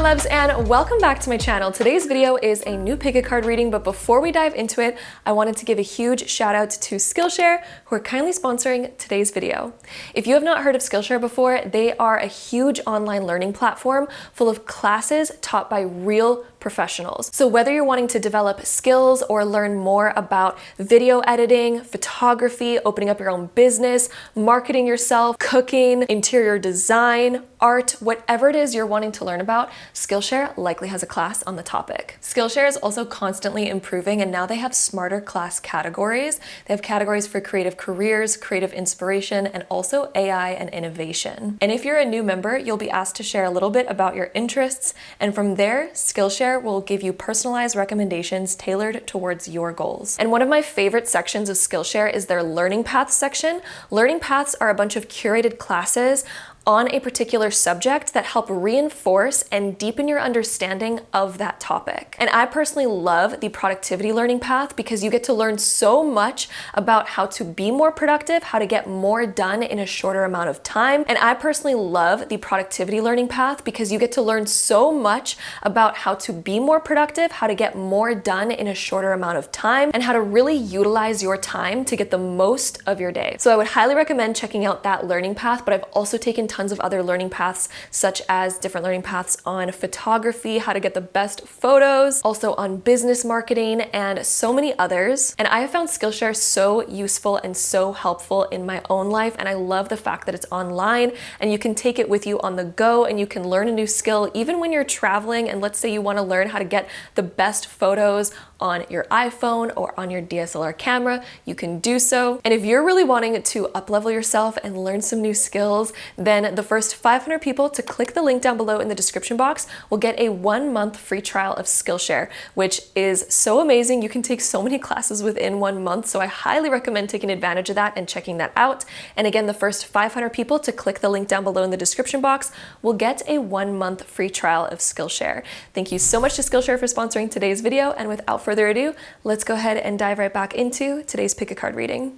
loves, and welcome back to my channel. Today's video is a new pick a card reading, but before we dive into it, I wanted to give a huge shout out to Skillshare, who are kindly sponsoring today's video. If you have not heard of Skillshare before, they are a huge online learning platform full of classes taught by real professionals. So whether you're wanting to develop skills or learn more about video editing, photography, opening up your own business, marketing yourself, cooking, interior design, art, whatever it is you're wanting to learn about, Skillshare likely has a class on the topic. Skillshare is also constantly improving, and now they have smarter class categories. They have categories for creative careers, creative inspiration, and also AI and innovation. And if you're a new member, you'll be asked to share a little bit about your interests, and from there, Skillshare will give you personalized recommendations tailored towards your goals. And one of my favorite sections of Skillshare is their Learning Paths section. Learning Paths are a bunch of curated classes on a particular subject that help reinforce and deepen your understanding of that topic. And I personally love the productivity learning path because you get to learn so much about how to be more productive, how to get more done in a shorter amount of time. And I personally love the productivity learning path because you get to learn so much about how to be more productive, how to get more done in a shorter amount of time, and how to really utilize your time to get the most of your day. So I would highly recommend checking out that learning path, but I've also taken tons of other learning paths, such as different learning paths on photography, how to get the best photos, also on business marketing, and so many others. And I have found Skillshare so useful and so helpful in my own life, and I love the fact that it's online and you can take it with you on the go and you can learn a new skill even when you're traveling. And let's say you want to learn how to get the best photos on your iPhone or on your DSLR camera, you can do so. And if you're really wanting to up-level yourself and learn some new skills, then the first 500 people to click the link down below in the description box will get a 1-month free trial of Skillshare, which is so amazing. You can take so many classes within 1 month, so I highly recommend taking advantage of that and checking that out. And again, the first 500 people to click the link down below in the description box will get a 1-month free trial of Skillshare. Thank you so much to Skillshare for sponsoring today's video, and without further ado, let's go ahead and dive right back into today's pick a card reading.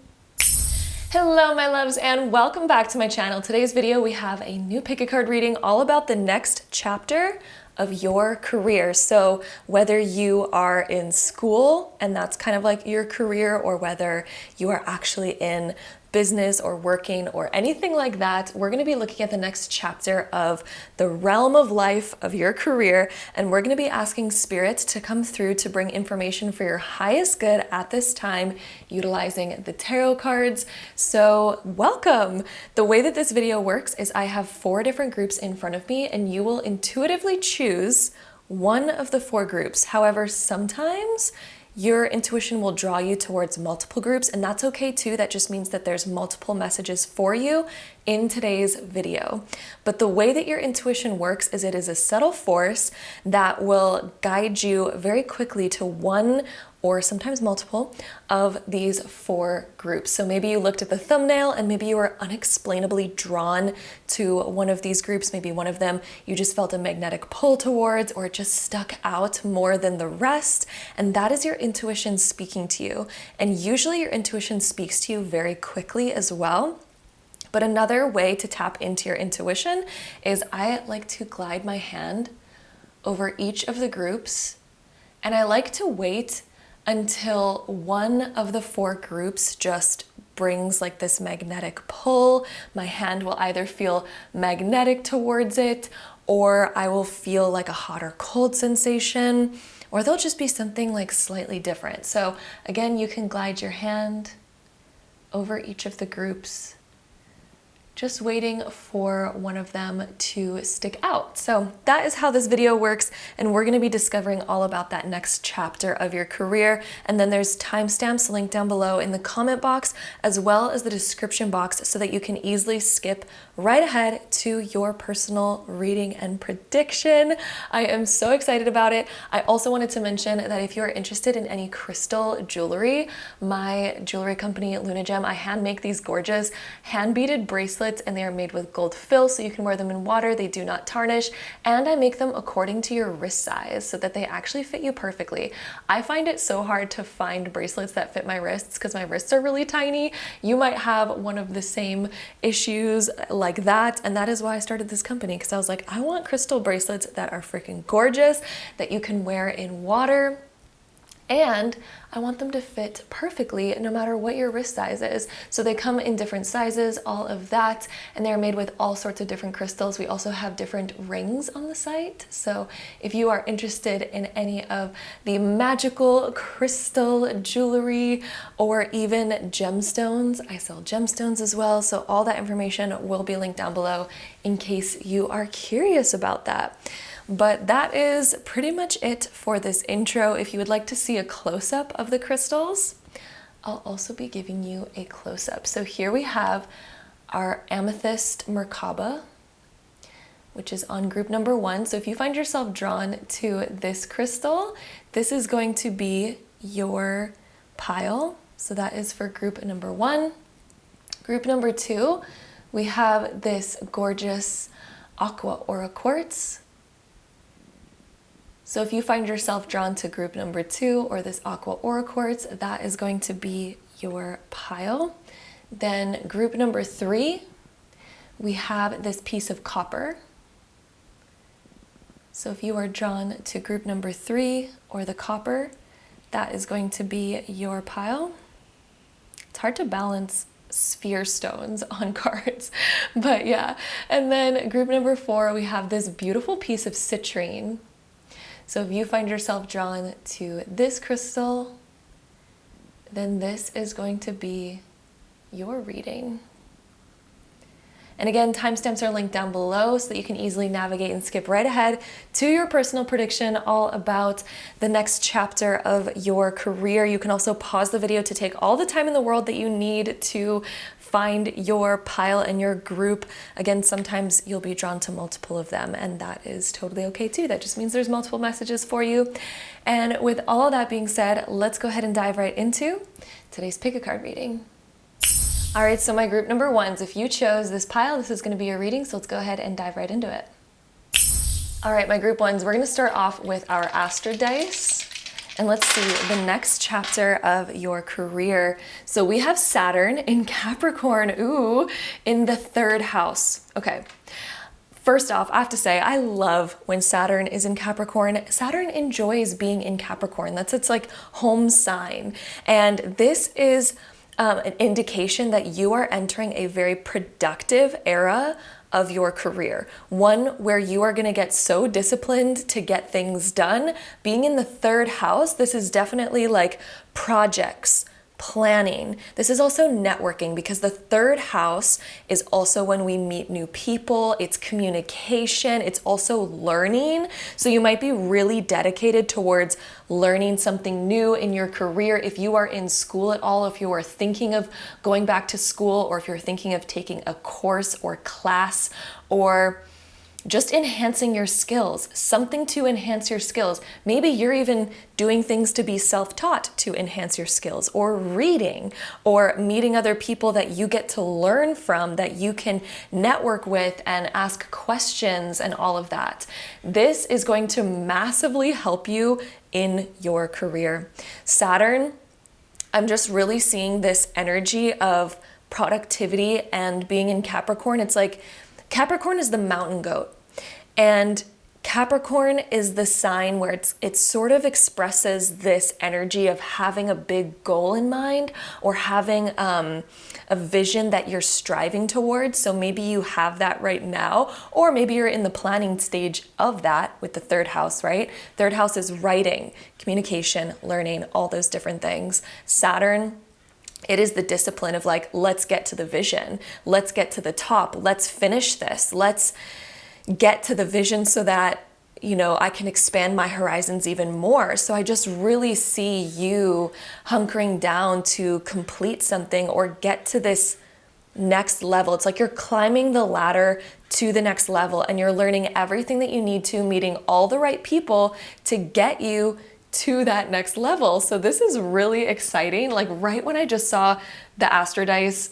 Hello my loves, and welcome back to my channel. Today's video we have a new pick a card reading all about the next chapter of your career. So whether you are in school and that's kind of like your career, or whether you are actually in business or working or anything like that, we're going to be looking at the next chapter of the realm of life of your career, and we're going to be asking Spirit to come through to bring information for your highest good at this time, utilizing the tarot cards. So welcome! The way that this video works is I have 4 different groups in front of me, and you will intuitively choose one of the 4 groups. However, sometimes your intuition will draw you towards multiple groups, and that's okay too. That just means that there's multiple messages for you in today's video. But the way that your intuition works is it is a subtle force that will guide you very quickly to one or sometimes multiple of these 4 groups. So maybe you looked at the thumbnail and maybe you were unexplainably drawn to one of these groups. Maybe one of them you just felt a magnetic pull towards, or it just stuck out more than the rest. And that is your intuition speaking to you. And usually your intuition speaks to you very quickly as well. But another way to tap into your intuition is I like to glide my hand over each of the groups, and I like to wait until one of the 4 groups just brings like this magnetic pull. My hand will either feel magnetic towards it, or I will feel like a hot or cold sensation, or there'll just be something like slightly different. So again, you can glide your hand over each of the groups, just waiting for one of them to stick out. So that is how this video works, and we're going to be discovering all about that next chapter of your career. And then there's timestamps linked down below in the comment box as well as the description box, so that you can easily skip right ahead to your personal reading and prediction. I am so excited about it. I also wanted to mention that if you're interested in any crystal jewelry, my jewelry company Luna Gem, I hand make these gorgeous hand beaded bracelets bracelets, and they are made with gold fill, so you can wear them in water. They do not tarnish, and I make them according to your wrist size so that they actually fit you perfectly. I find it so hard to find bracelets that fit my wrists because my wrists are really tiny. You might have one of the same issues like that, and that is why I started this company, because I was like, I want crystal bracelets that are freaking gorgeous, that you can wear in water, and I want them to fit perfectly no matter what your wrist size is. So they come in different sizes, all of that, and they're made with all sorts of different crystals. We also have different rings on the site. So if you are interested in any of the magical crystal jewelry or even gemstones, I sell gemstones as well. So all that information will be linked down below in case you are curious about that. But that is pretty much it for this intro. If you would like to see a close-up of the crystals, I'll also be giving you a close-up. So here we have our Amethyst Merkaba, which is on group number 1. So if you find yourself drawn to this crystal, this is going to be your pile. So that is for group number 1. Group number 2, we have this gorgeous Aqua Aura Quartz. So if you find yourself drawn to group number 2 or this Aqua Aura Quartz, that is going to be your pile. Then group number 3, we have this piece of copper. So if you are drawn to group number 3 or the copper, that is going to be your pile. It's hard to balance sphere stones on cards, but yeah. And then group number 4, we have this beautiful piece of citrine. So if you find yourself drawn to this crystal, then this is going to be your reading. And again, timestamps are linked down below so that you can easily navigate and skip right ahead to your personal prediction all about the next chapter of your career. You can also pause the video to take all the time in the world that you need to find your pile and your group. Again, sometimes you'll be drawn to multiple of them, and that is totally okay too. That just means there's multiple messages for you. And with all of that being said, let's go ahead and dive right into today's pick a card reading. All right, so my group number 1s, if you chose this pile, this is going to be your reading, so let's go ahead and dive right into it. All right, my group 1s, we're going to start off with our Astro dice. And let's see the next chapter of your career. So we have Saturn in Capricorn, ooh, in the 3rd house. Okay, first off, I have to say, I love when Saturn is in Capricorn. Saturn enjoys being in Capricorn. That's its like home sign. And this is an indication that you are entering a very productive era of your career, one where you are going to get so disciplined to get things done. Being in the 3rd house, this is definitely like projects, planning. This is also networking, because the 3rd house is also when we meet new people, it's communication, it's also learning. So you might be really dedicated towards learning something new in your career. If you are in school at all, if you are thinking of going back to school, or if you're thinking of taking a course or class, or just enhancing your skills, something to enhance your skills. Maybe you're even doing things to be self-taught to enhance your skills, or reading, or meeting other people that you get to learn from, that you can network with and ask questions and all of that. This is going to massively help you in your career. Saturn, I'm just really seeing this energy of productivity and being in Capricorn. It's like Capricorn is the mountain goat, and Capricorn is the sign where it sort of expresses this energy of having a big goal in mind, or having a vision that you're striving towards. So maybe you have that right now, or maybe you're in the planning stage of that with the 3rd house, right? 3rd house is writing, communication, learning, all those different things. Saturn, it is the discipline of like, let's get to the vision. Let's get to the top. Let's finish this. Let's get to the vision so that, you know, I can expand my horizons even more. So I just really see you hunkering down to complete something or get to this next level. It's like you're climbing the ladder to the next level, and you're learning everything that you need to, meeting all the right people to get you to that next level. So this is really exciting. Like right when I just saw the Astro dice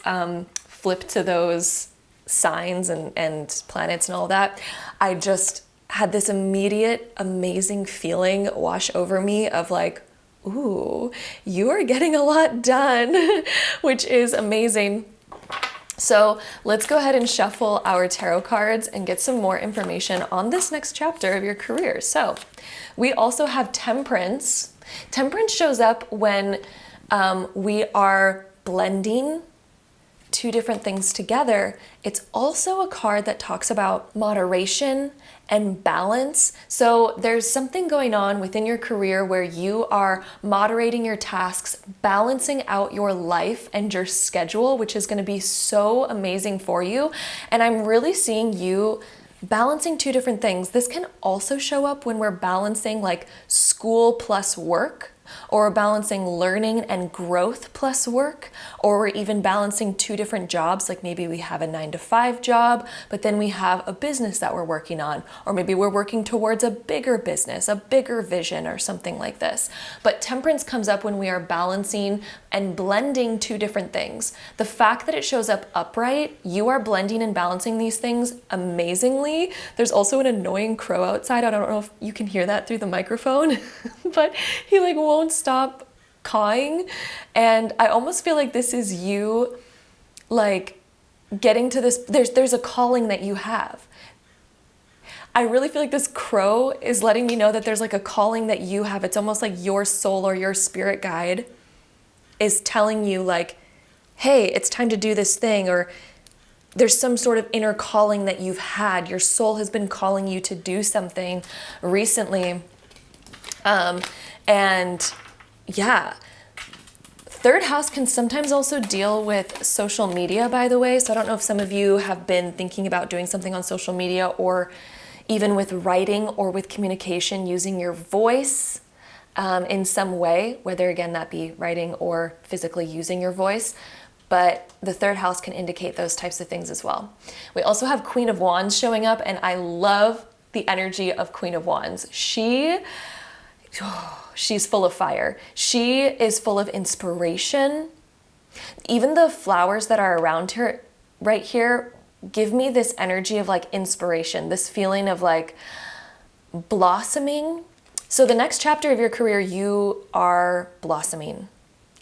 flip to those signs and planets and all that, I just had this immediate amazing feeling wash over me of like, ooh, you are getting a lot done, which is amazing. So let's go ahead and shuffle our tarot cards and get some more information on this next chapter of your career. So we also have Temperance. Temperance shows up when we are blending two different things together. It's also a card that talks about moderation and balance. So there's something going on within your career where you are moderating your tasks, balancing out your life and your schedule, which is going to be so amazing for you. And I'm really seeing you balancing two different things. This can also show up when we're balancing like school plus work, or balancing learning and growth plus work, or we're even balancing two different jobs. Like maybe we have a 9-to-5 job, but then we have a business that we're working on, or maybe we're working towards a bigger business, a bigger vision, or something like this. But Temperance comes up when we are balancing and blending two different things. The fact that it shows up upright, you are blending and balancing these things amazingly. There's also an annoying crow outside. I don't know if you can hear that through the microphone, but he like won't stop cawing. And I almost feel like this is you like getting to this, there's a calling that you have. I really feel like this crow is letting me know that there's like a calling that you have. It's almost like your soul or your spirit guide is telling you like, hey, it's time to do this thing, or there's some sort of inner calling that you've had. Your soul has been calling you to do something recently. And yeah, third house can sometimes also deal with social media, by the way. So I don't know if some of you have been thinking about doing something on social media, or even with writing or with communication, using your voice in some way, whether again that be writing or physically using your voice. But the third house can indicate those types of things as well. We also have Queen of Wands showing up, and I love the energy of Queen of Wands. She's full of fire. She is full of inspiration. Even the flowers that are around her right here give me this energy of like inspiration, this feeling of like blossoming. So the next chapter of your career, you are blossoming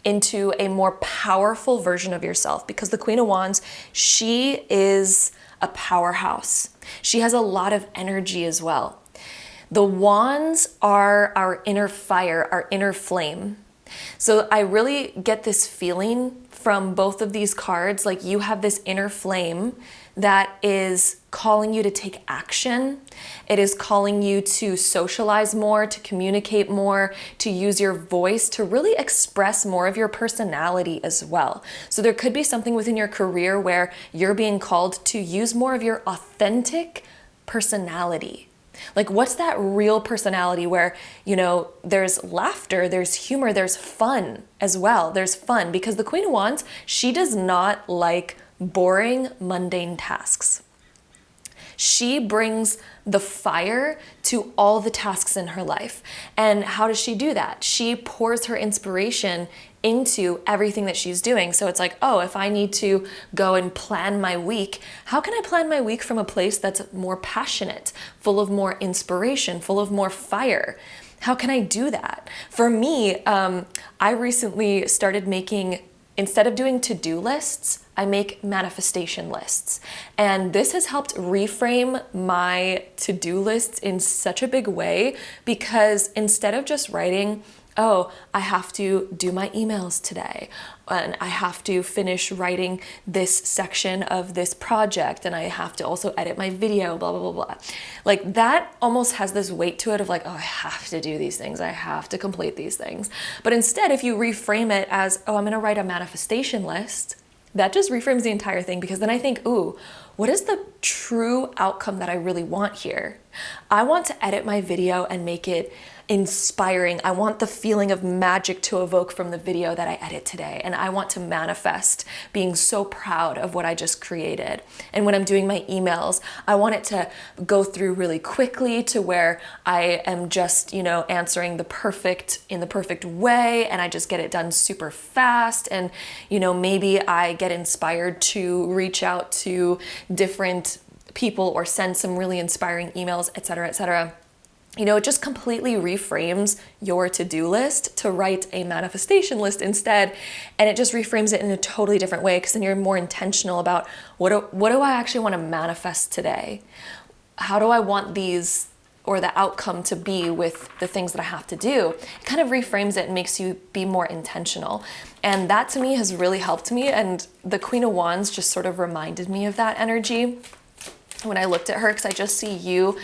into a more powerful version of yourself, because the Queen of Wands, she is a powerhouse. She has a lot of energy as well. The wands are our inner fire, our inner flame. So I really get this feeling from both of these cards, like you have this inner flame that is calling you to take action. It is calling you to socialize more, to communicate more, to use your voice, to really express more of your personality as well. So there could be something within your career where you're being called to use more of your authentic personality. Like, what's that real personality where, you know, there's laughter, there's humor, there's fun as well. There's fun, because the Queen of Wands, she does not like boring, mundane tasks. She brings the fire to all the tasks in her life. And how does she do that? She pours her inspiration into everything that she's doing. So it's like, oh, if I need to go and plan my week, how can I plan my week from a place that's more passionate, full of more inspiration, full of more fire? How can I do that? For me, I recently started making, instead of doing to-do lists, I make manifestation lists. And this has helped reframe my to-do lists in such a big way, because instead of just writing, oh, I have to do my emails today, and I have to finish writing this section of this project, and I have to also edit my video, blah, blah, blah, blah. Like, that almost has this weight to it of like, oh, I have to do these things. I have to complete these things. But instead, if you reframe it as, oh, I'm gonna write a manifestation list, that just reframes the entire thing, because then I think, ooh, what is the true outcome that I really want here? I want to edit my video and make it inspiring. I want the feeling of magic to evoke from the video that I edit today. And I want to manifest being so proud of what I just created. And when I'm doing my emails, I want it to go through really quickly to where I am just, you know, answering in the perfect way, and I just get it done super fast. And, you know, maybe I get inspired to reach out to different people or send some really inspiring emails, etc., etc. You know, it just completely reframes your to-do list to write a manifestation list instead. And it just reframes it in a totally different way, because then you're more intentional about what do I actually want to manifest today? How do I want these or the outcome to be with the things that I have to do? It kind of reframes it and makes you be more intentional. And that to me has really helped me. And the Queen of Wands just sort of reminded me of that energy when I looked at her, because I just see you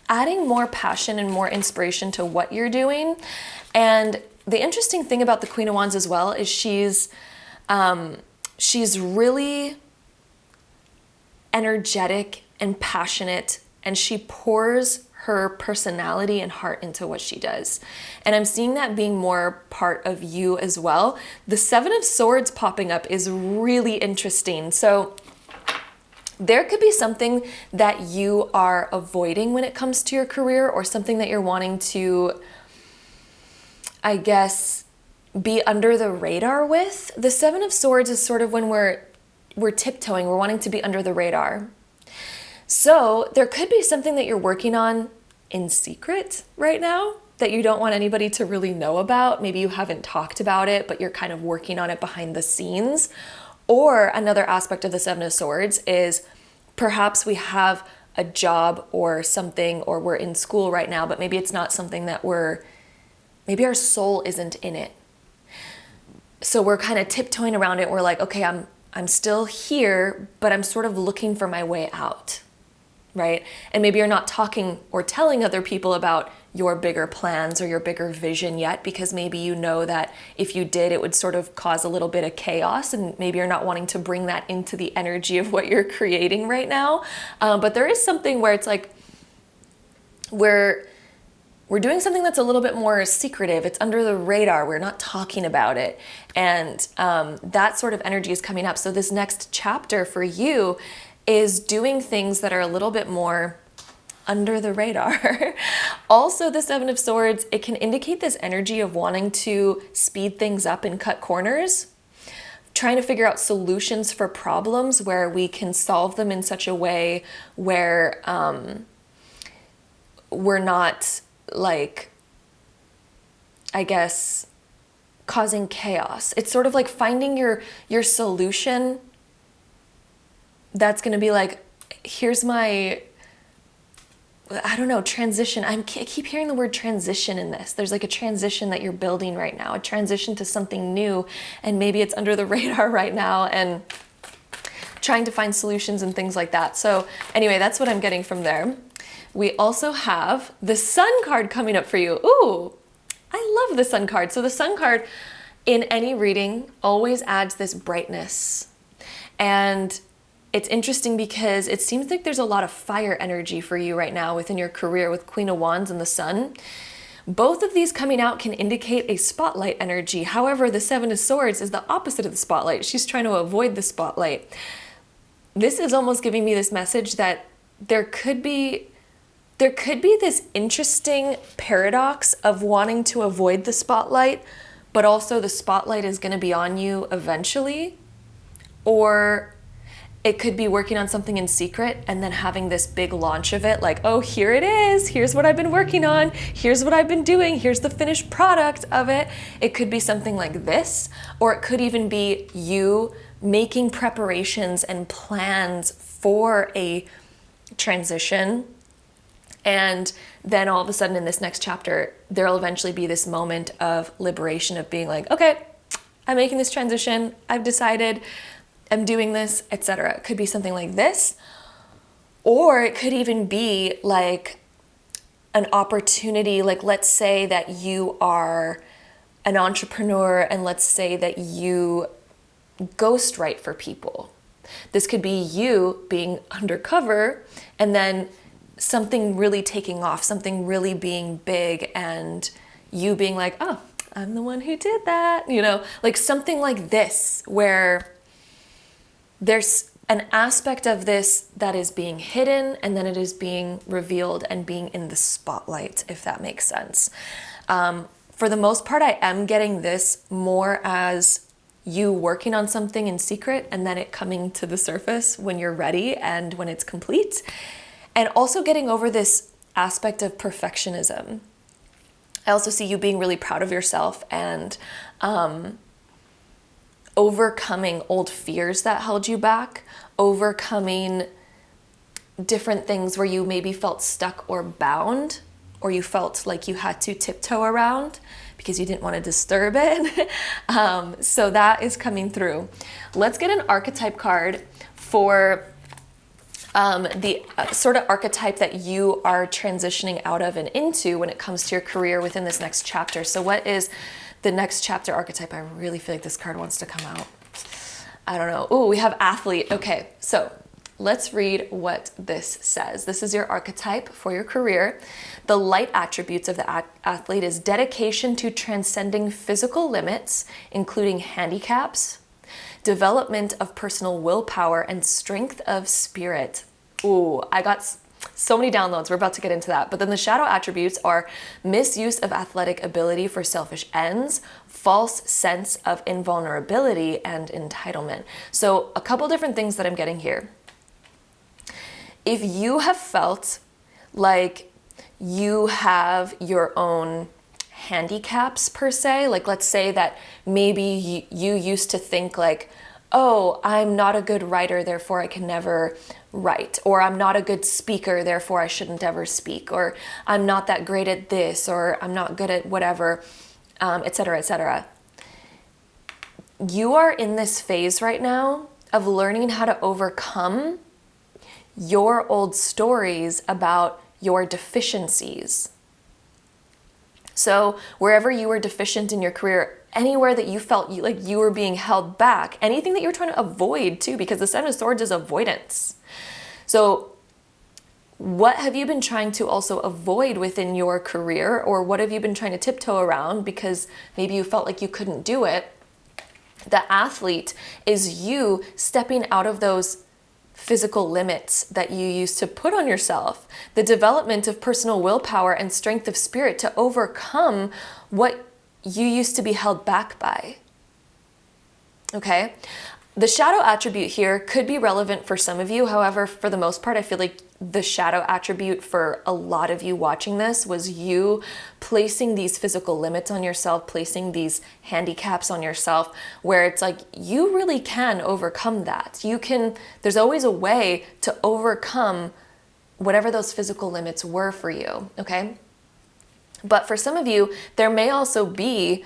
adding more passion and more inspiration to what you're doing. And the interesting thing about the Queen of Wands as well is she's really energetic and passionate, and she pours her personality and heart into what she does. And I'm seeing that being more part of you as well. The Seven of Swords popping up is really interesting. So there could be something that you are avoiding when it comes to your career, or something that you're wanting to, I guess, be under the radar with. The Seven of Swords is sort of when we're tiptoeing, we're wanting to be under the radar. So there could be something that you're working on in secret right now that you don't want anybody to really know about. Maybe you haven't talked about it, but you're kind of working on it behind the scenes. Or another aspect of the Seven of Swords is perhaps we have a job or something, or we're in school right now, but maybe it's not something that maybe our soul isn't in it. So we're kind of tiptoeing around it. We're like, okay, I'm still here, but I'm sort of looking for my way out, right? And maybe you're not talking or telling other people about your bigger plans or your bigger vision yet, because maybe you know that if you did, it would sort of cause a little bit of chaos, and maybe you're not wanting to bring that into the energy of what you're creating right now. But there is something where it's like we're doing something that's a little bit more secretive. It's under the radar. We're not talking about it. And that sort of energy is coming up. So this next chapter for you is doing things that are a little bit more under the radar. Also, the Seven of Swords, it can indicate this energy of wanting to speed things up and cut corners, trying to figure out solutions for problems where we can solve them in such a way where we're not, like, I guess, causing chaos. It's sort of like finding your solution that's going to be like, here's my, I don't know, transition. I keep hearing the word transition in this. There's like a transition that you're building right now, a transition to something new, and maybe it's under the radar right now, and trying to find solutions and things like that. So anyway, that's what I'm getting from there. We also have the Sun card coming up for you. Ooh, I love the Sun card. So the Sun card in any reading always adds this brightness. And it's interesting because it seems like there's a lot of fire energy for you right now within your career with Queen of Wands and the Sun. Both of these coming out can indicate a spotlight energy. However, the Seven of Swords is the opposite of the spotlight. She's trying to avoid the spotlight. This is almost giving me this message that there could be this interesting paradox of wanting to avoid the spotlight, but also the spotlight is going to be on you eventually. Or it could be working on something in secret and then having this big launch of it, like, oh, here it is. Here's what I've been working on. Here's what I've been doing. Here's the finished product of it. It could be something like this, or it could even be you making preparations and plans for a transition. And then all of a sudden in this next chapter, there'll eventually be this moment of liberation of being like, okay, I'm making this transition. I've decided I'm doing this, etc. It could be something like this, or it could even be like an opportunity. Like, let's say that you are an entrepreneur and let's say that you ghostwrite for people. This could be you being undercover and then something really taking off, something really being big, and you being like, oh, I'm the one who did that, you know, like something like this, where there's an aspect of this that is being hidden and then it is being revealed and being in the spotlight, if that makes sense. For the most part, I am getting this more as you working on something in secret and then it coming to the surface when you're ready and when it's complete. And also getting over this aspect of perfectionism. I also see you being really proud of yourself and overcoming old fears that held you back, overcoming different things where you maybe felt stuck or bound, or you felt like you had to tiptoe around because you didn't want to disturb it. So that is coming through. Let's get an archetype card for the sort of archetype that you are transitioning out of and into when it comes to your career within this next chapter. So what is the next chapter archetype? I really feel like this card wants to come out. I don't know. Oh, we have athlete. Okay, so let's read what this says. This is your archetype for your career. The light attributes of the athlete is dedication to transcending physical limits, including handicaps, development of personal willpower, and strength of spirit. Ooh, I got so many downloads. We're about to get into that. But then the shadow attributes are misuse of athletic ability for selfish ends, false sense of invulnerability, and entitlement. So a couple different things that I'm getting here. If you have felt like you have your own handicaps per se, like let's say that maybe you used to think like, oh, I'm not a good writer, therefore I can never write, or I'm not a good speaker, therefore I shouldn't ever speak, or I'm not that great at this, or I'm not good at whatever, etc., etc. You are in this phase right now of learning how to overcome your old stories about your deficiencies. So wherever you were deficient in your career, anywhere that you felt like you were being held back, anything that you're trying to avoid too, because the Seven of Swords is avoidance. So what have you been trying to also avoid within your career, or what have you been trying to tiptoe around because maybe you felt like you couldn't do it? The athlete is you stepping out of those physical limits that you used to put on yourself, the development of personal willpower and strength of spirit to overcome what you used to be held back by. Okay? The shadow attribute here could be relevant for some of you. However, for the most part, I feel like the shadow attribute for a lot of you watching this was you placing these physical limits on yourself, placing these handicaps on yourself, where it's like, you really can overcome that. There's always a way to overcome whatever those physical limits were for you, okay? But for some of you, there may also be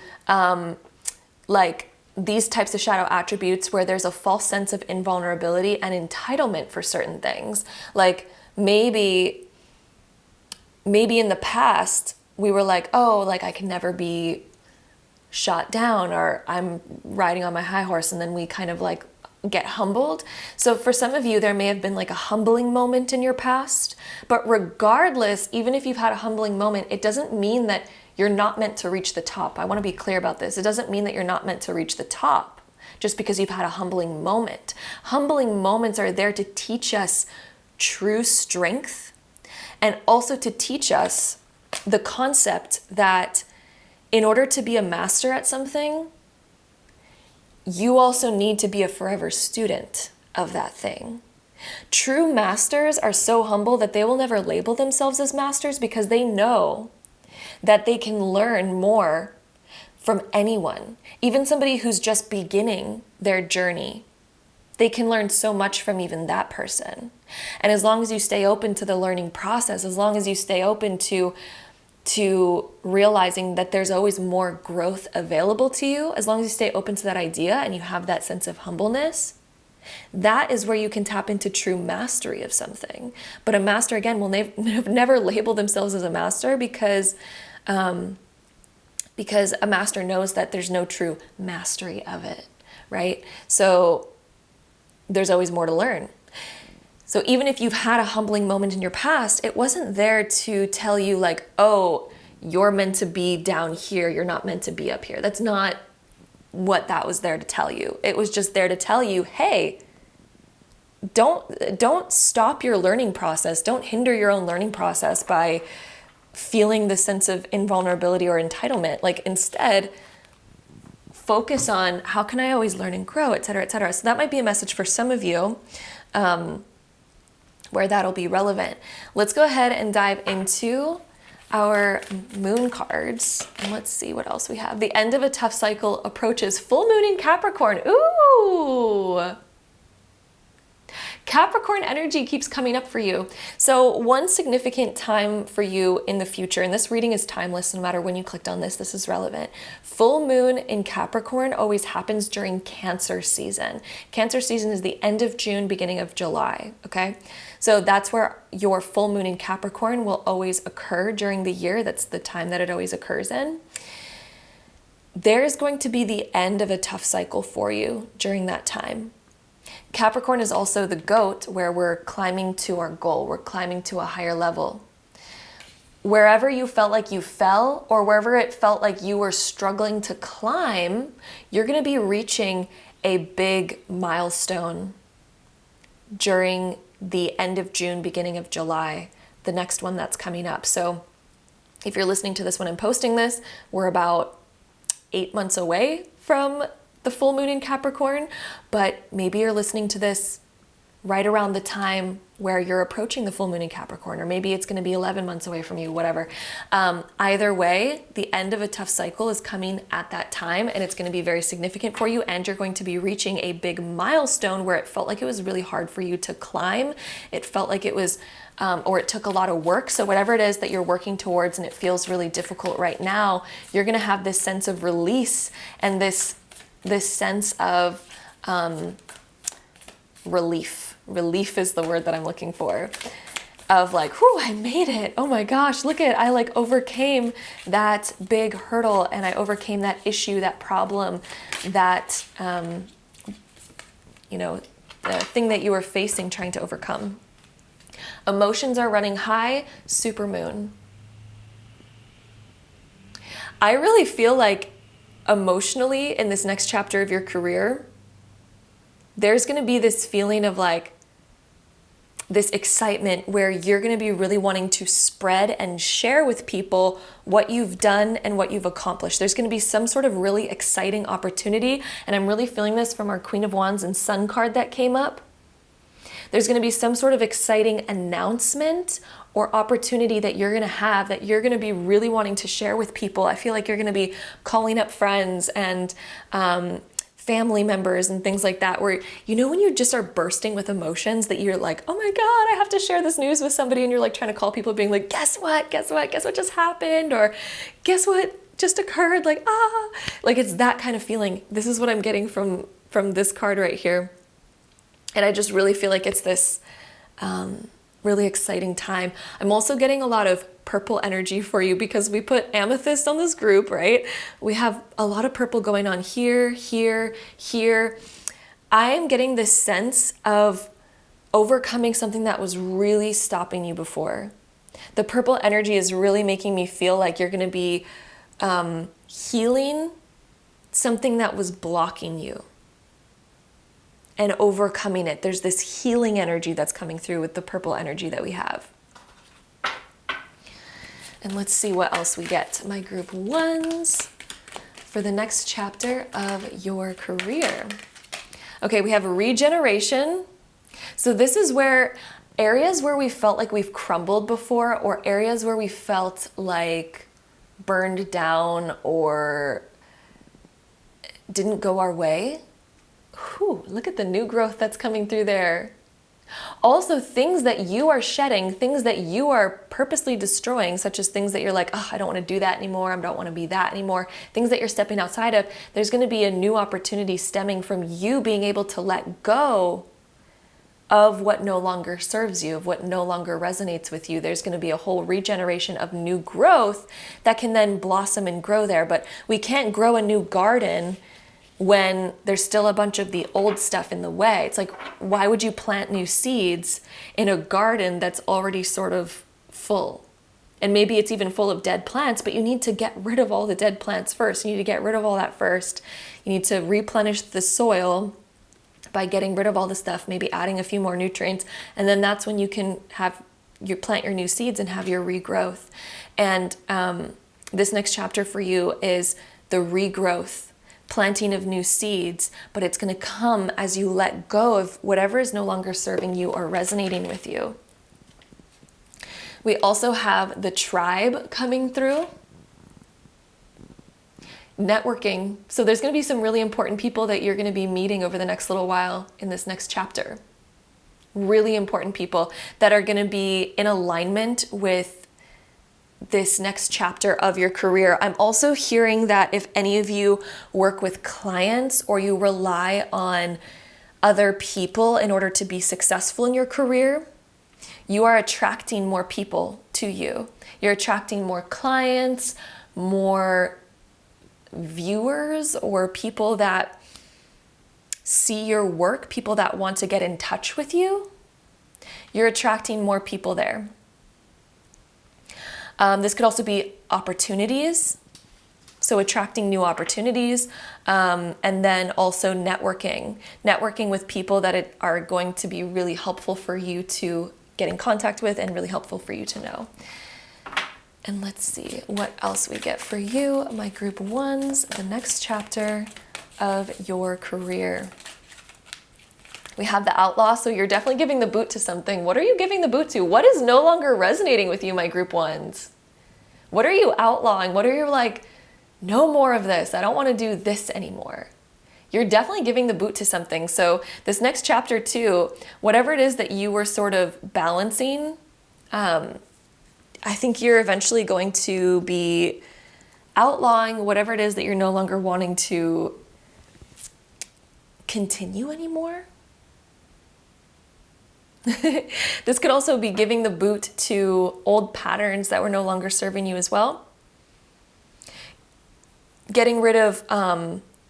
like these types of shadow attributes where there's a false sense of invulnerability and entitlement for certain things. Like maybe in the past, we were like, oh, like I can never be shot down, or I'm riding on my high horse, and then we kind of like get humbled. So for some of you, there may have been like a humbling moment in your past, but regardless, even if you've had a humbling moment, it doesn't mean that you're not meant to reach the top. I want to be clear about this. It doesn't mean that you're not meant to reach the top just because you've had a humbling moment. Humbling moments are there to teach us true strength and also to teach us the concept that in order to be a master at something, you also need to be a forever student of that thing. True masters are so humble that they will never label themselves as masters because they know that they can learn more from anyone, even somebody who's just beginning their journey. They can learn so much from even that person. And as long as you stay open to the learning process, as long as you stay open to realizing that there's always more growth available to you, as long as you stay open to that idea and you have that sense of humbleness, that is where you can tap into true mastery of something. But a master, again, will never label themselves as a master because a master knows that there's no true mastery of it, right? So there's always more to learn. So even if you've had a humbling moment in your past, it wasn't there to tell you like, oh, you're meant to be down here, you're not meant to be up here. That's not what that was there to tell you. It was just there to tell you, hey, don't stop your learning process. Don't hinder your own learning process by feeling the sense of invulnerability or entitlement. Like instead, focus on how can I always learn and grow, et cetera, et cetera. So that might be a message for some of you where that'll be relevant. Let's go ahead and dive into our moon cards. And let's see what else we have. The end of a tough cycle approaches. Full moon in Capricorn. Ooh! Capricorn energy keeps coming up for you. So one significant time for you in the future, and this reading is timeless, no matter when you clicked on this is relevant. Full moon in Capricorn always happens during Cancer season. Cancer season is the end of June, beginning of July, okay? So that's where your full moon in Capricorn will always occur during the year. That's the time that it always occurs in. There's going to be the end of a tough cycle for you during that time. Capricorn is also the goat, where we're climbing to our goal. We're climbing to a higher level. Wherever you felt like you fell, or wherever it felt like you were struggling to climb, you're going to be reaching a big milestone during the end of June, beginning of July, the next one that's coming up. So if you're listening to this when I'm posting this, we're about 8 months away from the full moon in Capricorn, but maybe you're listening to this right around the time where you're approaching the full moon in Capricorn, or maybe it's going to be 11 months away from you, whatever. Either way, the end of a tough cycle is coming at that time, and it's going to be very significant for you, and you're going to be reaching a big milestone where it felt like it was really hard for you to climb. It felt like it was, or it took a lot of work. So whatever it is that you're working towards and it feels really difficult right now, you're going to have this sense of release and this sense of relief. Relief is the word that I'm looking for. Of like, whew, I made it. Oh my gosh, look at, I like overcame that big hurdle, and I overcame that issue, that problem, that, the thing that you were facing, trying to overcome. Emotions are running high, supermoon. I really feel like emotionally in this next chapter of your career, there's going to be this feeling of like this excitement where you're going to be really wanting to spread and share with people what you've done and what you've accomplished. There's going to be some sort of really exciting opportunity, and I'm really feeling this from our Queen of Wands and Sun card that came up. There's going to be some sort of exciting announcement or opportunity that you're going to have that you're going to be really wanting to share with people. I feel like you're going to be calling up friends and family members and things like that, where, when you just are bursting with emotions that you're like, oh my God, I have to share this news with somebody. And you're like trying to call people being like, guess what just happened? Or guess what just occurred? Like it's that kind of feeling. This is what I'm getting from this card right here. And I just really feel like it's this really exciting time. I'm also getting a lot of purple energy for you because we put Amethyst on this group, right? We have a lot of purple going on here, here, here. I am getting this sense of overcoming something that was really stopping you before. The purple energy is really making me feel like you're going to be healing something that was blocking you and overcoming it. There's this healing energy that's coming through with the purple energy that we have. And let's see what else we get. My group ones for the next chapter of your career. Okay, we have regeneration. So this is where areas where we felt like we've crumbled before, or areas where we felt like burned down or didn't go our way. Whew, look at the new growth that's coming through there. Also, things that you are shedding, things that you are purposely destroying, such as things that you're like, oh, I don't want to do that anymore. I don't want to be that anymore. Things that you're stepping outside of. There's going to be a new opportunity stemming from you being able to let go of what no longer serves you, of what no longer resonates with you. There's going to be a whole regeneration of new growth that can then blossom and grow there. But we can't grow a new garden when there's still a bunch of the old stuff in the way. It's like, why would you plant new seeds in a garden that's already sort of full? And maybe it's even full of dead plants, but you need to get rid of all the dead plants first. You need to get rid of all that first. You need to replenish the soil by getting rid of all the stuff, maybe adding a few more nutrients. And then that's when you can have plant your new seeds and have your regrowth. And this next chapter for you is the regrowth, planting of new seeds, but it's going to come as you let go of whatever is no longer serving you or resonating with you. We also have the tribe coming through. Networking. So there's going to be some really important people that you're going to be meeting over the next little while in this next chapter. Really important people that are going to be in alignment with this next chapter of your career. I'm also hearing that if any of you work with clients or you rely on other people in order to be successful in your career, you are attracting more people to you. You're attracting more clients, more viewers, or people that see your work, people that want to get in touch with you. You're attracting more people there. This could also be opportunities, so attracting new opportunities, and then also networking with people that are going to be really helpful for you to get in contact with and really helpful for you to know. And let's see what else we get for you, my group ones, the next chapter of your career. We have the outlaw, so you're definitely giving the boot to something. What are you giving the boot to? What is no longer resonating with you, my group ones? What are you outlawing? What are you like, no more of this. I don't want to do this anymore. You're definitely giving the boot to something. So this next chapter too, whatever it is that you were sort of balancing, I think you're eventually going to be outlawing whatever it is that you're no longer wanting to continue anymore. This could also be giving the boot to old patterns that were no longer serving you as well. Getting rid of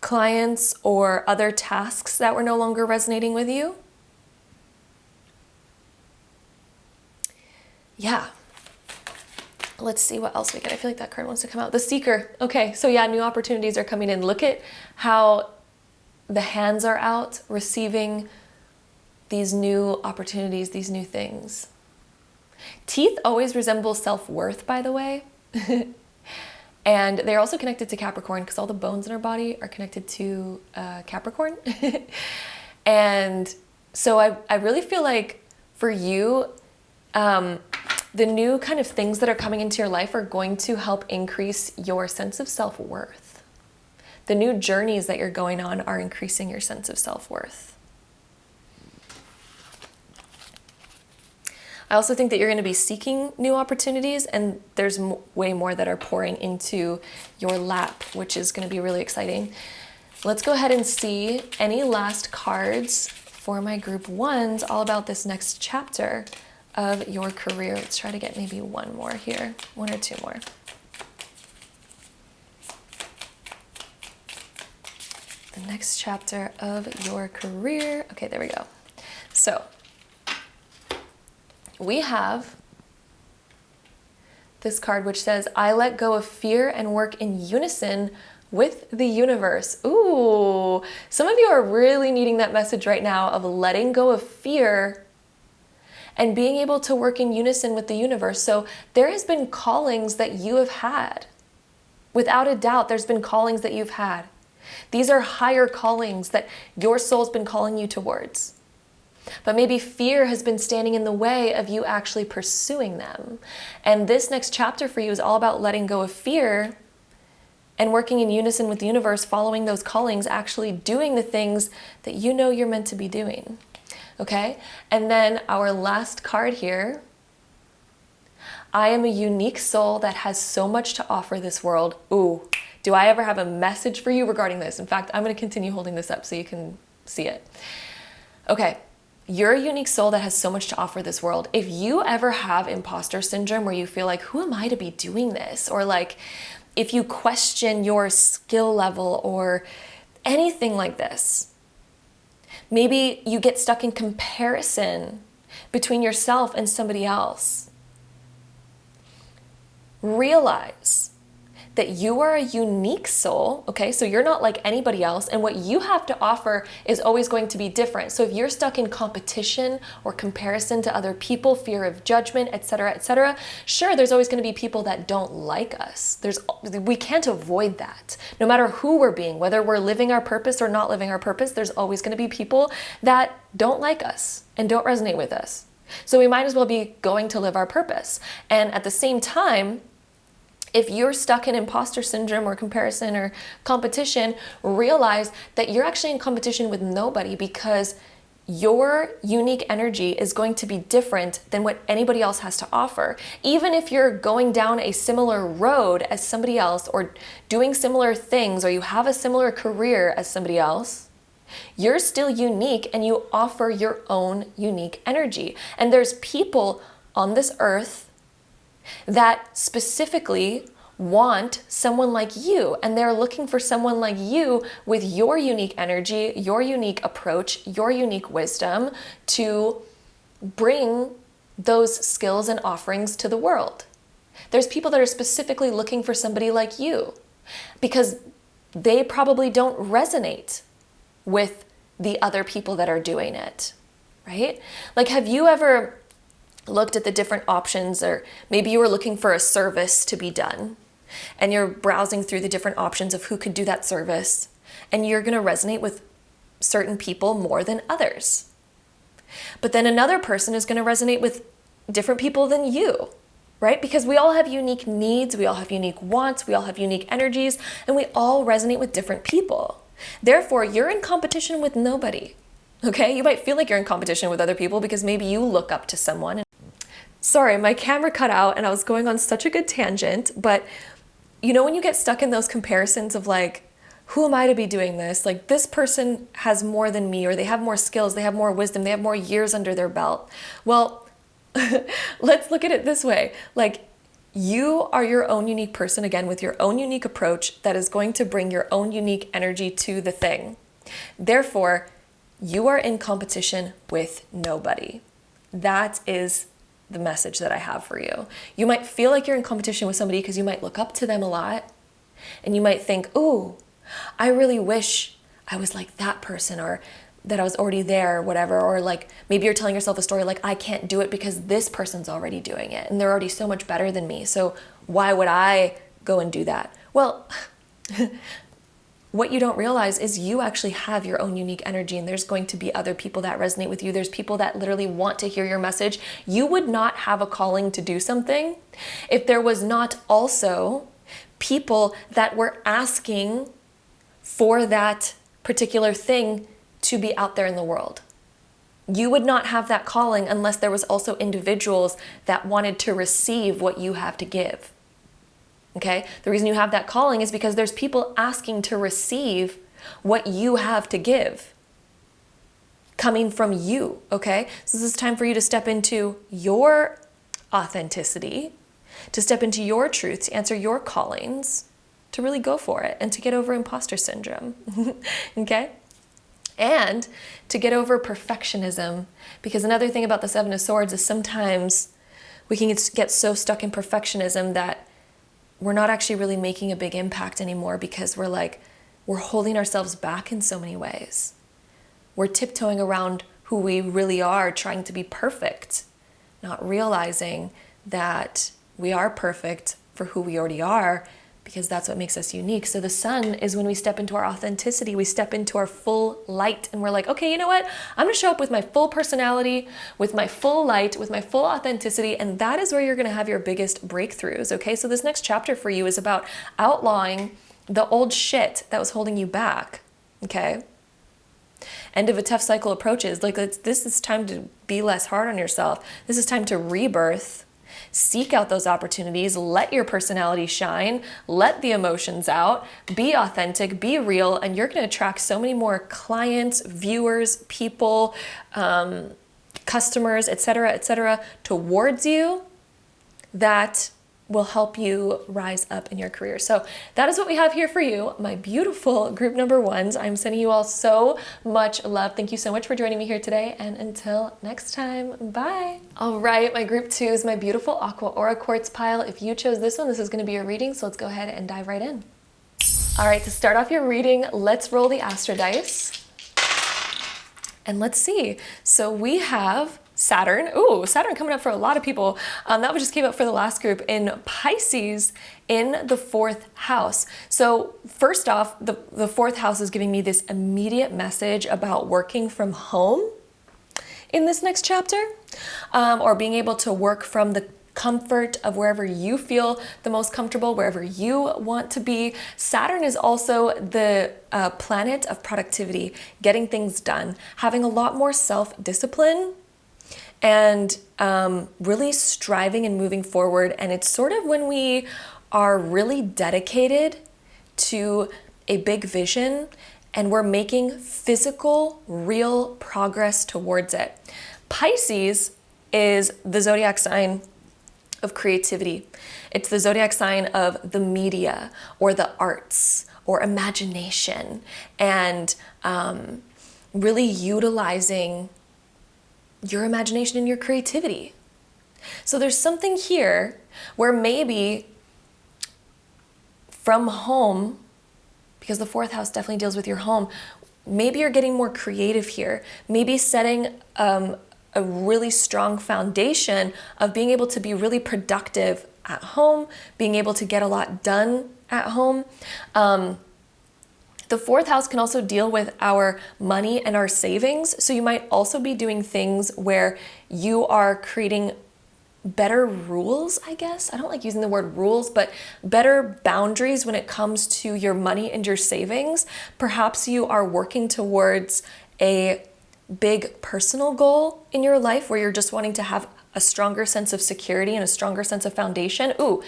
clients or other tasks that were no longer resonating with you. Yeah. Let's see what else we get. I feel like that card wants to come out. The Seeker. Okay, so yeah, new opportunities are coming in. Look at how the hands are out, receiving these new opportunities, these new things. Teeth always resemble self-worth, by the way. And they're also connected to Capricorn because all the bones in our body are connected to Capricorn. And so I really feel like for you, the new kind of things that are coming into your life are going to help increase your sense of self-worth. The new journeys that you're going on are increasing your sense of self-worth. I also think that you're going to be seeking new opportunities, and there's way more that are pouring into your lap, which is going to be really exciting. Let's go ahead and see any last cards for my group ones all about this next chapter of your career. Let's try to get maybe one more here, one or two more. The next chapter of your career. Okay, there we go. So we have this card which says, I let go of fear and work in unison with the universe. Ooh, some of you are really needing that message right now of letting go of fear and being able to work in unison with the universe. So there has been callings that you have had. Without a doubt, there's been callings that you've had. These are higher callings that your soul's been calling you towards. But maybe fear has been standing in the way of you actually pursuing them. And this next chapter for you is all about letting go of fear and working in unison with the universe, following those callings, actually doing the things that you know you're meant to be doing. Okay? And then our last card here, I am a unique soul that has so much to offer this world. Ooh, do I ever have a message for you regarding this? In fact, I'm going to continue holding this up so you can see it. Okay. You're a unique soul that has so much to offer this world. If you ever have imposter syndrome where you feel like, who am I to be doing this? Or like, if you question your skill level or anything like this. Maybe you get stuck in comparison between yourself and somebody else. Realize that you are a unique soul, okay? So you're not like anybody else, and what you have to offer is always going to be different. So if you're stuck in competition or comparison to other people, fear of judgment, etc., sure, there's always going to be people that don't like us. We can't avoid that. No matter who we're being, whether we're living our purpose or not living our purpose, there's always going to be people that don't like us and don't resonate with us. So we might as well be going to live our purpose. And at the same time, if you're stuck in imposter syndrome or comparison or competition, realize that you're actually in competition with nobody, because your unique energy is going to be different than what anybody else has to offer. Even if you're going down a similar road as somebody else, or doing similar things, or you have a similar career as somebody else, you're still unique and you offer your own unique energy. And there's people on this earth that specifically want someone like you, and they're looking for someone like you with your unique energy, your unique approach, your unique wisdom to bring those skills and offerings to the world. There's people that are specifically looking for somebody like you because they probably don't resonate with the other people that are doing it, right? Like, have you ever looked at the different options, or maybe you were looking for a service to be done and you're browsing through the different options of who could do that service, and you're going to resonate with certain people more than others. But then another person is going to resonate with different people than you, right? Because we all have unique needs, we all have unique wants, we all have unique energies, and we all resonate with different people. Therefore, you're in competition with nobody. Okay? You might feel like you're in competition with other people because maybe you look up to someone. Sorry, my camera cut out and I was going on such a good tangent, but you know when you get stuck in those comparisons of like, who am I to be doing this? Like, this person has more than me, or they have more skills, they have more wisdom, they have more years under their belt. Well, let's look at it this way. Like, you are your own unique person, again, with your own unique approach that is going to bring your own unique energy to the thing. Therefore, you are in competition with nobody. That is the message that I have for you. You might feel like you're in competition with somebody because you might look up to them a lot, and you might think, ooh, I really wish I was like that person, or that I was already there, or whatever. Or like, maybe you're telling yourself a story like, I can't do it because this person's already doing it and they're already so much better than me, so why would I go and do that? Well, what you don't realize is you actually have your own unique energy, and there's going to be other people that resonate with you. There's people that literally want to hear your message. You would not have a calling to do something if there was not also people that were asking for that particular thing to be out there in the world. You would not have that calling unless there was also individuals that wanted to receive what you have to give. Okay? The reason you have that calling is because there's people asking to receive what you have to give, coming from you, okay? So this is time for you to step into your authenticity, to step into your truth, to answer your callings, to really go for it, and to get over imposter syndrome, okay? And to get over perfectionism, because another thing about the Seven of Swords is sometimes we can get so stuck in perfectionism that we're not actually really making a big impact anymore, because we're holding ourselves back in so many ways. We're tiptoeing around who we really are, trying to be perfect, not realizing that we are perfect for who we already are, because that's what makes us unique. So the sun is when we step into our authenticity, we step into our full light, and we're like, okay, you know what? I'm gonna show up with my full personality, with my full light, with my full authenticity, and that is where you're gonna have your biggest breakthroughs, okay? So this next chapter for you is about outlawing the old shit that was holding you back, okay? End of a tough cycle approaches. Like, this is time to be less hard on yourself. This is time to rebirth. Seek out those opportunities, let your personality shine, let the emotions out, be authentic, be real, and you're going to attract so many more clients, viewers, people, customers, etc., towards you, that will help you rise up in your career. So that is what we have here for you, my beautiful group number ones. I'm sending you all so much love. Thank you so much for joining me here today. And until next time, bye. All right, my group twos, my beautiful Aqua Aura Quartz pile. If you chose this one, this is going to be your reading. So let's go ahead and dive right in. All right, to start off your reading, let's roll the Astro dice. And let's see. So we have Saturn. Ooh, Saturn coming up for a lot of people. That just came up for the last group in Pisces in the fourth house. So first off, the fourth house is giving me this immediate message about working from home in this next chapter, or being able to work from the comfort of wherever you feel the most comfortable, wherever you want to be. Saturn is also the planet of productivity, getting things done, having a lot more self-discipline, and really striving and moving forward. And it's sort of when we are really dedicated to a big vision and we're making physical, real progress towards it. Pisces is the zodiac sign of creativity. It's the zodiac sign of the media or the arts or imagination, and really utilizing your imagination and your creativity. So there's something here where maybe from home, because the fourth house definitely deals with your home, maybe you're getting more creative here. Maybe setting a really strong foundation of being able to be really productive at home, being able to get a lot done at home. The fourth house can also deal with our money and our savings. So you might also be doing things where you are creating better rules, I guess. I don't like using the word rules, but better boundaries when it comes to your money and your savings. Perhaps you are working towards a big personal goal in your life where you're just wanting to have a stronger sense of security and a stronger sense of foundation. Ooh,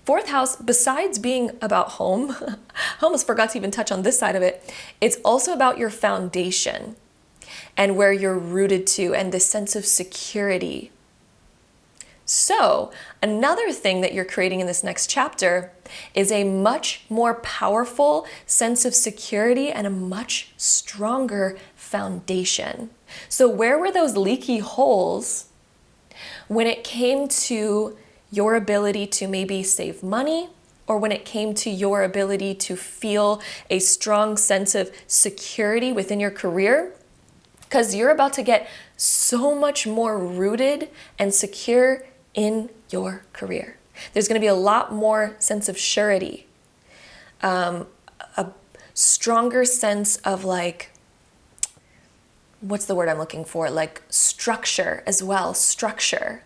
fourth house, besides being about home, I almost forgot to even touch on this side of it. It's also about your foundation and where you're rooted to and this sense of security. So another thing that you're creating in this next chapter is a much more powerful sense of security and a much stronger foundation. So where were those leaky holes when it came to your ability to maybe save money, or when it came to your ability to feel a strong sense of security within your career? Because you're about to get so much more rooted and secure in your career. There's going to be a lot more sense of surety, a stronger sense of like, what's the word I'm looking for? Like structure as well, structure.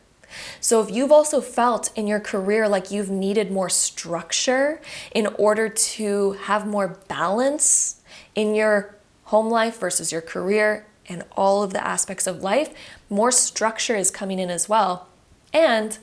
So if you've also felt in your career like you've needed more structure in order to have more balance in your home life versus your career and all of the aspects of life, more structure is coming in as well. And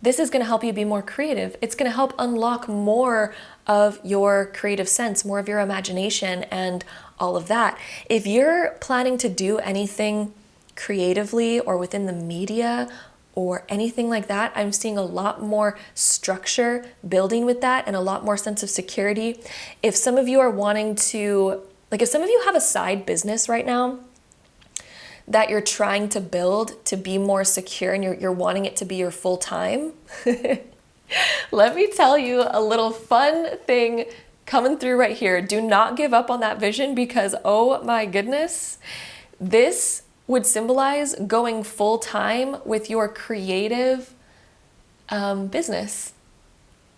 this is going to help you be more creative. It's going to help unlock more of your creative sense, more of your imagination and all of that. If you're planning to do anything creatively or within the media or anything like that, I'm seeing a lot more structure building with that and a lot more sense of security. If some of you are wanting to, like if some of you have a side business right now that you're trying to build to be more secure and you're wanting it to be your full time, let me tell you a little fun thing coming through right here. Do not give up on that vision because, oh my goodness, this would symbolize going full time with your creative business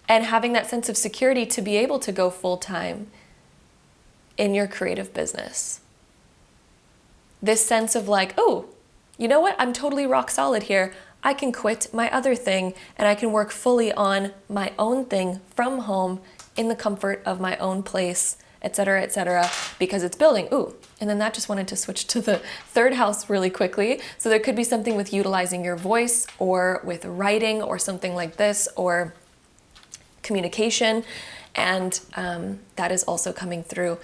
and having that sense of security to be able to go full time in your creative business. This sense of like, oh, you know what? I'm totally rock solid here. I can quit my other thing and I can work fully on my own thing from home in the comfort of my own place, etc., because it's building. Ooh, and then that just wanted to switch to the third house really quickly. So there could be something with utilizing your voice or with writing or something like this or communication. And that is also coming through.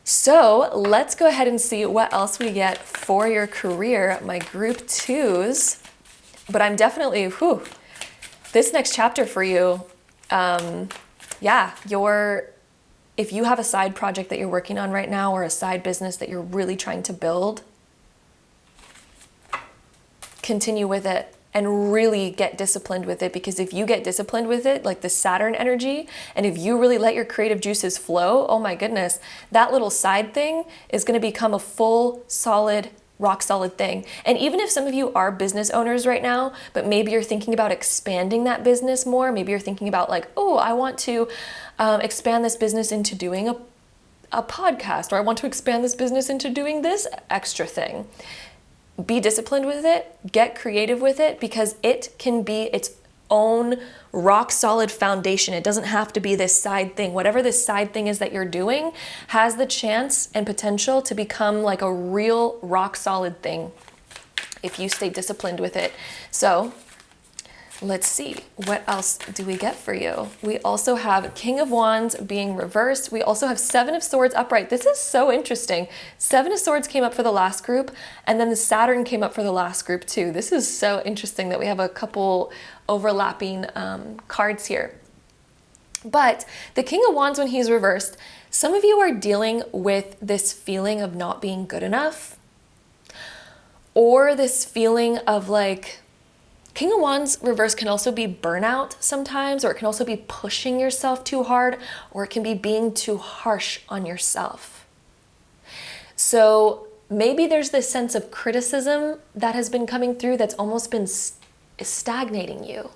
So let's go ahead and see what else we get for your career, my group twos. But I'm definitely, this next chapter for you, if you have a side project that you're working on right now or a side business that you're really trying to build, continue with it and really get disciplined with it, because if you get disciplined with it, like the Saturn energy, and if you really let your creative juices flow, oh my goodness, that little side thing is going to become a full, solid, rock solid thing. And even if some of you are business owners right now, but maybe you're thinking about expanding that business more, maybe you're thinking about like, oh, I want to expand this business into doing a podcast, or I want to expand this business into doing this extra thing. Be disciplined with it, get creative with it, because it can be its own rock solid foundation. It doesn't have to be this side thing. Whatever this side thing is that you're doing has the chance and potential to become like a real rock solid thing if you stay disciplined with it. So let's see, what else do we get for you? We also have King of Wands being reversed. We also have Seven of Swords upright. This is so interesting. Seven of Swords came up for the last group, and then the Saturn came up for the last group too. This is so interesting that we have a couple overlapping cards here. But the King of Wands, when he's reversed, some of you are dealing with this feeling of not being good enough, or this feeling of like, King of Wands reverse can also be burnout sometimes, or it can also be pushing yourself too hard, or it can be being too harsh on yourself. So maybe there's this sense of criticism that has been coming through that's almost been stagnating you,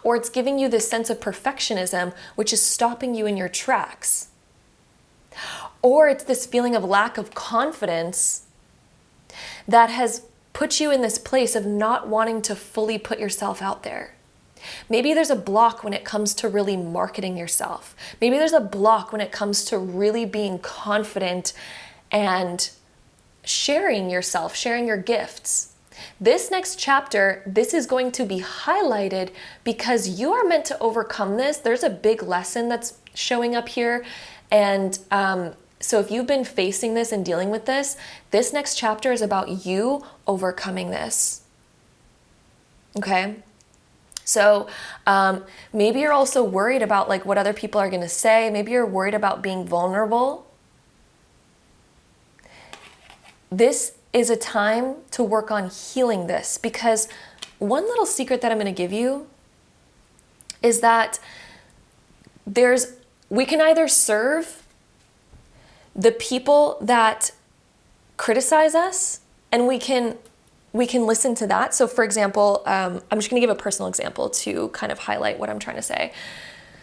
or it's giving you this sense of perfectionism, which is stopping you in your tracks. Or it's this feeling of lack of confidence that has put you in this place of not wanting to fully put yourself out there. Maybe there's a block when it comes to really marketing yourself. Maybe there's a block when it comes to really being confident and sharing yourself, sharing your gifts. This next chapter, this is going to be highlighted because you are meant to overcome this. There's a big lesson that's showing up here. And so if you've been facing this and dealing with this, this next chapter is about you overcoming this. Okay? So maybe you're also worried about like what other people are going to say. Maybe you're worried about being vulnerable. This is a time to work on healing this, because one little secret that I'm going to give you is that we can either serve the people that criticize us, and we can listen to that. So for example, I'm just going to give a personal example to kind of highlight what I'm trying to say.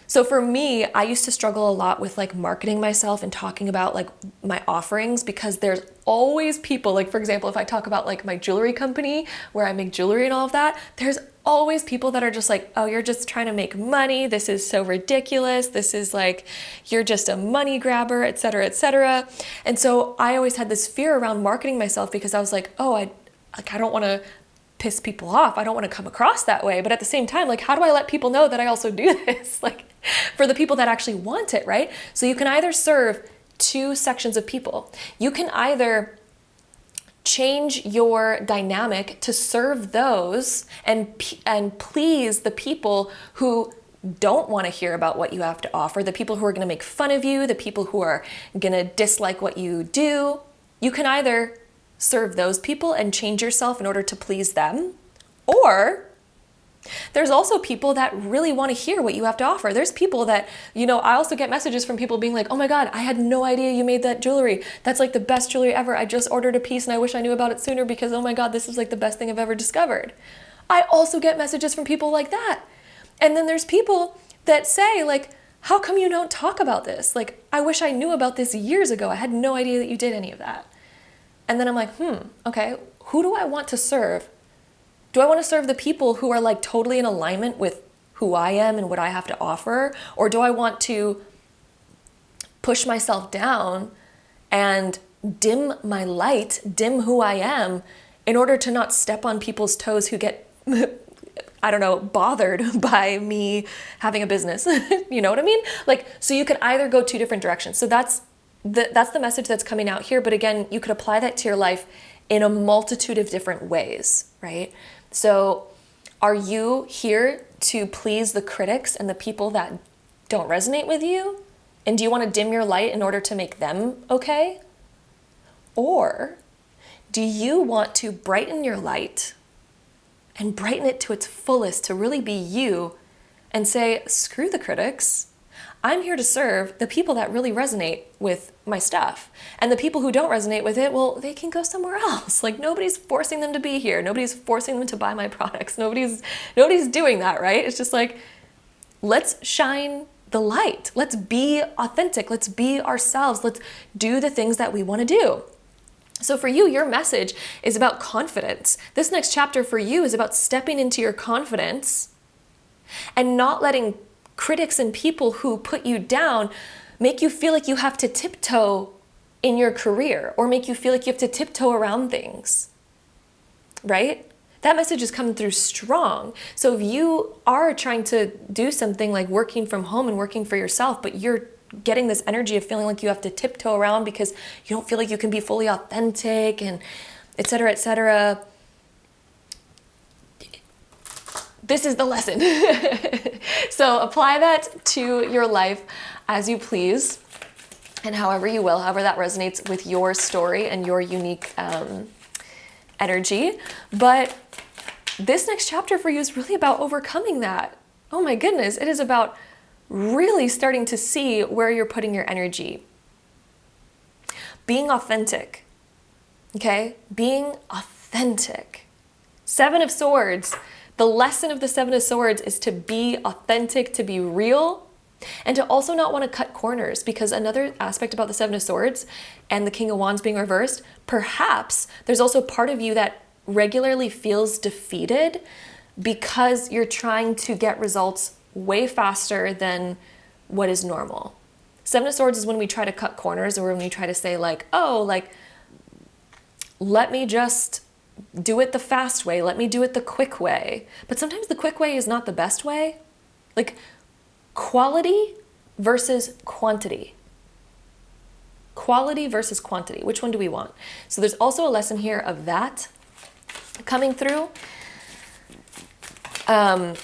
So for me, I used to struggle a lot with like marketing myself and talking about like my offerings, because there's always people, like for example, if I talk about like my jewelry company where I make jewelry and all of that, there's always people that are just like, oh, you're just trying to make money. This is so ridiculous. This is like, you're just a money grabber, et cetera, et cetera. And so I always had this fear around marketing myself, because I was like, oh, I don't want to piss people off. I don't want to come across that way. But at the same time, like, how do I let people know that I also do this? Like, for the people that actually want it, right? So you can either serve two sections of people. You can either change your dynamic to serve those and please the people who don't want to hear about what you have to offer, the people who are going to make fun of you, the people who are going to dislike what you do. You can either serve those people and change yourself in order to please them, or there's also people that really want to hear what you have to offer. There's people that, I also get messages from people being like, oh my God, I had no idea you made that jewelry. That's like the best jewelry ever. I just ordered a piece and I wish I knew about it sooner, because oh my God, this is like the best thing I've ever discovered. I also get messages from people like that. And then there's people that say like, how come you don't talk about this? Like, I wish I knew about this years ago. I had no idea that you did any of that. And then I'm like, okay, who do I want to serve? Do I want to serve the people who are like totally in alignment with who I am and what I have to offer? Or do I want to push myself down and dim my light, dim who I am, in order to not step on people's toes who get, bothered by me having a business? You know what I mean? Like, so you could either go two different directions. So that's the message that's coming out here. But again, you could apply that to your life in a multitude of different ways, right? So Are you here to please the critics and the people that don't resonate with you? And do you want to dim your light in order to make them okay? Or do you want to brighten your light and brighten it to its fullest, to really be you and say, screw the critics. I'm here to serve the people that really resonate with my stuff. And the people who don't resonate with it, well, they can go somewhere else. Like, nobody's forcing them to be here. Nobody's forcing them to buy my products. Nobody's doing that, right? It's just like, let's shine the light. Let's be authentic. Let's be ourselves. Let's do the things that we want to do. So for you, your message is about confidence. This next chapter for you is about stepping into your confidence and not letting critics and people who put you down make you feel like you have to tiptoe in your career or make you feel like you have to tiptoe around things, right? That message is coming through strong. So if you are trying to do something like working from home and working for yourself, but you're getting this energy of feeling like you have to tiptoe around because you don't feel like you can be fully authentic and et cetera, this is the lesson. So apply that to your life as you please and however you will, however that resonates with your story and your unique energy. But this next chapter for you is really about overcoming that. Oh my goodness, it is about really starting to see where you're putting your energy. Being authentic, okay? Being authentic. Seven of Swords. The lesson of the Seven of Swords is to be authentic, to be real, and to also not want to cut corners, because another aspect about the Seven of Swords and the King of Wands being reversed, perhaps there's also part of you that regularly feels defeated because you're trying to get results way faster than what is normal. Seven of Swords is when we try to cut corners, or when we try to say like, oh, like, let me just do it the fast way. Let me do it the quick way. But sometimes the quick way is not the best way. Like, quality versus quantity. Quality versus quantity. Which one do we want? So there's also a lesson here of that coming through. Oh,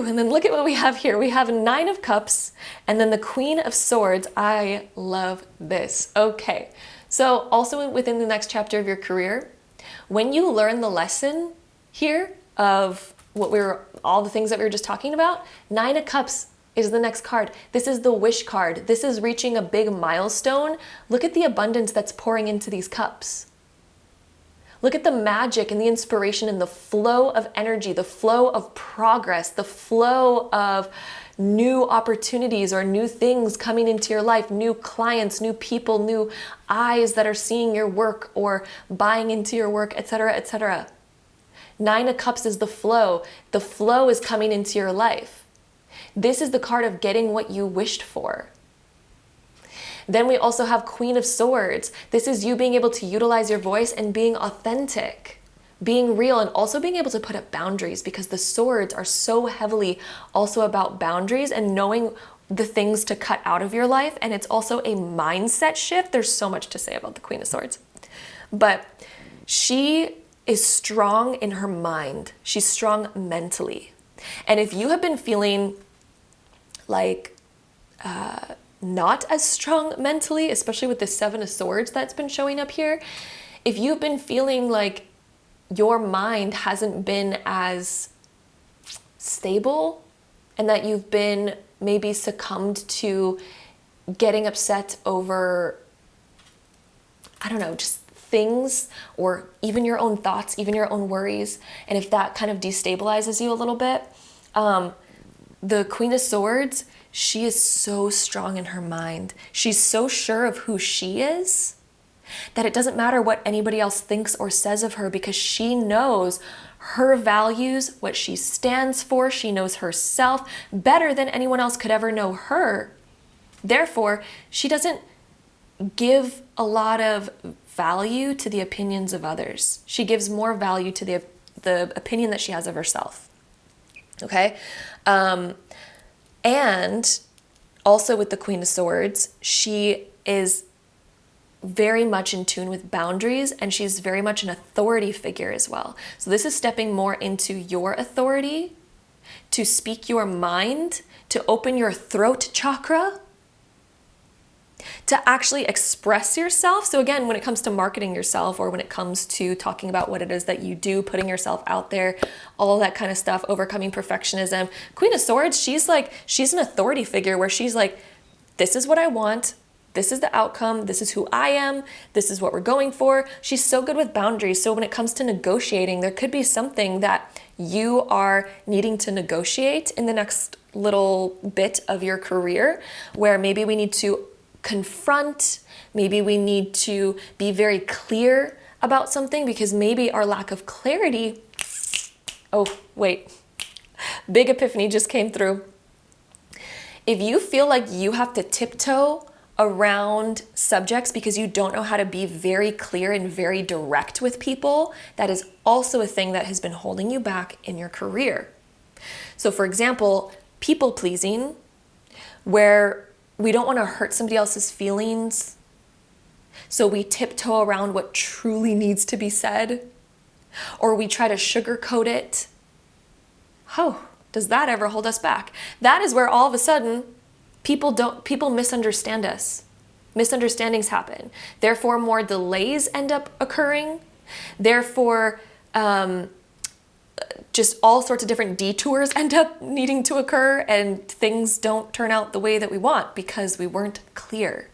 and then look at what we have here. We have Nine of Cups and then the Queen of Swords. I love this. Okay, so also within the next chapter of your career, when you learn the lesson here of all the things that we were just talking about, Nine of Cups is the next card. This is the wish card. This is reaching a big milestone. Look at the abundance that's pouring into these cups. Look at the magic and the inspiration and the flow of energy, the flow of progress, the flow of new opportunities or new things coming into your life, new clients, new people, new eyes that are seeing your work or buying into your work, etc., etc. Nine of Cups is the flow. The flow is coming into your life. This is the card of getting what you wished for. Then we also have Queen of Swords. This is you being able to utilize your voice and being authentic, being real, and also being able to put up boundaries, because the swords are so heavily also about boundaries and knowing the things to cut out of your life. And it's also a mindset shift. There's so much to say about the Queen of Swords, but she is strong in her mind. She's strong mentally. And if you have been feeling like, not as strong mentally, especially with the Seven of Swords that's been showing up here, if you've been feeling like your mind hasn't been as stable and that you've been maybe succumbed to getting upset over, I don't know, just things, or even your own thoughts, even your own worries, and if that kind of destabilizes you a little bit, the Queen of Swords, she is so strong in her mind. She's so sure of who she is that it doesn't matter what anybody else thinks or says of her, because she knows her values, what she stands for. She knows herself better than anyone else could ever know her. Therefore, she doesn't give a lot of value to the opinions of others. She gives more value to the opinion that she has of herself. Okay? And also with the Queen of Swords, she is very much in tune with boundaries, and she's very much an authority figure as well. So this is stepping more into your authority, to speak your mind, to open your throat chakra, to actually express yourself. So again, when it comes to marketing yourself, or when it comes to talking about what it is that you do, putting yourself out there, all that kind of stuff, overcoming perfectionism. Queen of Swords, she's an authority figure where she's like, this is what I want. This is the outcome. This is who I am. This is what we're going for. She's so good with boundaries. So when it comes to negotiating, there could be something that you are needing to negotiate in the next little bit of your career, where maybe we need to confront, maybe we need to be very clear about something, because maybe our lack of clarity, oh wait, big epiphany just came through. If you feel like you have to tiptoe around subjects because you don't know how to be very clear and very direct with people, that is also a thing that has been holding you back in your career. So for example, people pleasing, where we don't want to hurt somebody else's feelings, so we tiptoe around what truly needs to be said, or we try to sugarcoat it. Oh, does that ever hold us back? That is where all of a sudden people misunderstand us. Misunderstandings happen. Therefore, more delays end up occurring. Therefore, just all sorts of different detours end up needing to occur, and things don't turn out the way that we want because we weren't clear.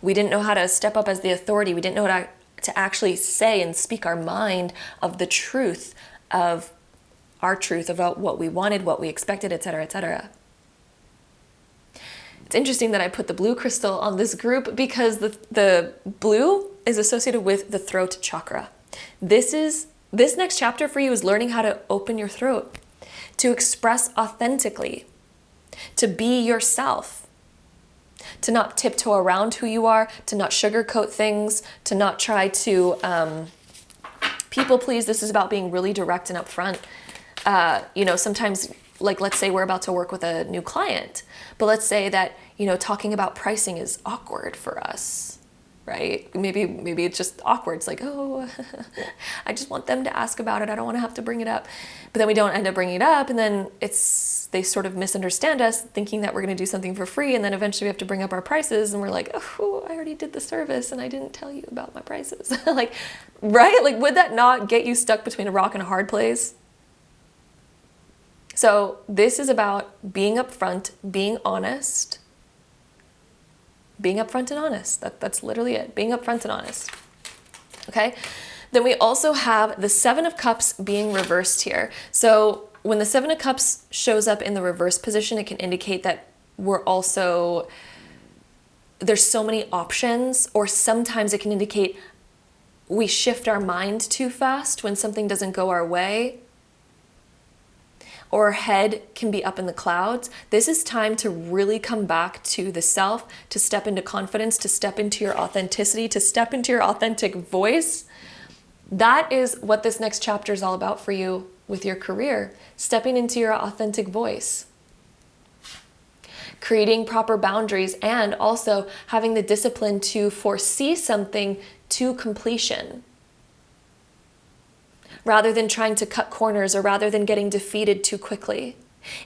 We didn't know how to step up as the authority. We didn't know how to actually say and speak our mind of the truth of our truth about what we wanted, what we expected, etc., etc. It's interesting that I put the blue crystal on this group because the blue is associated with the throat chakra. This next chapter for you is learning how to open your throat, to express authentically, to be yourself, to not tiptoe around who you are, to not sugarcoat things, to not try to people please. This is about being really direct and upfront. Sometimes, like, let's say we're about to work with a new client, but let's say that, talking about pricing is awkward for us. Right? Maybe it's just awkward. It's like, oh, I just want them to ask about it. I don't want to have to bring it up. But then we don't end up bringing it up, and then they sort of misunderstand us, thinking that we're going to do something for free, and then eventually we have to bring up our prices, and we're like, oh, I already did the service, and I didn't tell you about my prices. Like, right? Like, would that not get you stuck between a rock and a hard place? So this is about being upfront, being honest. Being upfront and honest. That's literally it. Being upfront and honest. Okay? Then we also have the Seven of Cups being reversed here. So when the Seven of Cups shows up in the reverse position, it can indicate that there's so many options, or sometimes it can indicate we shift our mind too fast when something doesn't go our way, or head can be up in the clouds. This is time to really come back to the self, to step into confidence, to step into your authenticity, to step into your authentic voice. That is what this next chapter is all about for you with your career, stepping into your authentic voice, creating proper boundaries, and also having the discipline to foresee something to completion, rather than trying to cut corners, or rather than getting defeated too quickly.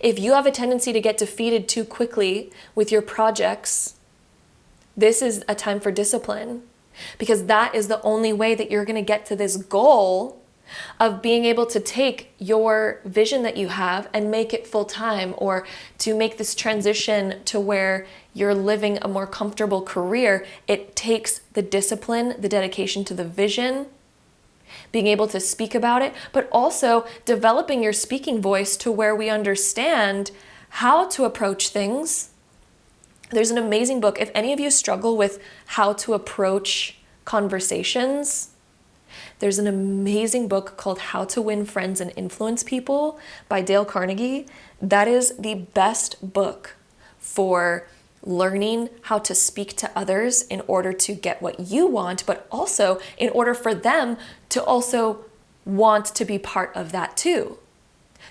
If you have a tendency to get defeated too quickly with your projects, this is a time for discipline, because that is the only way that you're going to get to this goal of being able to take your vision that you have and make it full time, or to make this transition to where you're living a more comfortable career. It takes the discipline, the dedication to the vision, being able to speak about it, but also developing your speaking voice to where we understand how to approach things. There's an amazing book. If any of you struggle with how to approach conversations, there's an amazing book called How to Win Friends and Influence People by Dale Carnegie. That is the best book for learning how to speak to others in order to get what you want, but also in order for them to also want to be part of that too.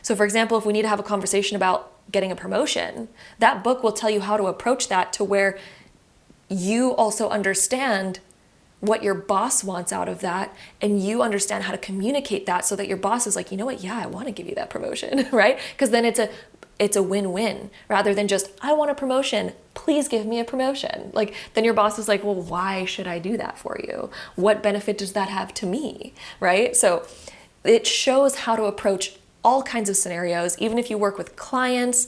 So for example, if we need to have a conversation about getting a promotion, that book will tell you how to approach that to where you also understand what your boss wants out of that, and you understand how to communicate that so that your boss is like, you know what, yeah, I want to give you that promotion, right? Because then it's a win-win rather than just, I want a promotion, please give me a promotion. Like, then your boss is like, well, why should I do that for you? What benefit does that have to me, right? So it shows how to approach all kinds of scenarios, even if you work with clients,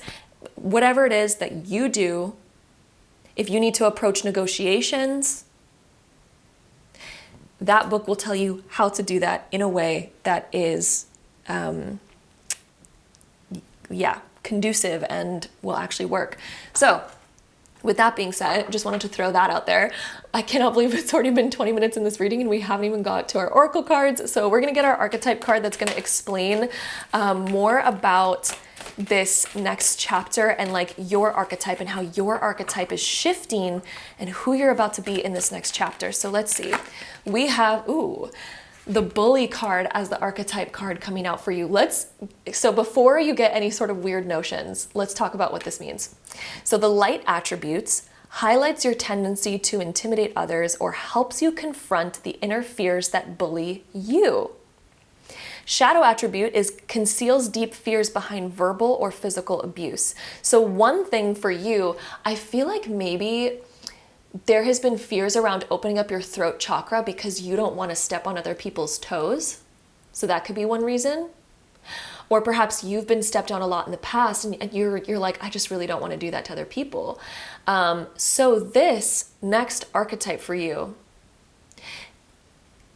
whatever it is that you do. If you need to approach negotiations, that book will tell you how to do that in a way that is, conducive and will actually work. So with that being said, just wanted to throw that out there. I cannot believe it's already been 20 minutes in this reading and we haven't even got to our oracle cards. So we're gonna get our archetype card that's gonna explain more about this next chapter and like your archetype and how your archetype is shifting and who you're about to be in this next chapter. So let's see. We have, the bully card as the archetype card coming out for you. So before you get any sort of weird notions, let's talk about what this means. So the light attributes highlights your tendency to intimidate others or helps you confront the inner fears that bully you. Shadow attribute conceals deep fears behind verbal or physical abuse. So one thing for you, I feel like maybe there has been fears around opening up your throat chakra because you don't want to step on other people's toes. So that could be one reason. Or perhaps you've been stepped on a lot in the past and you're like, I just really don't want to do that to other people. So this next archetype for you,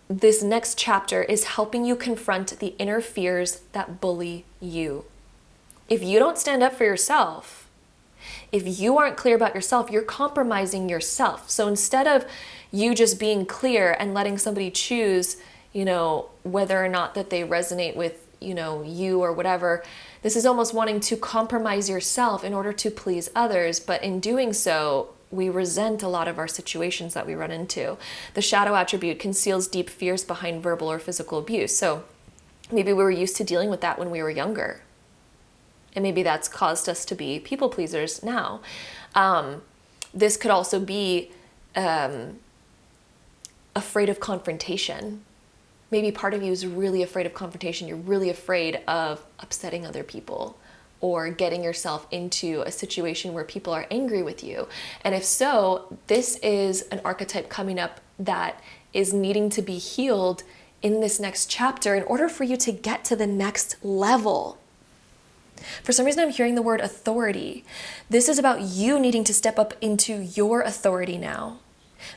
this next chapter is helping you confront the inner fears that bully you. If you don't stand up for yourself, if you aren't clear about yourself, you're compromising yourself. So instead of you just being clear and letting somebody choose, whether or not that they resonate with, you or whatever, this is almost wanting to compromise yourself in order to please others. But in doing so, we resent a lot of our situations that we run into. The shadow attribute conceals deep fears behind verbal or physical abuse. So maybe we were used to dealing with that when we were younger. And maybe that's caused us to be people pleasers now. This could also be afraid of confrontation. Maybe part of you is really afraid of confrontation. You're really afraid of upsetting other people or getting yourself into a situation where people are angry with you. And if so, this is an archetype coming up that is needing to be healed in this next chapter in order for you to get to the next level. For some reason, I'm hearing the word authority. This is about you needing to step up into your authority now.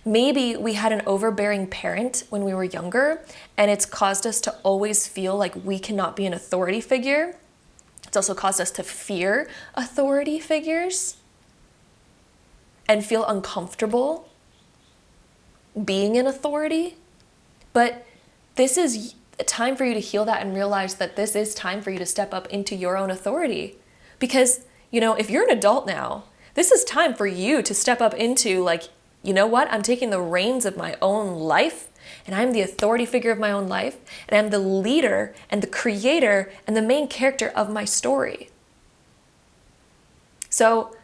Maybe we had an overbearing parent when we were younger, and it's caused us to always feel like we cannot be an authority figure. It's also caused us to fear authority figures and feel uncomfortable being in authority. But this is a time for you to heal that and realize that this is time for you to step up into your own authority. Because, if you're an adult now, this is time for you to step up into like, you know what? I'm taking the reins of my own life and I'm the authority figure of my own life and I'm the leader and the creator and the main character of my story. So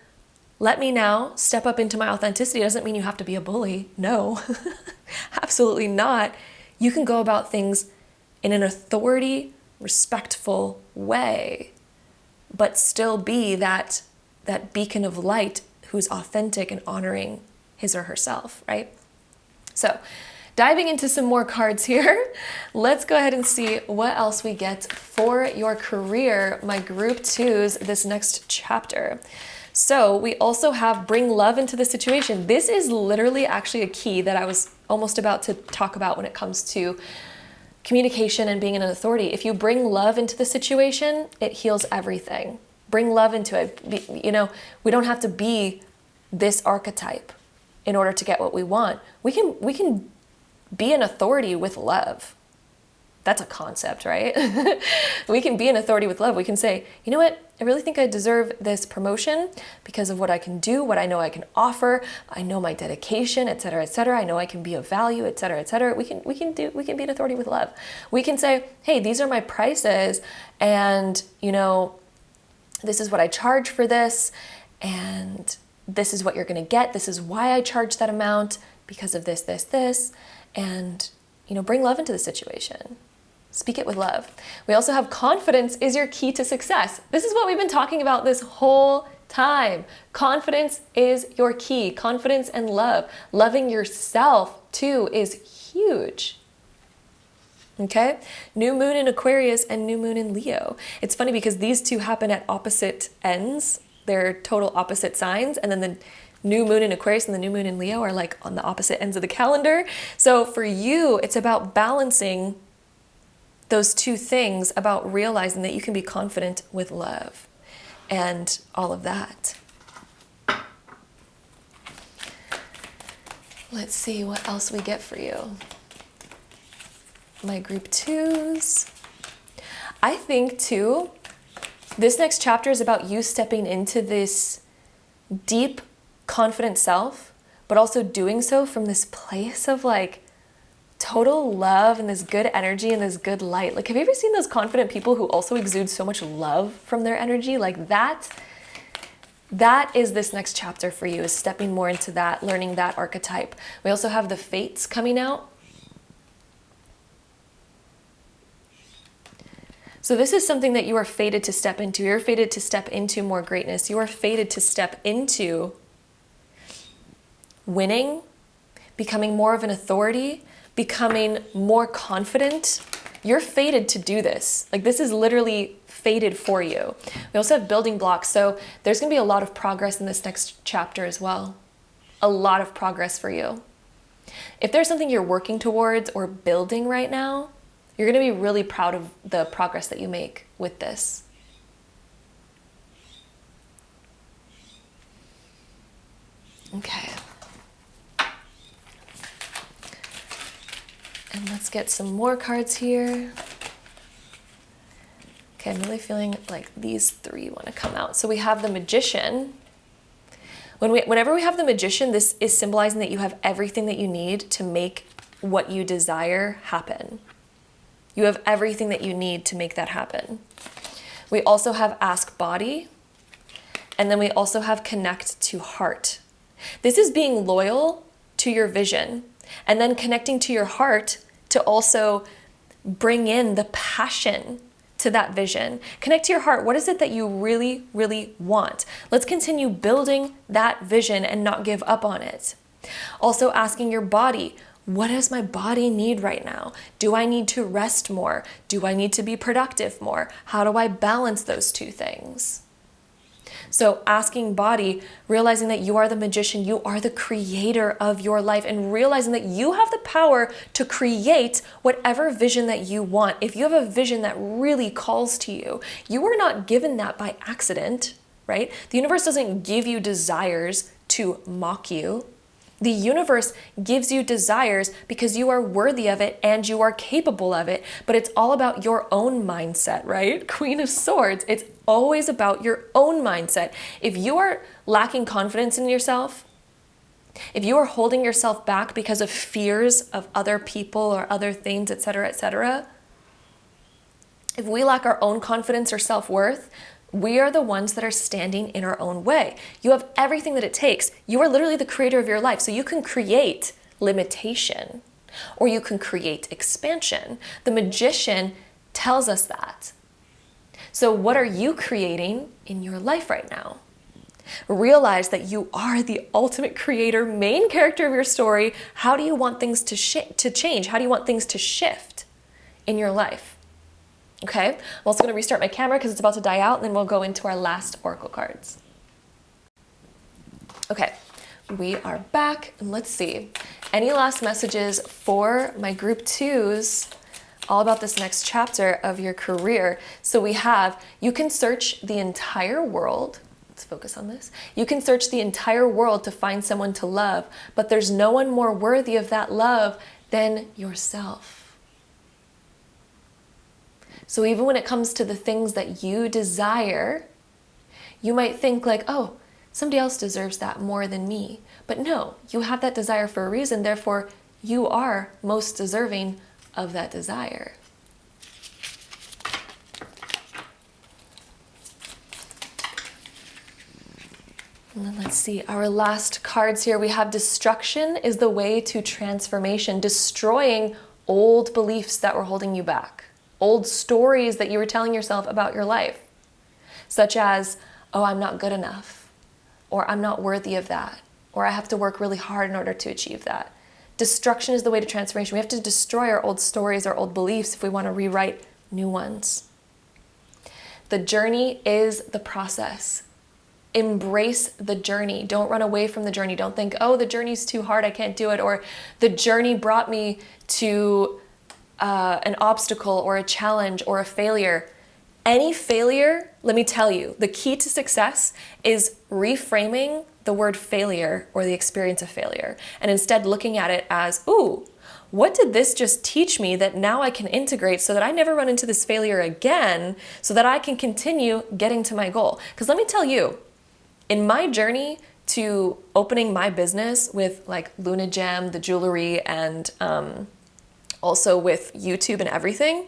let me now step up into my authenticity. It doesn't mean you have to be a bully. No, absolutely not. You can go about things in an authority, respectful way, but still be that beacon of light who's authentic and honoring his or herself, right? So diving into some more cards here, let's go ahead and see what else we get for your career, my group twos, this next chapter. So we also have bring love into the situation. This is literally actually a key that I was almost about to talk about when it comes to communication and being an authority. If you bring love into the situation, it heals everything. Bring love into it. We don't have to be this archetype in order to get what we want. We can be an authority with love. That's a concept, right? We can be an authority with love. We can say, you know what? I really think I deserve this promotion because of what I can do, what I know I can offer. I know my dedication, et cetera, et cetera. I know I can be of value, et cetera, et cetera. We can be an authority with love. We can say, hey, these are my prices, and this is what I charge for this, and this is what you're going to get. This is why I charge that amount, because of this, this, this. and, bring love into the situation. Speak it with love. We also have confidence is your key to success. This is what we've been talking about this whole time. Confidence is your key. Confidence and love. Loving yourself too is huge. Okay? New moon in Aquarius and new moon in Leo. It's funny because these two happen at opposite ends. They're total opposite signs. And then the new moon in Aquarius and the new moon in Leo are like on the opposite ends of the calendar. So for you, it's about balancing those two things, about realizing that you can be confident with love and all of that. Let's see what else we get for you. My group twos. I think too, this next chapter is about you stepping into this deep, confident self, but also doing so from this place of like total love and this good energy and this good light. Like, have you ever seen those confident people who also exude so much love from their energy? Like that is this next chapter for you, is stepping more into that, learning that archetype. We also have the fates coming out. So this is something that you are fated to step into. You're fated to step into more greatness. You are fated to step into winning, becoming more of an authority, becoming more confident. You're fated to do this. Like, this is literally fated for you. We also have building blocks. So there's going to be a lot of progress in this next chapter as well. A lot of progress for you. If there's something you're working towards or building right now, you're going to be really proud of the progress that you make with this. Okay. And let's get some more cards here. Okay, I'm really feeling like these three want to come out. So we have the Magician. Whenever we have the Magician, this is symbolizing that you have everything that you need to make what you desire happen. You have everything that you need to make that happen. We also have Ask Body, and then we also have Connect to Heart. This is being loyal to your vision, and then connecting to your heart to also bring in the passion to that vision. Connect to your heart. What is it that you really, really want? Let's continue building that vision and not give up on it. Also asking your body, what does my body need right now? Do I need to rest more? Do I need to be productive more? How do I balance those two things? So asking body, realizing that you are the magician, you are the creator of your life, and realizing that you have the power to create whatever vision that you want. If you have a vision that really calls to you, you are not given that by accident, right? The universe doesn't give you desires to mock you. The universe gives you desires because you are worthy of it and you are capable of it, but it's all about your own mindset, right? Queen of Swords, it's always about your own mindset. If you are lacking confidence in yourself, if you are holding yourself back because of fears of other people or other things, etc., if we lack our own confidence or self-worth, we are the ones that are standing in our own way. You have everything that it takes. You are literally the creator of your life. So you can create limitation or you can create expansion. The magician tells us that. So what are you creating in your life right now? Realize that you are the ultimate creator, main character of your story. How do you want things to change? How do you want things to shift in your life? Okay, I'm also going to restart my camera because it's about to die out, and then we'll go into our last oracle cards. Okay, we are back, and let's see. Any last messages for my group twos all about this next chapter of your career? So we have, you can search the entire world. Let's focus on this. You can search the entire world to find someone to love, but there's no one more worthy of that love than yourself. So even when it comes to the things that you desire, you might think like, oh, somebody else deserves that more than me. But no, you have that desire for a reason. Therefore, you are most deserving of that desire. And then let's see, our last cards here. We have destruction is the way to transformation, destroying old beliefs that were holding you back, old stories that you were telling yourself about your life, such as, oh, I'm not good enough, or I'm not worthy of that, or I have to work really hard in order to achieve that. Destruction is the way to transformation. We have to destroy our old stories, our old beliefs, if we want to rewrite new ones. The journey is the process. Embrace the journey. Don't run away from the journey. Don't think, oh, the journey's too hard, I can't do it, or the journey brought me to an obstacle or a challenge or a failure. Any failure, let me tell you, the key to success is reframing the word failure or the experience of failure, and instead looking at it as, ooh, what did this just teach me that now I can integrate so that I never run into this failure again, so that I can continue getting to my goal? Because let me tell you, in my journey to opening my business with like Luna Gem, the jewelry, and also with YouTube and everything,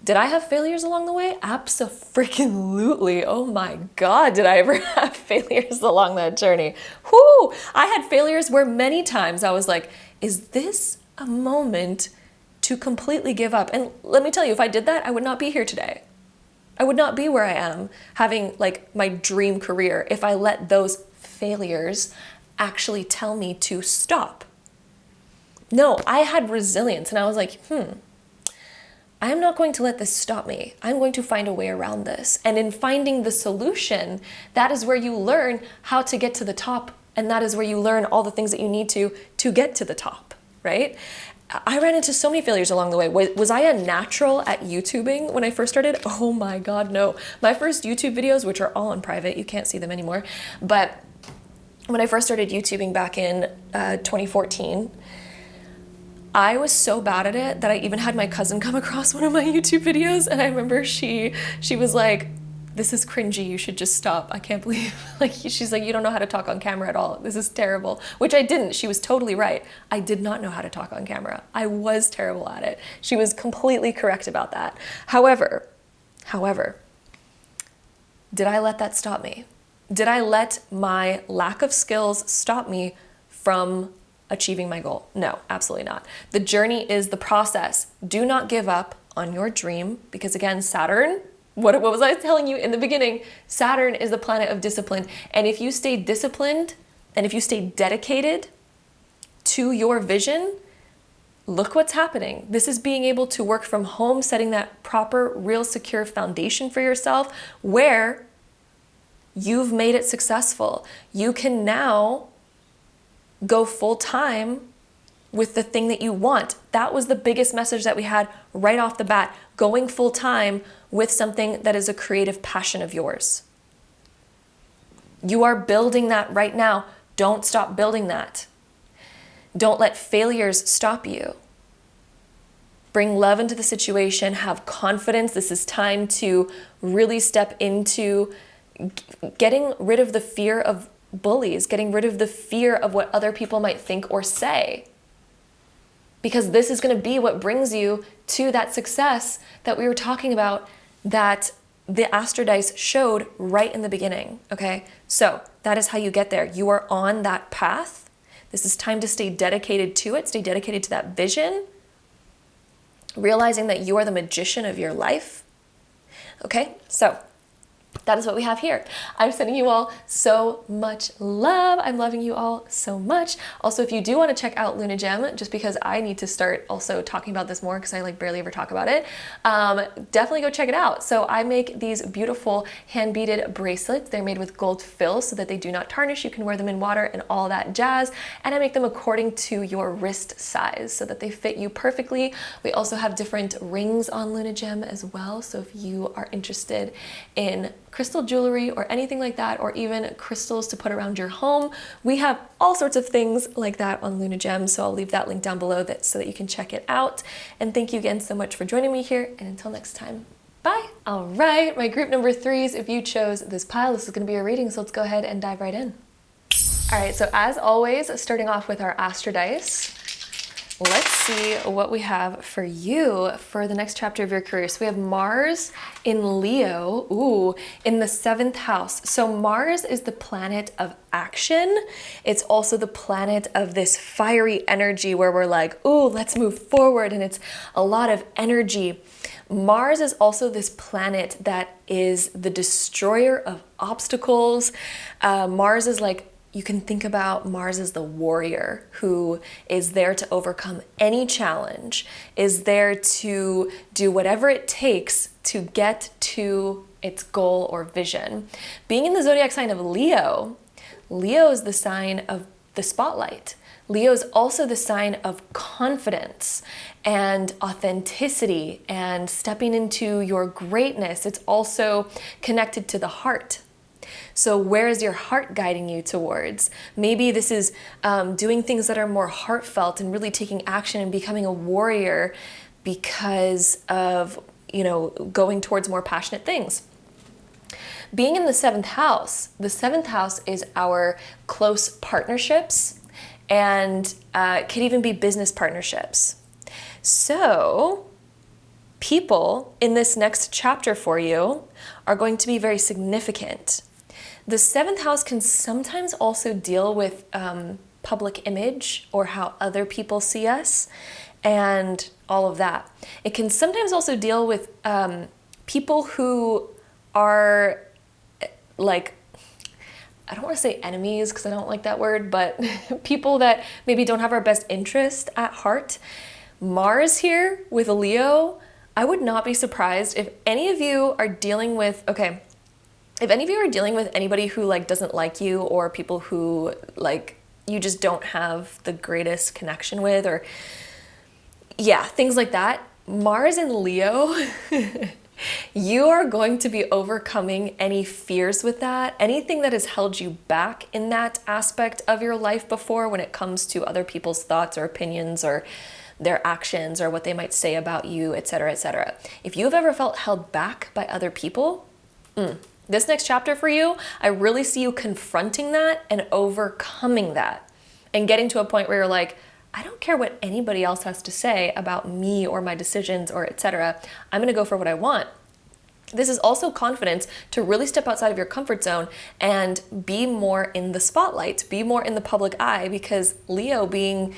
did I have failures along the way? Abso-freaking-lutely. Oh my God, did I ever have failures along that journey? Whoo! I had failures where many times I was like, is this a moment to completely give up? And let me tell you, if I did that, I would not be here today. I would not be where I am having like my dream career if I let those failures actually tell me to stop. No, I had resilience and I was like, I'm not going to let this stop me. I'm going to find a way around this. And in finding the solution, that is where you learn how to get to the top. And that is where you learn all the things that you need to get to the top, right? I ran into so many failures along the way. Was I a natural at YouTubing when I first started? Oh my God, no. My first YouTube videos, which are all on private, you can't see them anymore. But when I first started YouTubing back in 2014, I was so bad at it that I even had my cousin come across one of my YouTube videos, and I remember she was like, this is cringy, you should just stop. I can't believe, like, she's like, you don't know how to talk on camera at all. This is terrible, which I didn't. She was totally right. I did not know how to talk on camera. I was terrible at it. She was completely correct about that. However, did I let that stop me? Did I let my lack of skills stop me from achieving my goal? No, absolutely not. The journey is the process. Do not give up on your dream, because again, Saturn, what was I telling you in the beginning? Saturn is the planet of discipline. And if you stay disciplined and if you stay dedicated to your vision, look what's happening. This is being able to work from home, setting that proper, real, secure foundation for yourself where you've made it successful. You can now go full time with the thing that you want. That was the biggest message that we had right off the bat, going full time with something that is a creative passion of yours. You are building that right now. Don't stop building that. Don't let failures stop you. Bring love into the situation, have confidence. This is time to really step into getting rid of the fear of bullies, getting rid of the fear of what other people might think or say. Because this is going to be what brings you to that success that we were talking about, that the Astro Dice showed right in the beginning, okay? So that is how you get there. You are on that path. This is time to stay dedicated to it, stay dedicated to that vision, realizing that you are the magician of your life, okay? So that is what we have here. I'm sending you all so much love. I'm loving you all so much. Also, if you do want to check out Luna Gem, just because I need to start also talking about this more because I like barely ever talk about it, definitely go check it out. So I make these beautiful hand beaded bracelets. They're made with gold fill so that they do not tarnish. You can wear them in water and all that jazz. And I make them according to your wrist size so that they fit you perfectly. We also have different rings on Luna Gem as well. So if you are interested in crystal jewelry or anything like that, or even crystals to put around your home, we have all sorts of things like that on Luna Gem. So I'll leave that link down below so that you can check it out. And thank you again so much for joining me here. And until next time, bye. All right, my group number 3s, if you chose this pile, this is going to be a reading. So let's go ahead and dive right in. All right, so as always, starting off with our Astro Dice. let's see what we have for you for the next chapter of your career. So we have Mars in Leo, in the 7th house. So Mars is the planet of action. It's also the planet of this fiery energy where we're like, let's move forward, and it's a lot of energy. Mars is also this planet that is the destroyer of obstacles. Mars is like, you can think about Mars as the warrior who is there to overcome any challenge, is there to do whatever it takes to get to its goal or vision. Being in the zodiac sign of Leo, Leo is the sign of the spotlight. Leo is also the sign of confidence and authenticity and stepping into your greatness. It's also connected to the heart. So where is your heart guiding you towards? Maybe this is doing things that are more heartfelt and really taking action and becoming a warrior because of, going towards more passionate things. Being in the 7th house is our close partnerships and could even be business partnerships. So people in this next chapter for you are going to be very significant. The 7th house can sometimes also deal with public image or how other people see us and all of that. It can sometimes also deal with people who are like, I don't want to say enemies because I don't like that word, but people that maybe don't have our best interest at heart. Mars here with a Leo, I would not be surprised if any of you are dealing with, if any of you are dealing with anybody who doesn't like you, or people who you just don't have the greatest connection with, or things like that. Mars in Leo, you are going to be overcoming any fears with that, anything that has held you back in that aspect of your life before when it comes to other people's thoughts or opinions or their actions or what they might say about you, etc., etc. If you've ever felt held back by other people, this next chapter for you, I really see you confronting that and overcoming that and getting to a point where you're like, I don't care what anybody else has to say about me or my decisions or etc. I'm going to go for what I want. This is also confidence to really step outside of your comfort zone and be more in the spotlight, be more in the public eye, because Leo being,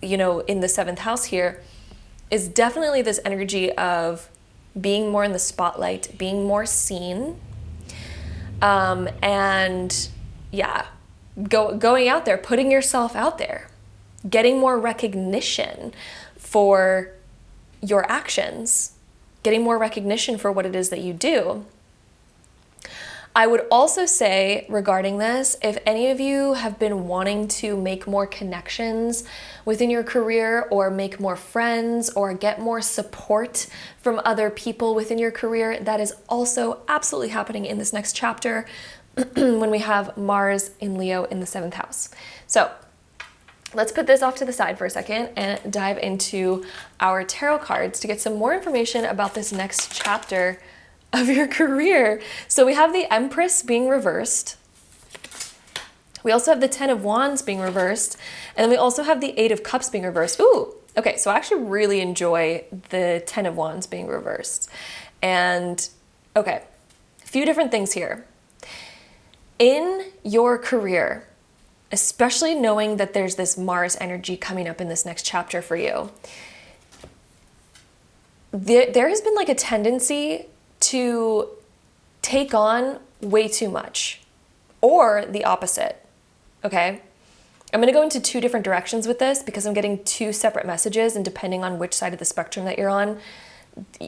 in the 7th house here is definitely this energy of being more in the spotlight, being more seen, going out there, putting yourself out there, getting more recognition for your actions, getting more recognition for what it is that you do. I would also say regarding this, if any of you have been wanting to make more connections within your career or make more friends or get more support from other people within your career, that is also absolutely happening in this next chapter when we have Mars in Leo in the 7th house. So let's put this off to the side for a second and dive into our tarot cards to get some more information about this next chapter of your career. So we have the Empress being reversed. We also have the 10 of Wands being reversed. And then we also have the 8 of Cups being reversed. Okay, so I actually really enjoy the 10 of Wands being reversed. And a few different things here. In your career, especially knowing that there's this Mars energy coming up in this next chapter for you, there has been a tendency to take on way too much, or the opposite, okay? I'm gonna go into 2 different directions with this because I'm getting 2 separate messages, and depending on which side of the spectrum that you're on,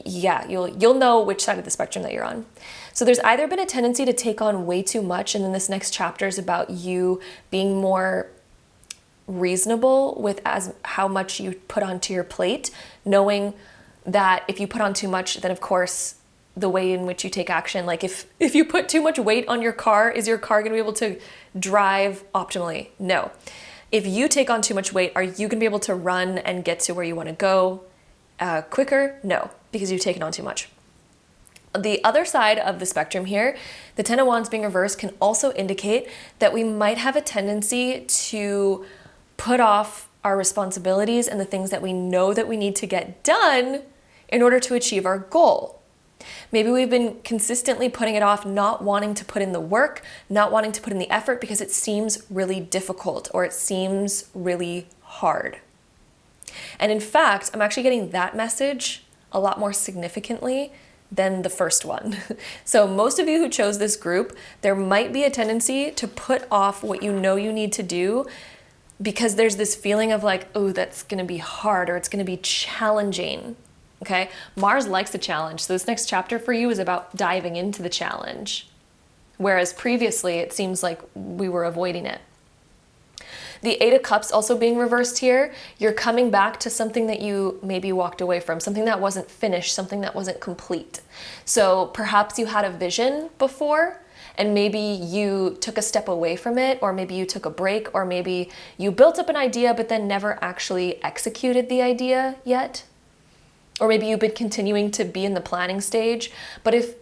you'll know which side of the spectrum that you're on. So there's either been a tendency to take on way too much, and then this next chapter is about you being more reasonable with how much you put onto your plate, knowing that if you put on too much, then of course the way in which you take action, if you put too much weight on your car, is your car gonna be able to drive optimally? No. If you take on too much weight, are you gonna be able to run and get to where you wanna go quicker? No, because you've taken on too much. The other side of the spectrum here, the 10 of Wands being reversed, can also indicate that we might have a tendency to put off our responsibilities and the things that we know that we need to get done in order to achieve our goal. Maybe we've been consistently putting it off, not wanting to put in the work, not wanting to put in the effort because it seems really difficult or it seems really hard. And in fact, I'm actually getting that message a lot more significantly than the first one. So most of you who chose this group, there might be a tendency to put off what you know you need to do because there's this feeling of like, oh, that's going to be hard or it's going to be challenging. Okay, Mars likes a challenge. So this next chapter for you is about diving into the challenge. Whereas previously it seems like we were avoiding it. The Eight of Cups also being reversed here, you're coming back to something that you maybe walked away from, something that wasn't finished, something that wasn't complete. So perhaps you had a vision before and maybe you took a step away from it, or maybe you took a break, or maybe you built up an idea but then never actually executed the idea yet. Or maybe you've been continuing to be in the planning stage. But if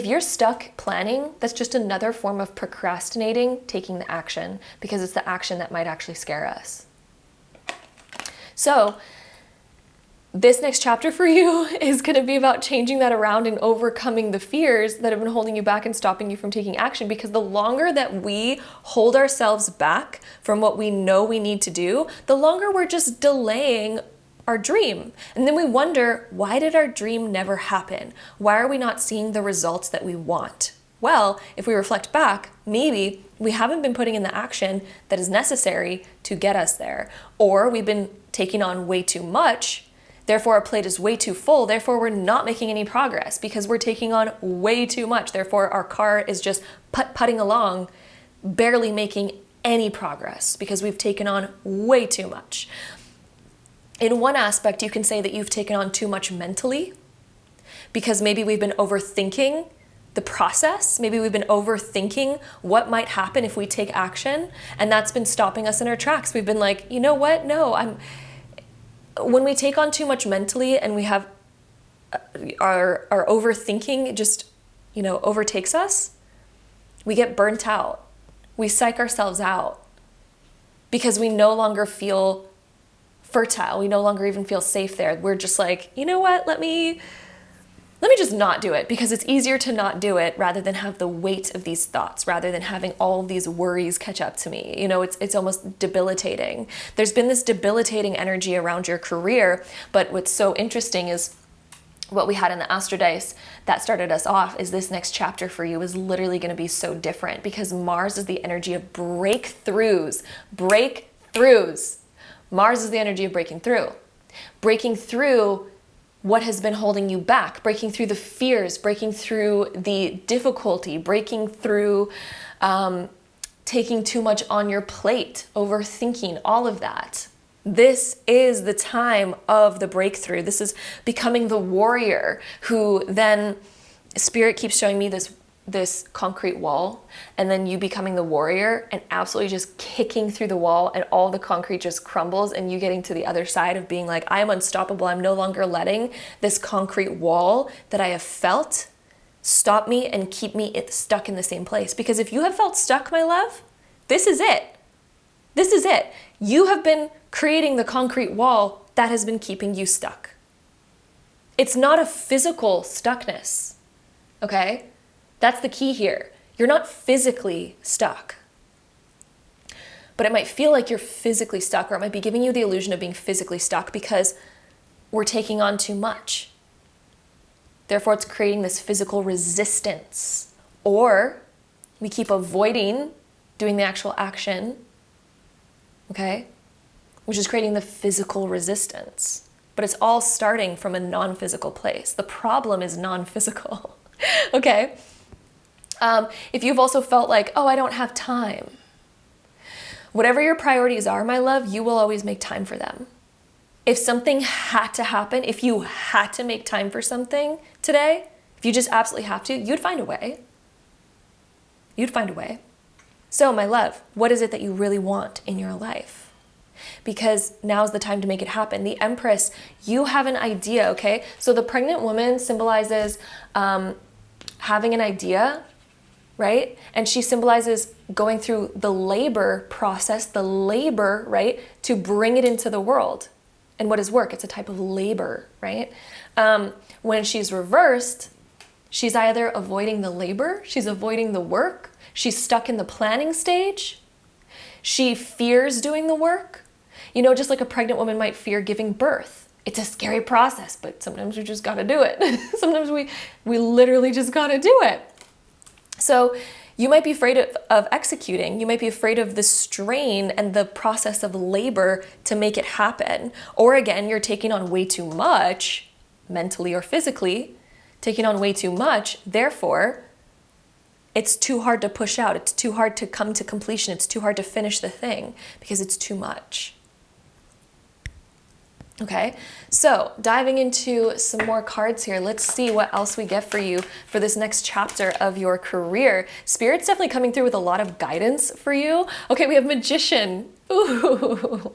you're stuck planning, that's just another form of procrastinating taking the action, because it's the action that might actually scare us. So this next chapter for you is going to be about changing that around and overcoming the fears that have been holding you back and stopping you from taking action. Because the longer that we hold ourselves back from what we know we need to do, the longer we're just delaying our dream. And then we wonder, why did our dream never happen? Why are we not seeing the results that we want? Well, if we reflect back, maybe we haven't been putting in the action that is necessary to get us there. Or we've been taking on way too much, therefore our plate is way too full, therefore we're not making any progress because we're taking on way too much. Therefore our car is just putting along, barely making any progress because we've taken on way too much. In one aspect, you can say that you've taken on too much mentally because maybe we've been overthinking the process. Maybe we've been overthinking what might happen if we take action, and that's been stopping us in our tracks. We've been like, you know what? No, when we take on too much mentally and we have our overthinking just, overtakes us, we get burnt out. We psych ourselves out because we no longer feel fertile. We no longer even feel safe there. We're just like, you know what? Let me just not do it, because it's easier to not do it rather than have the weight of these thoughts, rather than having all of these worries catch up to me. It's almost debilitating. There's been this debilitating energy around your career, but what's so interesting is what we had in the Astrodice that started us off is this next chapter for you is literally going to be so different, because Mars is the energy of breakthroughs. Mars is the energy of breaking through what has been holding you back, breaking through the fears, breaking through the difficulty, breaking through taking too much on your plate, overthinking, all of that. This is the time of the breakthrough. This is becoming the warrior who then, Spirit keeps showing me this concrete wall, and then you becoming the warrior and absolutely just kicking through the wall, and all the concrete just crumbles, and you getting to the other side of being like, I am unstoppable. I'm no longer letting this concrete wall that I have felt stop me and keep me stuck in the same place. Because if you have felt stuck, my love, this is it. You have been creating the concrete wall that has been keeping you stuck. It's not a physical stuckness, okay? That's the key here. You're not physically stuck. But it might feel like you're physically stuck, or it might be giving you the illusion of being physically stuck because we're taking on too much. Therefore, it's creating this physical resistance. Or we keep avoiding doing the actual action, okay? Which is creating the physical resistance. But it's all starting from a non-physical place. The problem is non-physical, okay? If you've also felt like, oh, I don't have time. Whatever your priorities are, my love, you will always make time for them. If something had to happen, if you had to make time for something today, if you just absolutely have to, you'd find a way. So, my love, what is it that you really want in your life? Because now's the time to make it happen. The Empress, you have an idea, okay? So the pregnant woman symbolizes having an idea, right? And she symbolizes going through the labor process, the labor, right, to bring it into the world. And what is work? It's a type of labor, right? When she's reversed, she's either avoiding the labor, she's avoiding the work, she's stuck in the planning stage, she fears doing the work. You know, just like a pregnant woman might fear giving birth. It's a scary process, but sometimes we just gotta do it. Sometimes we literally just gotta do it. So you might be afraid of executing. You might be afraid of the strain and the process of labor to make it happen. Or again, you're taking on way too much, mentally or physically, taking on way too much. Therefore, it's too hard to push out. It's too hard to come to completion. It's too hard to finish the thing because it's too much. Okay, so diving into some more cards here, let's see what else we get for you for this next chapter of your career. Spirit's definitely coming through with a lot of guidance for you. Okay, we have Magician. Ooh.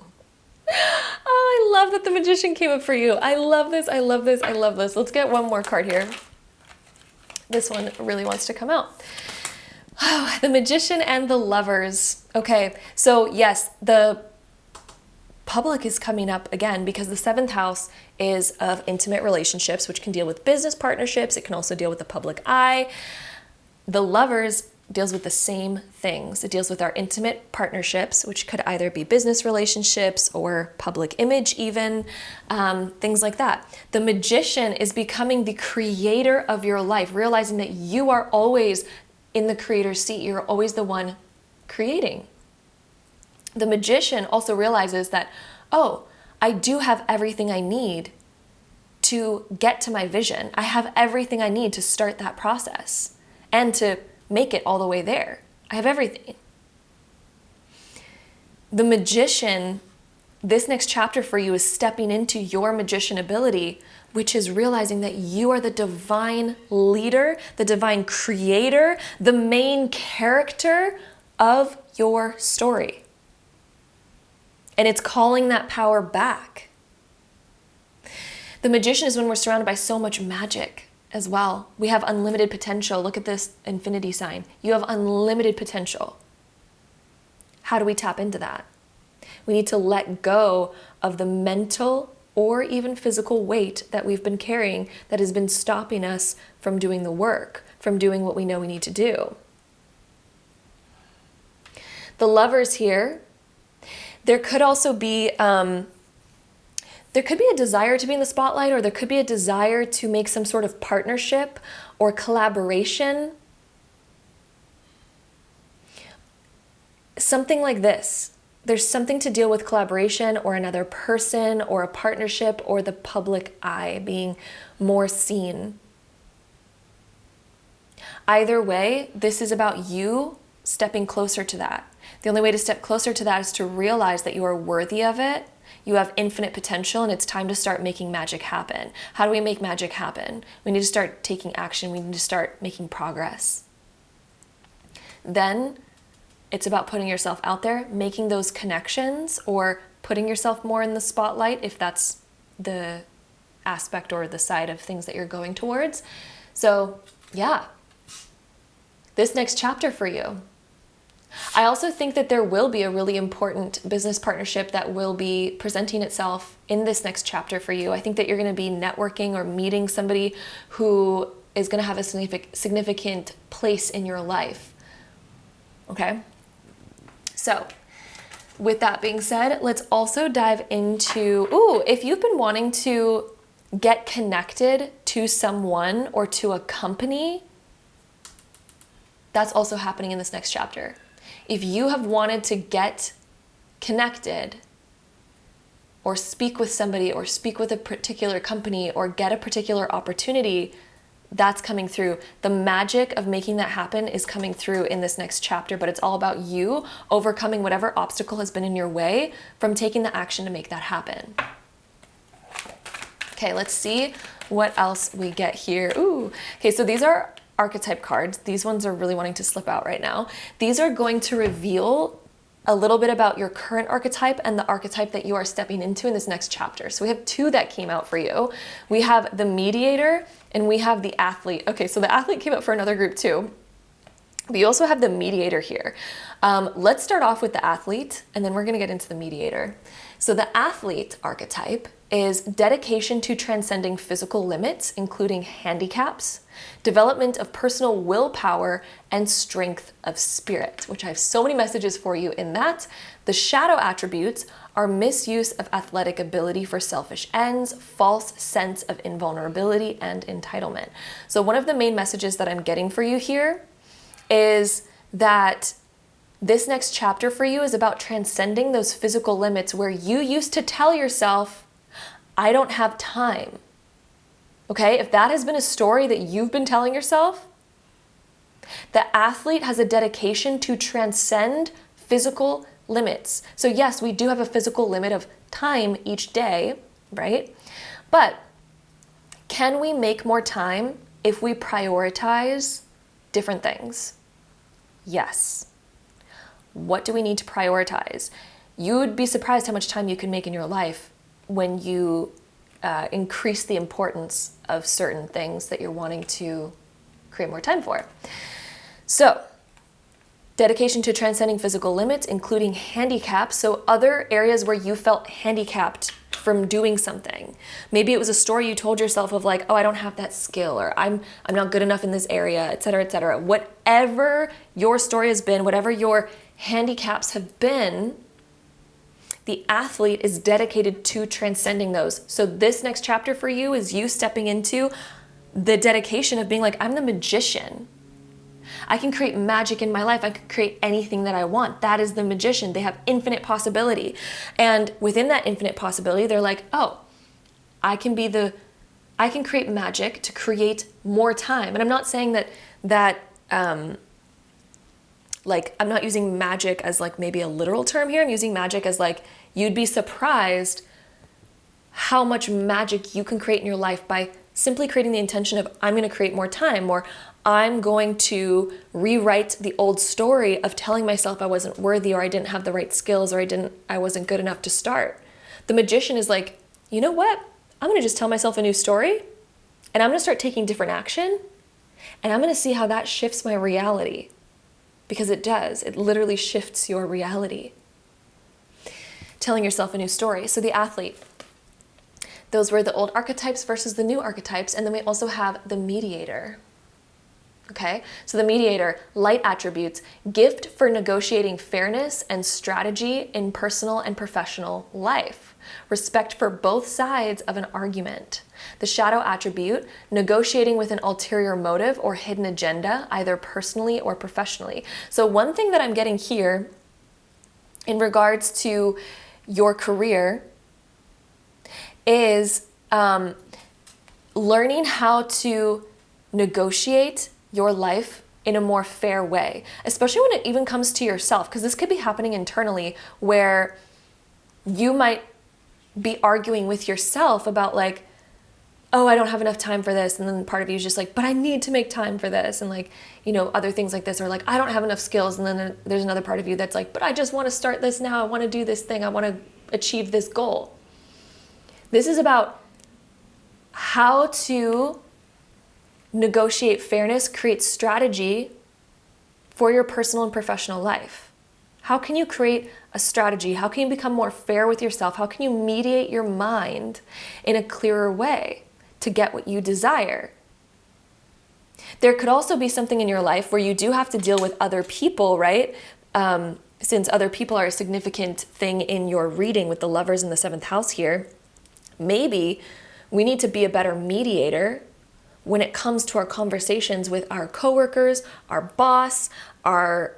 Oh, I love that the Magician came up for you. I love this, I love this, I love this. Let's get one more card here. This one really wants to come out. Oh, the Magician and the Lovers. Okay, so yes, the public is coming up again because the 7th house is of intimate relationships, which can deal with business partnerships. It can also deal with the public eye. The Lovers deals with the same things. It deals with our intimate partnerships, which could either be business relationships or public image even, things like that. The Magician is becoming the creator of your life, realizing that you are always in the creator's seat. You're always the one creating. The Magician also realizes that, oh, I do have everything I need to get to my vision. I have everything I need to start that process and to make it all the way there. I have everything. The Magician, this next chapter for you is stepping into your magician ability, which is realizing that you are the divine leader, the divine creator, the main character of your story. And it's calling that power back. The Magician is when we're surrounded by so much magic as well. We have unlimited potential. Look at this infinity sign. You have unlimited potential. How do we tap into that? We need to let go of the mental or even physical weight that we've been carrying that has been stopping us from doing the work, from doing what we know we need to do. The Lovers here, there could also be, there could be a desire to be in the spotlight, or there could be a desire to make some sort of partnership or collaboration. Something like this. There's something to deal with collaboration or another person or a partnership or the public eye being more seen. Either way, this is about you stepping closer to that. The only way to step closer to that is to realize that you are worthy of it. You have infinite potential, and it's time to start making magic happen. How do we make magic happen? We need to start taking action. We need to start making progress. Then it's about putting yourself out there, making those connections, or putting yourself more in the spotlight if that's the aspect or the side of things that you're going towards. So yeah, this next chapter for you. I also think that there will be a really important business partnership that will be presenting itself in this next chapter for you. I think that you're going to be networking or meeting somebody who is going to have a significant place in your life. Okay? So, with that being said, let's also dive into, if you've been wanting to get connected to someone or to a company, that's also happening in this next chapter. If you have wanted to get connected or speak with somebody or speak with a particular company or get a particular opportunity, that's coming through. The magic of making that happen is coming through in this next chapter, but it's all about you overcoming whatever obstacle has been in your way from taking the action to make that happen. Okay, let's see what else we get here. Okay, so these are archetype cards. These ones are really wanting to slip out right now. These are going to reveal a little bit about your current archetype and the archetype that you are stepping into in this next chapter. So we have two that came out for you. We have the mediator and we have the athlete. Okay, so the athlete came out for another group too. But you also have the mediator here. Let's start off with the athlete, and then we're going to get into the mediator. So the athlete archetype is dedication to transcending physical limits, including handicaps, development of personal willpower, and strength of spirit, which I have so many messages for you in that. The shadow attributes are misuse of athletic ability for selfish ends, false sense of invulnerability, and entitlement. So one of the main messages that I'm getting for you here is that this next chapter for you is about transcending those physical limits where you used to tell yourself, I don't have time. Okay, if that has been a story that you've been telling yourself, the athlete has a dedication to transcend physical limits. So yes, we do have a physical limit of time each day, right? But can we make more time if we prioritize different things? Yes. What do we need to prioritize? You would be surprised how much time you can make in your life when you increase the importance of certain things that you're wanting to create more time for. So, dedication to transcending physical limits, including handicaps, so other areas where you felt handicapped from doing something. Maybe it was a story you told yourself of like, oh, I don't have that skill, or I'm not good enough in this area, etc., etc. Whatever your story has been, whatever your handicaps have been, the athlete is dedicated to transcending those. So this next chapter for you is you stepping into the dedication of being like, I'm the magician. I can create magic in my life. I can create anything that I want. That is the magician. They have infinite possibility. And within that infinite possibility, they're like, oh, I can create magic to create more time. And I'm not saying that like, I'm not using magic as like maybe a literal term here. I'm using magic as like, you'd be surprised how much magic you can create in your life by simply creating the intention of, I'm going to create more time, or I'm going to rewrite the old story of telling myself I wasn't worthy, or I didn't have the right skills, or I wasn't good enough to start. The magician is like, you know what? I'm going to just tell myself a new story, and I'm going to start taking different action, and I'm going to see how that shifts my reality. Because it does. It literally shifts your reality. Telling yourself a new story. So the athlete. Those were the old archetypes versus the new archetypes. And then we also have the mediator. Okay? So the mediator, light attributes, gift for negotiating fairness and strategy in personal and professional life. Respect for both sides of an argument. The shadow attribute, negotiating with an ulterior motive or hidden agenda, either personally or professionally. So one thing that I'm getting here in regards to your career is learning how to negotiate your life in a more fair way, especially when it even comes to yourself, because this could be happening internally where you might be arguing with yourself about like, oh, I don't have enough time for this. And then part of you is just like, but I need to make time for this. And like, you know, other things like this are like, I don't have enough skills. And then there's another part of you that's like, but I just want to start this now. I want to do this thing. I want to achieve this goal. This is about how to negotiate fairness, create strategy for your personal and professional life. How can you create a strategy? How can you become more fair with yourself? How can you mediate your mind in a clearer way to get what you desire? There could also be something in your life where you do have to deal with other people, right? Since other people are a significant thing in your reading with the lovers in the 7th house here, maybe we need to be a better mediator when it comes to our conversations with our coworkers, our boss, our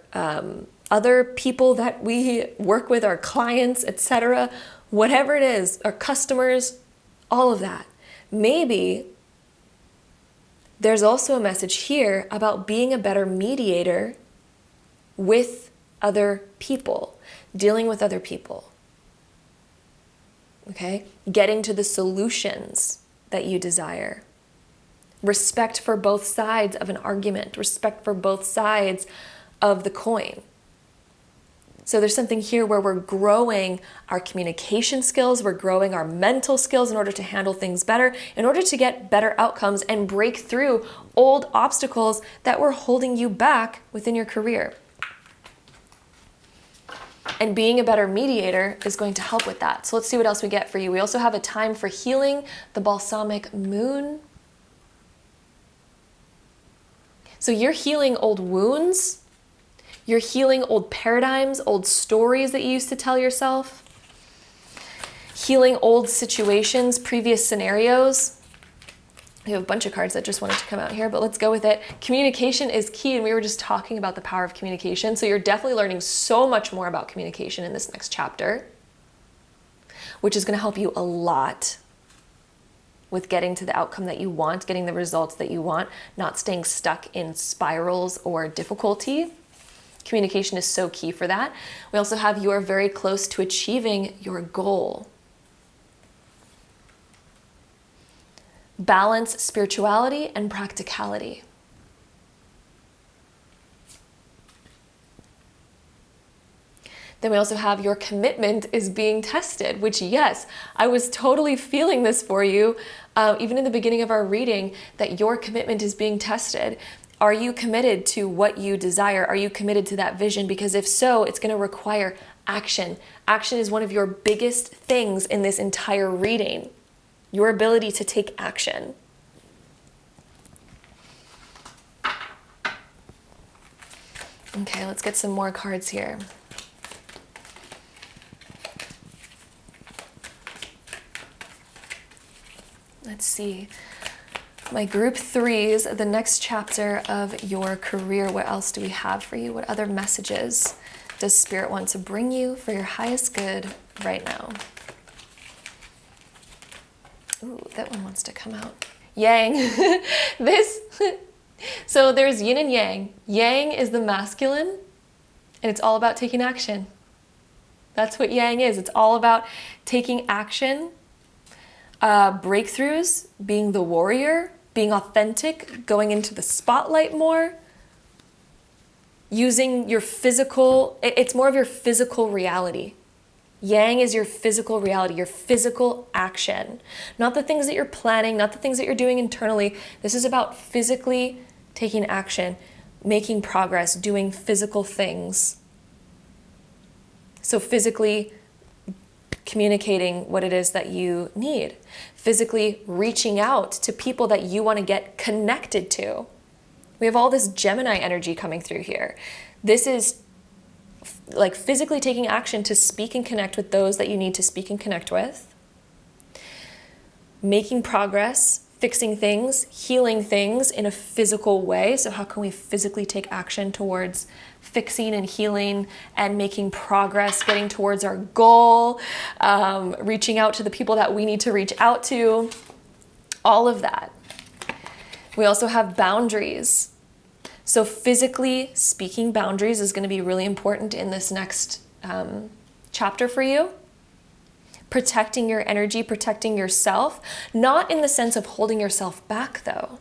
other people that we work with, our clients, etc., whatever it is, our customers, all of that. Maybe there's also a message here about being a better mediator with other people, dealing with other people. Okay? Getting to the solutions that you desire. Respect for both sides of an argument, respect for both sides of the coin. So there's something here where we're growing our communication skills, we're growing our mental skills in order to handle things better, in order to get better outcomes and break through old obstacles that were holding you back within your career. And being a better mediator is going to help with that. So let's see what else we get for you. We also have a time for healing, the balsamic moon. So you're healing old wounds. You're healing old paradigms, old stories that you used to tell yourself. Healing old situations, previous scenarios. We have a bunch of cards that just wanted to come out here, but let's go with it. Communication is key, and we were just talking about the power of communication. So you're definitely learning so much more about communication in this next chapter, which is going to help you a lot with getting to the outcome that you want, getting the results that you want, not staying stuck in spirals or difficulty. Communication is so key for that. We also have you are very close to achieving your goal. Balance spirituality and practicality. Then we also have your commitment is being tested, which yes, I was totally feeling this for you, even in the beginning of our reading, that your commitment is being tested. Are you committed to what you desire? Are you committed to that vision? Because if so, it's going to require action. Action is one of your biggest things in this entire reading. Your ability to take action. Okay, let's get some more cards here. Let's see. My group threes, the next chapter of your career. What else do we have for you? What other messages does Spirit want to bring you for your highest good right now? Ooh, that one wants to come out. Yang. So there's yin and yang. Yang is the masculine, and it's all about taking action. That's what yang is. It's all about taking action, breakthroughs, being the warrior, being authentic, going into the spotlight more, using your physical, it's more of your physical reality. Yang is your physical reality, your physical action. Not the things that you're planning, not the things that you're doing internally. This is about physically taking action, making progress, doing physical things. So physically communicating what it is that you need. Physically reaching out to people that you want to get connected to. We have all this Gemini energy coming through here. This is like physically taking action to speak and connect with those that you need to speak and connect with. Making progress, fixing things, healing things in a physical way. So how can we physically take action towards fixing and healing and making progress, getting towards our goal, reaching out to the people that we need to reach out to, all of that. We also have boundaries. So physically speaking, boundaries is going to be really important in this next chapter for you. Protecting your energy, protecting yourself, not in the sense of holding yourself back though.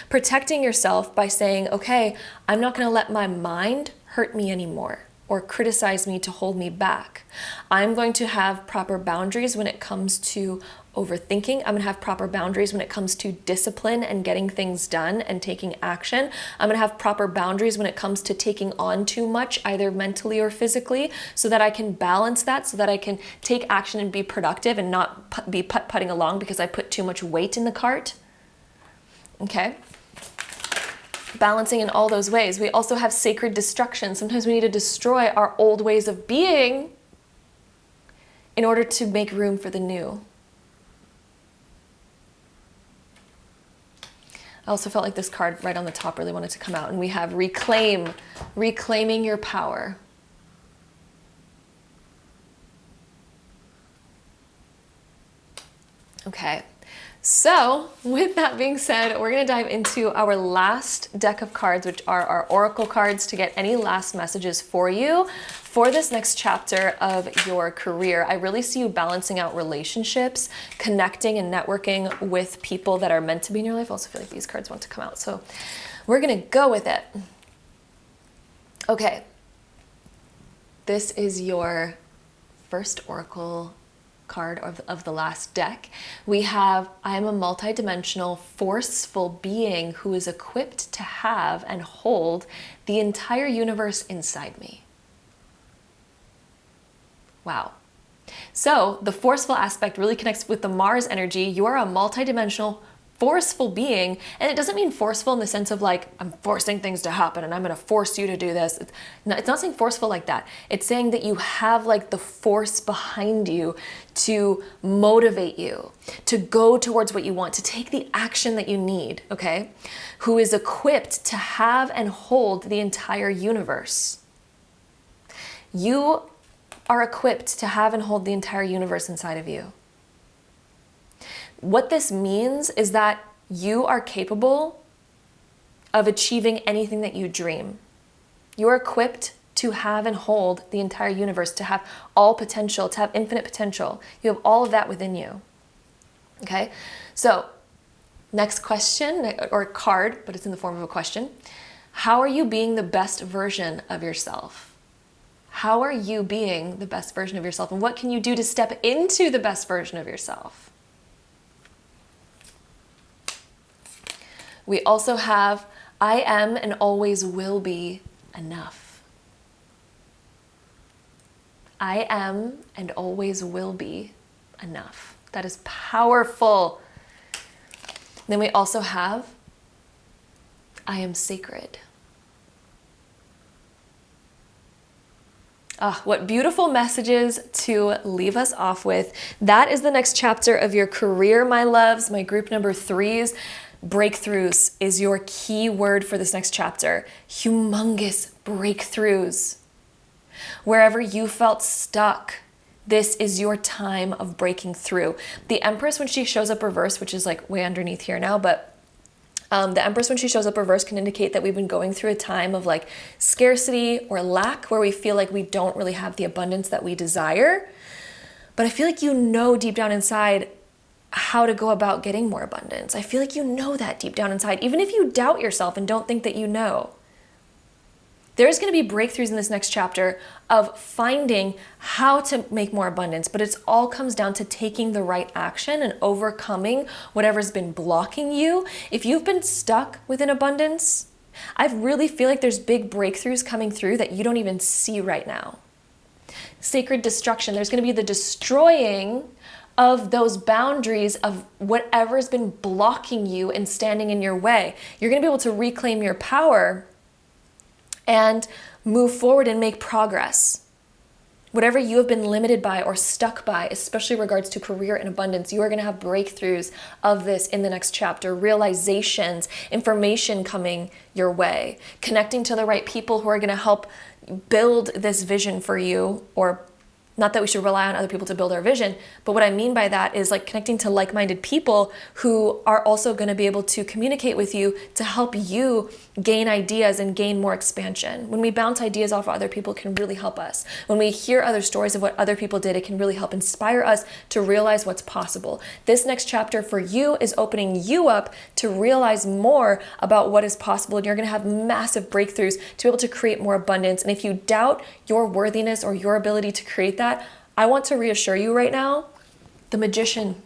Protecting yourself by saying, okay, I'm not going to let my mind hurt me anymore or criticize me to hold me back. I'm going to have proper boundaries when it comes to overthinking. I'm going to have proper boundaries when it comes to discipline and getting things done and taking action. I'm going to have proper boundaries when it comes to taking on too much, either mentally or physically, so that I can balance that, so that I can take action and be productive and not be putt-putting along because I put too much weight in the cart. Okay? Balancing in all those ways. We also have sacred destruction. Sometimes we need to destroy our old ways of being in order to make room for the new. I also felt like this card right on the top really wanted to come out, and we have reclaim, reclaiming your power. Okay, so with that being said, we're going to dive into our last deck of cards, which are our oracle cards, to get any last messages for you for this next chapter of your career. I really see you balancing out relationships, connecting and networking with people that are meant to be in your life. I also feel like these cards want to come out, so we're going to go with it. Okay. This is your first oracle card of the last deck. We have, I am a multidimensional, forceful being who is equipped to have and hold the entire universe inside me. Wow. So the forceful aspect really connects with the Mars energy. You are a multidimensional, forceful being, and it doesn't mean forceful in the sense of like, I'm forcing things to happen and I'm going to force you to do this. It's not saying forceful like that. It's saying that you have like the force behind you to motivate you, to go towards what you want, to take the action that you need, okay? Who is equipped to have and hold the entire universe. You are equipped to have and hold the entire universe inside of you. What this means is that you are capable of achieving anything that you dream. You are equipped to have and hold the entire universe, to have all potential, to have infinite potential. You have all of that within you. Okay? So, next question, or card, but it's in the form of a question. How are you being the best version of yourself? How are you being the best version of yourself? And what can you do to step into the best version of yourself? We also have, I am and always will be enough. I am and always will be enough. That is powerful. Then we also have, I am sacred. What beautiful messages to leave us off with. That is the next chapter of your career, my loves, my group number 3s. Breakthroughs is your key word for this next chapter. Humongous breakthroughs. Wherever you felt stuck, this is your time of breaking through. The Empress, when she shows up reversed, which is like way underneath here now, but the Empress, when she shows up reversed, can indicate that we've been going through a time of like scarcity or lack, where we feel like we don't really have the abundance that we desire. But I feel like you know deep down inside how to go about getting more abundance. I feel like you know that deep down inside, even if you doubt yourself and don't think that you know. There's going to be breakthroughs in this next chapter of finding how to make more abundance, but it all comes down to taking the right action and overcoming whatever's been blocking you. If you've been stuck within abundance, I really feel like there's big breakthroughs coming through that you don't even see right now. Sacred destruction. There's going to be the destroying of those boundaries of whatever's been blocking you and standing in your way. You're going to be able to reclaim your power and move forward and make progress. Whatever you have been limited by or stuck by, especially in regards to career and abundance, you are going to have breakthroughs of this in the next chapter, realizations, information coming your way, connecting to the right people who are going to help build this vision for you, or not that we should rely on other people to build our vision, but what I mean by that is like connecting to like-minded people who are also going to be able to communicate with you to help you gain ideas and gain more expansion. When we bounce ideas off of other people, it can really help us. When we hear other stories of what other people did, it can really help inspire us to realize what's possible. This next chapter for you is opening you up to realize more about what is possible, and you're going to have massive breakthroughs to be able to create more abundance. And if you doubt your worthiness or your ability to create that, I want to reassure you right now, the magician.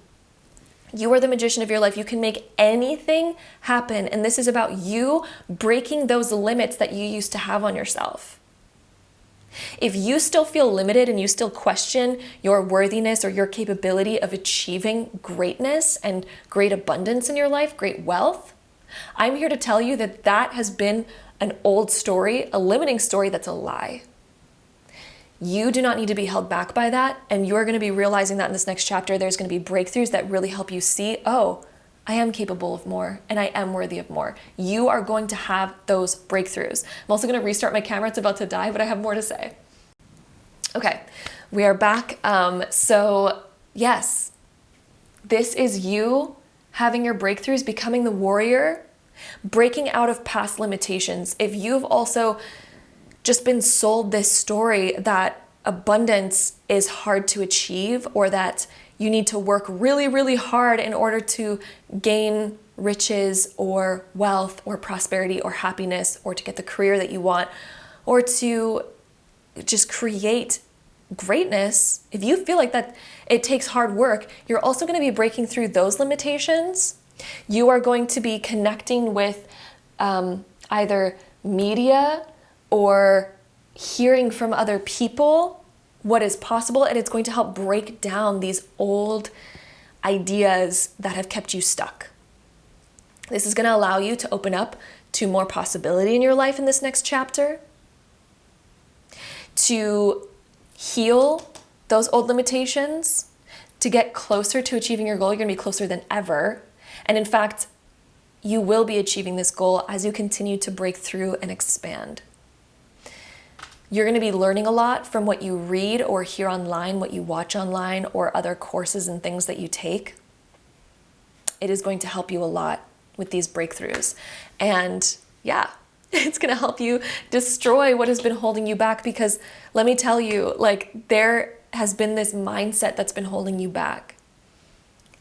You are the magician of your life. You can make anything happen. And this is about you breaking those limits that you used to have on yourself. If you still feel limited and you still question your worthiness or your capability of achieving greatness and great abundance in your life, great wealth, I'm here to tell you that that has been an old story, a limiting story that's a lie. You do not need to be held back by that, and you're going to be realizing that in this next chapter. There's going to be breakthroughs that really help you see, oh, I am capable of more, and I am worthy of more. You are going to have those breakthroughs. I'm also going to restart my camera. It's about to die, but I have more to say. Okay, we are back. So yes, this is you having your breakthroughs, becoming the warrior, breaking out of past limitations. If you've also just been sold this story that abundance is hard to achieve, or that you need to work really, really hard in order to gain riches or wealth or prosperity or happiness, or to get the career that you want, or to just create greatness, if you feel like that it takes hard work, you're also going to be breaking through those limitations. You are going to be connecting with either media or hearing from other people what is possible, and it's going to help break down these old ideas that have kept you stuck. This is going to allow you to open up to more possibility in your life in this next chapter, to heal those old limitations, to get closer to achieving your goal. You're going to be closer than ever. And in fact, you will be achieving this goal as you continue to break through and expand. You're going to be learning a lot from what you read or hear online, what you watch online, or other courses and things that you take. It is going to help you a lot with these breakthroughs. And yeah, it's going to help you destroy what has been holding you back, because let me tell you, like, there has been this mindset that's been holding you back.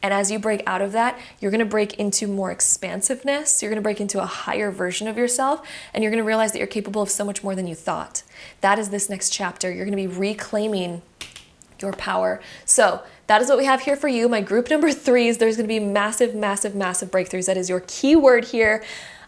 And as you break out of that, you're going to break into more expansiveness. You're going to break into a higher version of yourself, and you're going to realize that you're capable of so much more than you thought. That is this next chapter. You're going to be reclaiming your power. So that is what we have here for you. My group number 3s, there's going to be massive, massive, massive breakthroughs. That is your key word here.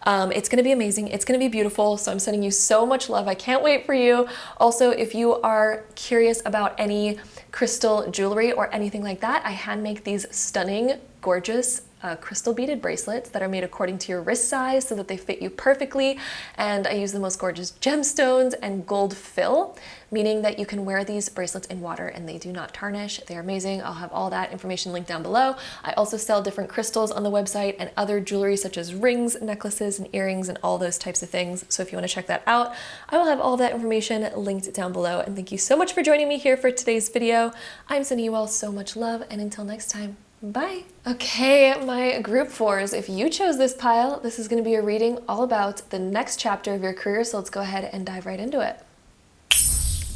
It's going to be amazing. It's going to be beautiful. So I'm sending you so much love. I can't wait for you. Also, if you are curious about any crystal jewelry or anything like that, I hand make these stunning, gorgeous crystal beaded bracelets that are made according to your wrist size so that they fit you perfectly. And I use the most gorgeous gemstones and gold fill, meaning that you can wear these bracelets in water and they do not tarnish. They're amazing. I'll have all that information linked down below. I also sell different crystals on the website and other jewelry such as rings, necklaces, and earrings, and all those types of things. So if you want to check that out, I will have all that information linked down below. And thank you so much for joining me here for today's video. I'm sending you all so much love, and until next time, bye. Okay, my group 4s, if you chose this pile, this is going to be a reading all about the next chapter of your career, so let's go ahead and dive right into it.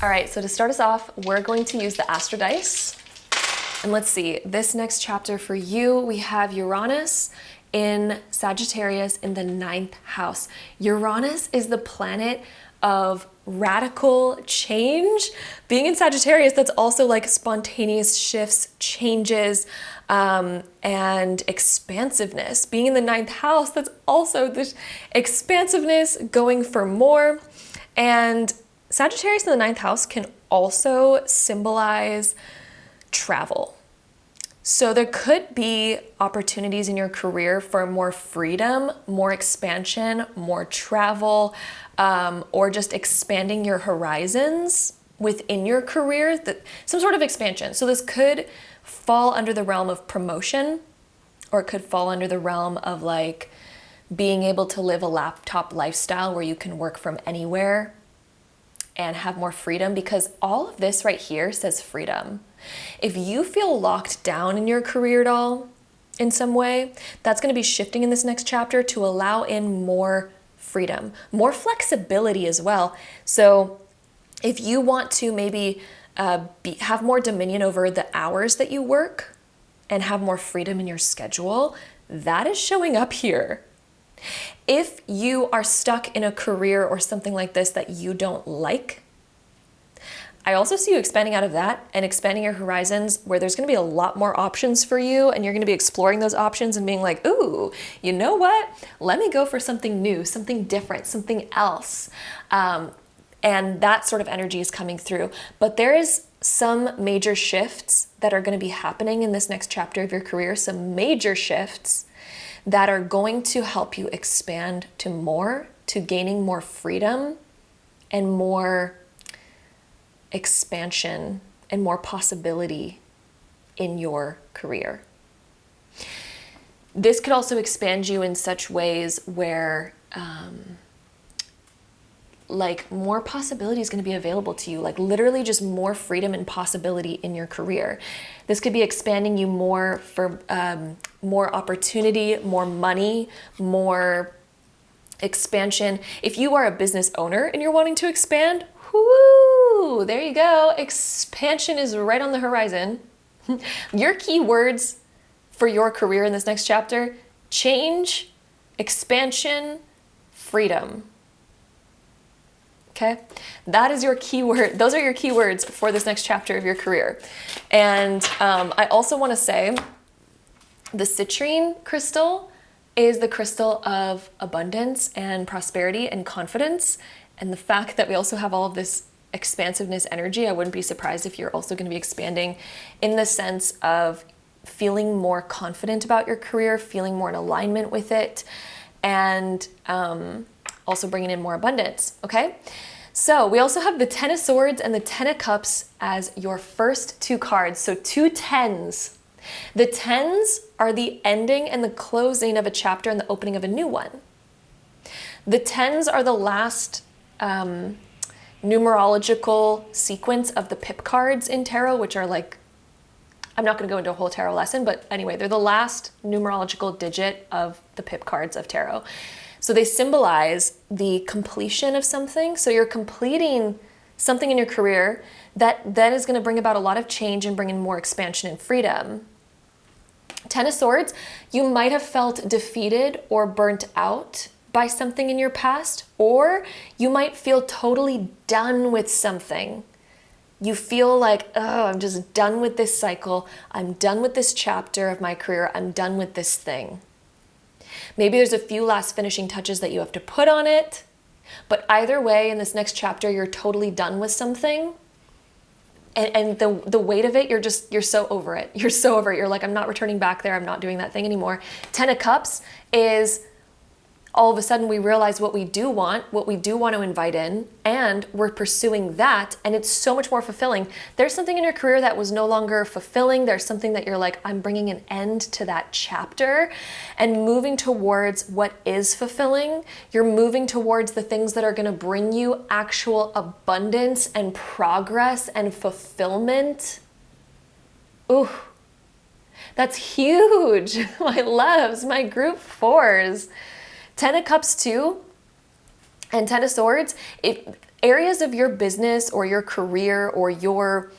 All right, so to start us off, we're going to use the Astro Dice. And let's see, this next chapter for you, we have Uranus in Sagittarius in the 9th house. Uranus is the planet of radical change. Being in Sagittarius, that's also like spontaneous shifts, changes, and expansiveness. Being in the 9th house, that's also this expansiveness, going for more. And Sagittarius in the 9th house can also symbolize travel. So there could be opportunities in your career for more freedom, more expansion, more travel, or just expanding your horizons within your career, some sort of expansion. So this could fall under the realm of promotion, or it could fall under the realm of like being able to live a laptop lifestyle where you can work from anywhere and have more freedom, because all of this right here says freedom. If you feel locked down in your career at all in some way, that's going to be shifting in this next chapter to allow in more freedom, more flexibility as well. So if you want to maybe have more dominion over the hours that you work and have more freedom in your schedule, that is showing up here. If you are stuck in a career or something like this that you don't like, I also see you expanding out of that and expanding your horizons, where there's going to be a lot more options for you, and you're going to be exploring those options and being like, ooh, you know what? Let me go for something new, something different, something else. And that sort of energy is coming through. But there is some major shifts that are going to be happening in this next chapter of your career, some major shifts that are going to help you expand to more, to gaining more freedom and more expansion and more possibility in your career. This could also expand you in such ways where like more possibility is going to be available to you, like literally just more freedom and possibility in your career. This could be expanding you more for more opportunity, more money, more expansion. If you are a business owner and you're wanting to expand, whoo, there you go. Expansion is right on the horizon. Your key words for your career in this next chapter: change, expansion, freedom. okay? That is your keyword. Those are your keywords for this next chapter of your career. And I also want to say the citrine crystal is the crystal of abundance and prosperity and confidence. And the fact that we also have all of this expansiveness energy, I wouldn't be surprised if you're also going to be expanding in the sense of feeling more confident about your career, feeling more in alignment with it, and also bringing in more abundance, okay? So we also have the Ten of Swords and the Ten of Cups as your first two cards. So two tens. The tens are the ending and the closing of a chapter and the opening of a new one. The tens are the last numerological sequence of the pip cards in tarot, which are like, I'm not going to go into a whole tarot lesson, but anyway, they're the last numerological digit of the pip cards of tarot. So they symbolize the completion of something. So you're completing something in your career that then is going to bring about a lot of change and bring in more expansion and freedom. Ten of Swords, you might have felt defeated or burnt out by something in your past, or you might feel totally done with something. You feel like, oh, I'm just done with this cycle. I'm done with this chapter of my career. I'm done with this thing. Maybe there's a few last finishing touches that you have to put on it, but either way, in this next chapter, you're totally done with something. And the weight of it, you're so over it. You're so over it. You're like, I'm not returning back there. I'm not doing that thing anymore. Ten of Cups is all of a sudden we realize what we do want to invite in, and we're pursuing that, and it's so much more fulfilling. There's something in your career that was no longer fulfilling. There's something that you're like, I'm bringing an end to that chapter and moving towards what is fulfilling. You're moving towards the things that are going to bring you actual abundance and progress and fulfillment. Ooh, that's huge. My loves, my group fours. Ten of Cups too, and Ten of Swords, if areas of your business or your career or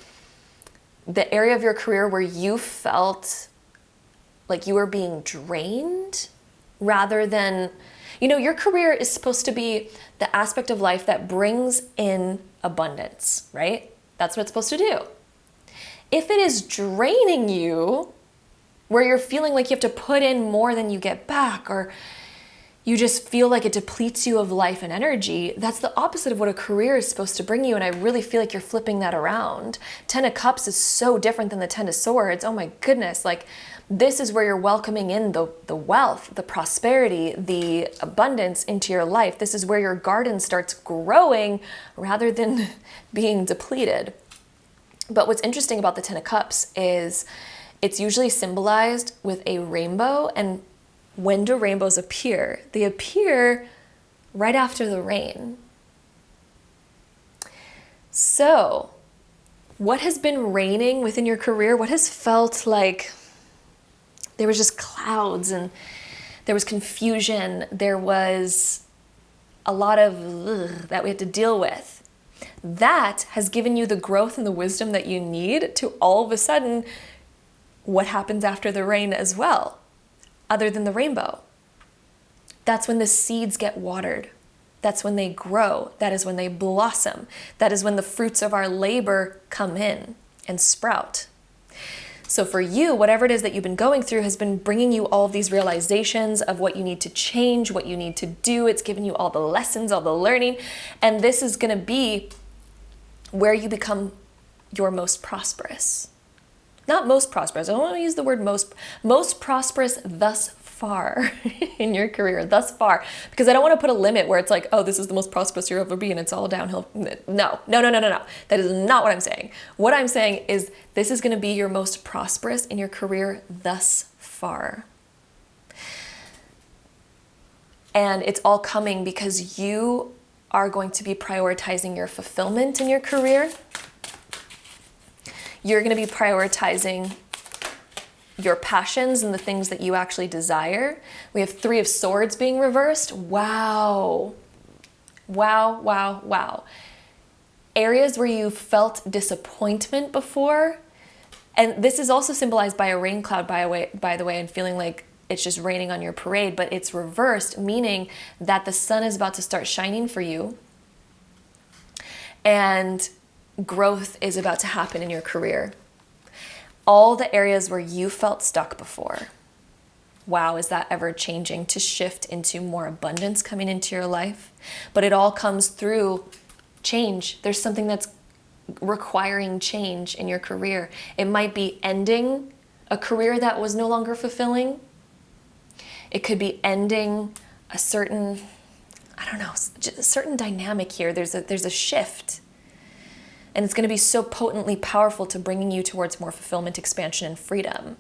the area of your career where you felt like you were being drained rather than, your career is supposed to be the aspect of life that brings in abundance, right? That's what it's supposed to do. If it is draining you, where you're feeling like you have to put in more than you get back, or you just feel like it depletes you of life and energy, that's the opposite of what a career is supposed to bring you. And I really feel like you're flipping that around. Ten of Cups is so different than the Ten of Swords. Oh my goodness. Like, this is where you're welcoming in the wealth, the prosperity, the abundance into your life. This is where your garden starts growing rather than being depleted. But what's interesting about the Ten of Cups is it's usually symbolized with a rainbow. And when do rainbows appear? They appear right after the rain. So, what has been raining within your career? What has felt like there was just clouds and there was confusion? There was a lot of that we had to deal with. That has given you the growth and the wisdom that you need to all of a sudden, what happens after the rain as well? Other than the rainbow. That's when the seeds get watered. That's when they grow. That is when they blossom. That is when the fruits of our labor come in and sprout. So for you, whatever it is that you've been going through has been bringing you all of these realizations of what you need to change, what you need to do. It's given you all the lessons, all the learning. And this is going to be where you become your most prosperous. Not most prosperous. I don't want to use the word most prosperous thus far in your career, thus far, because I don't want to put a limit where it's like, oh, this is the most prosperous you'll ever be and it's all downhill. No. That is not what I'm saying. What I'm saying is this is going to be your most prosperous in your career thus far. And it's all coming because you are going to be prioritizing your fulfillment in your career. You're going to be prioritizing your passions and the things that you actually desire. We have Three of Swords being reversed. Wow. Areas where you felt disappointment before. And this is also symbolized by a rain cloud, by the way, and feeling like it's just raining on your parade, but it's reversed, meaning that the sun is about to start shining for you. and growth is about to happen in your career. All the areas where you felt stuck before. Wow, is that ever changing to shift into more abundance coming into your life? But it all comes through change. There's something that's requiring change in your career. It might be ending a career that was no longer fulfilling. It could be ending a certain, I don't know, a certain dynamic here. There's a shift. And it's going to be so potently powerful to bringing you towards more fulfillment, expansion, and freedom.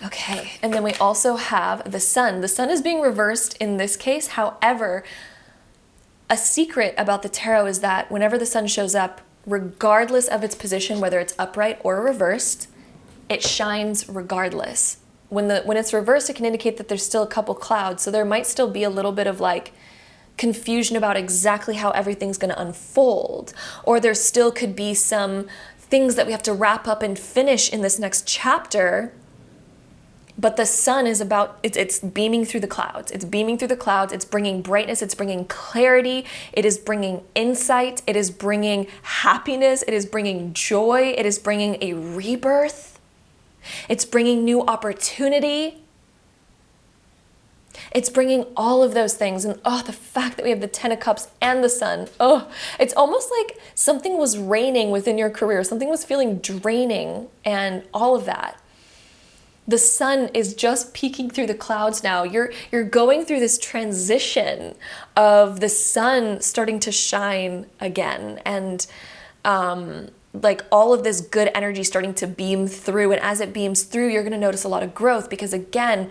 Okay, and then we also have the sun. The sun is being reversed in this case. However, a secret about the tarot is that whenever the sun shows up, regardless of its position, whether it's upright or reversed, it shines regardless. When it's reversed, it can indicate that there's still a couple clouds. So there might still be a little bit of like confusion about exactly how everything's going to unfold. Or there still could be some things that we have to wrap up and finish in this next chapter. But the sun is it's beaming through the clouds. It's beaming through the clouds. It's bringing brightness. It's bringing clarity. It is bringing insight. It is bringing happiness. It is bringing joy. It is bringing a rebirth. It's bringing new opportunity. It's bringing all of those things. And the fact that we have the 10 of Cups and the sun. It's almost like something was raining within your career. Something was feeling draining and all of that. The sun is just peeking through the clouds now. You're going through this transition of the sun starting to shine again, and like all of this good energy starting to beam through. And as it beams through, you're going to notice a lot of growth, because again,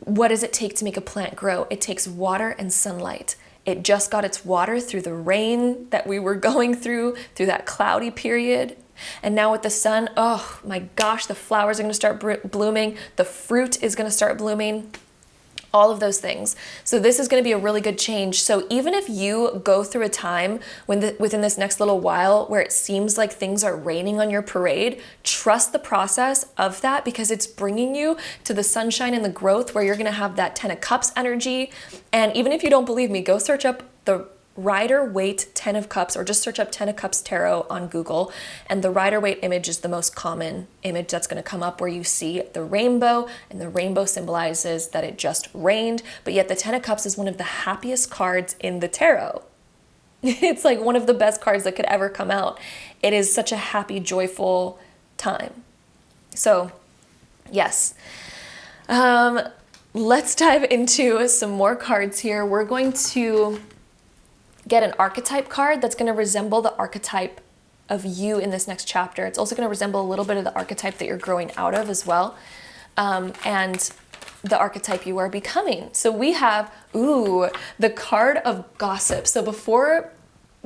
what does it take to make a plant grow? It takes water and sunlight. It just got its water through the rain that we were going through that cloudy period. And now with the sun, oh my gosh, the flowers are going to start blooming. The fruit is going to start blooming. All of those things. So this is going to be a really good change. So even if you go through a time within this next little while where it seems like things are raining on your parade, trust the process of that, because it's bringing you to the sunshine and the growth where you're going to have that 10 of Cups energy. And even if you don't believe me, go search up the Rider-Waite 10 of Cups, or just search up 10 of Cups Tarot on Google, and the Rider-Waite image is the most common image that's going to come up, where you see the rainbow, and the rainbow symbolizes that it just rained, but yet the 10 of Cups is one of the happiest cards in the tarot. It's like one of the best cards that could ever come out. It is such a happy, joyful time. So yes, let's dive into some more cards here. We're going to get an archetype card that's going to resemble the archetype of you in this next chapter. It's also going to resemble a little bit of the archetype that you're growing out of as well, and the archetype you are becoming. So we have, the card of Gossip. So before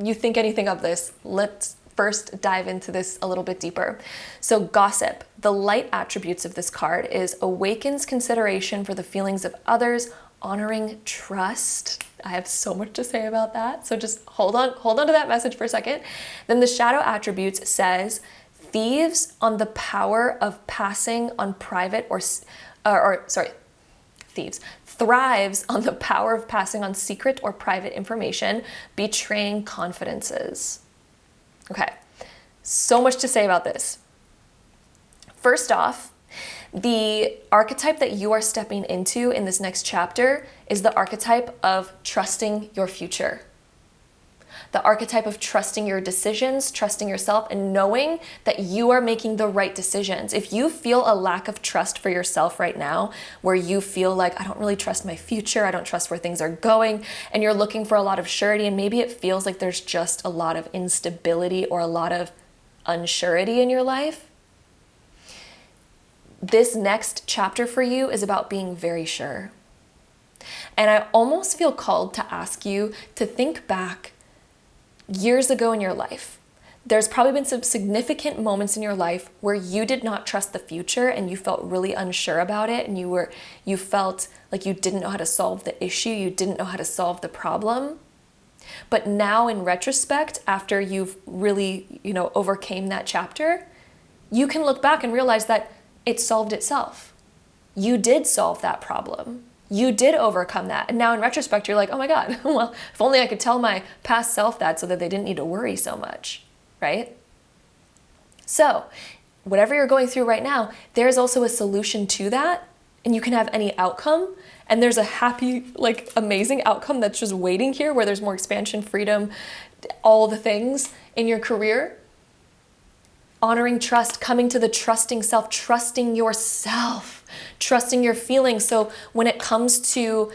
you think anything of this, let's first dive into this a little bit deeper. So Gossip, the light attributes of this card is awakens consideration for the feelings of others, honoring trust. I have so much to say about that. So just hold on to that message for a second. Then the shadow attributes says thieves on the power of passing on private thieves thrives on the power of passing on secret or private information, betraying confidences. Okay, so much to say about this. First off, the archetype that you are stepping into in this next chapter is the archetype of trusting your future. The archetype of trusting your decisions, trusting yourself, and knowing that you are making the right decisions. If you feel a lack of trust for yourself right now, where you feel like, I don't really trust my future, I don't trust where things are going, and you're looking for a lot of surety, and maybe it feels like there's just a lot of instability or a lot of unsurety in your life, this next chapter for you is about being very sure. And I almost feel called to ask you to think back years ago in your life. There's probably been some significant moments in your life where you did not trust the future and you felt really unsure about it, and you felt like you didn't know how to solve the issue, you didn't know how to solve the problem. But now in retrospect, after you've really, overcame that chapter, you can look back and realize that it solved itself. You did solve that problem. you did overcome that. And now in retrospect, you're like, oh my God, well, if only I could tell my past self that so that they didn't need to worry so much, right? So whatever you're going through right now, there's also a solution to that, and you can have any outcome. And there's a happy, like amazing outcome that's just waiting here, where there's more expansion, freedom, all the things in your career. Honoring trust, coming to the trusting self, trusting yourself, trusting your feelings. So when it comes to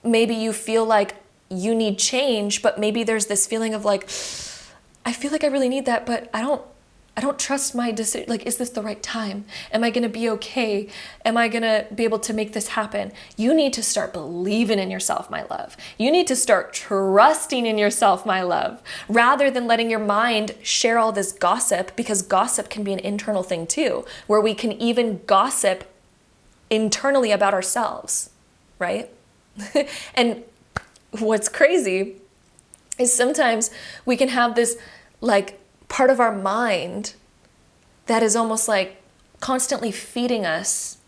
maybe you feel like you need change, but maybe there's this feeling of like, I feel like I really need that, but I don't trust my decision. Like, is this the right time? Am I going to be okay? Am I going to be able to make this happen? You need to start believing in yourself, my love. You need to start trusting in yourself, my love, rather than letting your mind share all this gossip, because gossip can be an internal thing too, where we can even gossip internally about ourselves, right? And what's crazy is sometimes we can have this like part of our mind that is almost like constantly feeding us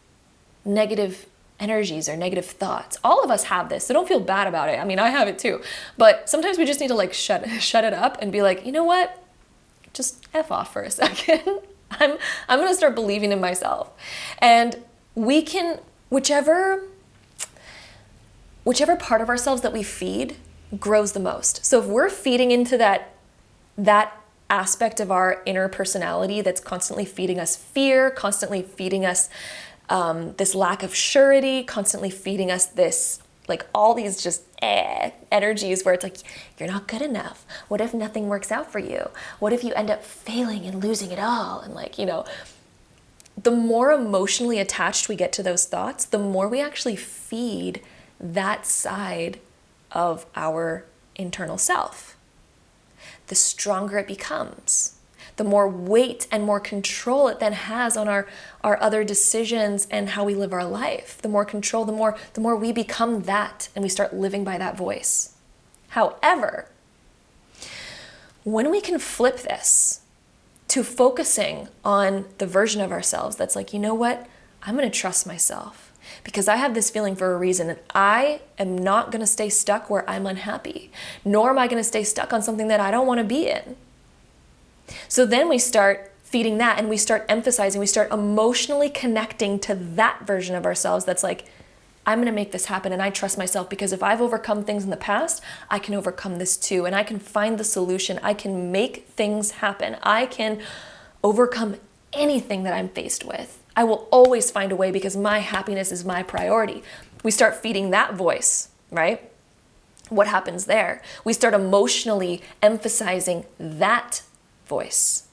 negative energies or negative thoughts. All of us have this, so don't feel bad about it. I mean, I have it too. But sometimes we just need to like shut it up and be like, you know what? Just F off for a second. I'm going to start believing in myself. And we can, whichever part of ourselves that we feed grows the most. So if we're feeding into that aspect of our inner personality that's constantly feeding us fear, constantly feeding us this lack of surety, constantly feeding us this, like all these just energies where it's like, you're not good enough. What if nothing works out for you? What if you end up failing and losing it all? And like, you know, the more emotionally attached we get to those thoughts, the more we actually feed that side of our internal self. The stronger it becomes, the more weight and more control it then has on our other decisions and how we live our life. The more control, the more we become that, and we start living by that voice. However, when we can flip this to focusing on the version of ourselves that's like, you know what, I'm going to trust myself. Because I have this feeling for a reason, and I am not going to stay stuck where I'm unhappy, nor am I going to stay stuck on something that I don't want to be in. So then we start feeding that, and we start emphasizing, we start emotionally connecting to that version of ourselves that's like, I'm going to make this happen, and I trust myself, because if I've overcome things in the past, I can overcome this too, and I can find the solution. I can make things happen. I can overcome anything that I'm faced with. I will always find a way, because my happiness is my priority. We start feeding that voice, right? What happens there? We start emotionally emphasizing that voice.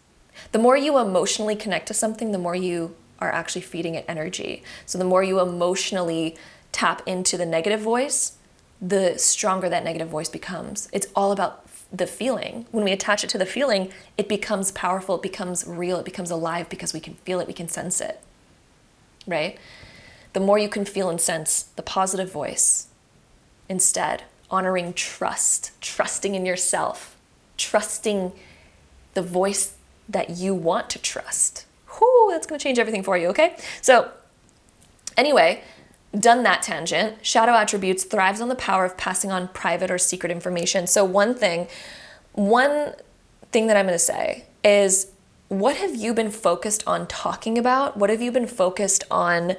The more you emotionally connect to something, the more you are actually feeding it energy. So the more you emotionally tap into the negative voice, the stronger that negative voice becomes. It's all about the feeling. When we attach it to the feeling, it becomes powerful, it becomes real, it becomes alive, because we can feel it, we can sense it. Right? The more you can feel and sense the positive voice, instead, honoring trust, trusting in yourself, trusting the voice that you want to trust. Whoo, that's going to change everything for you, okay? So anyway, done that tangent. Shadow attributes thrives on the power of passing on private or secret information. So one thing that I'm going to say is, what have you been focused on talking about? What have you been focused on?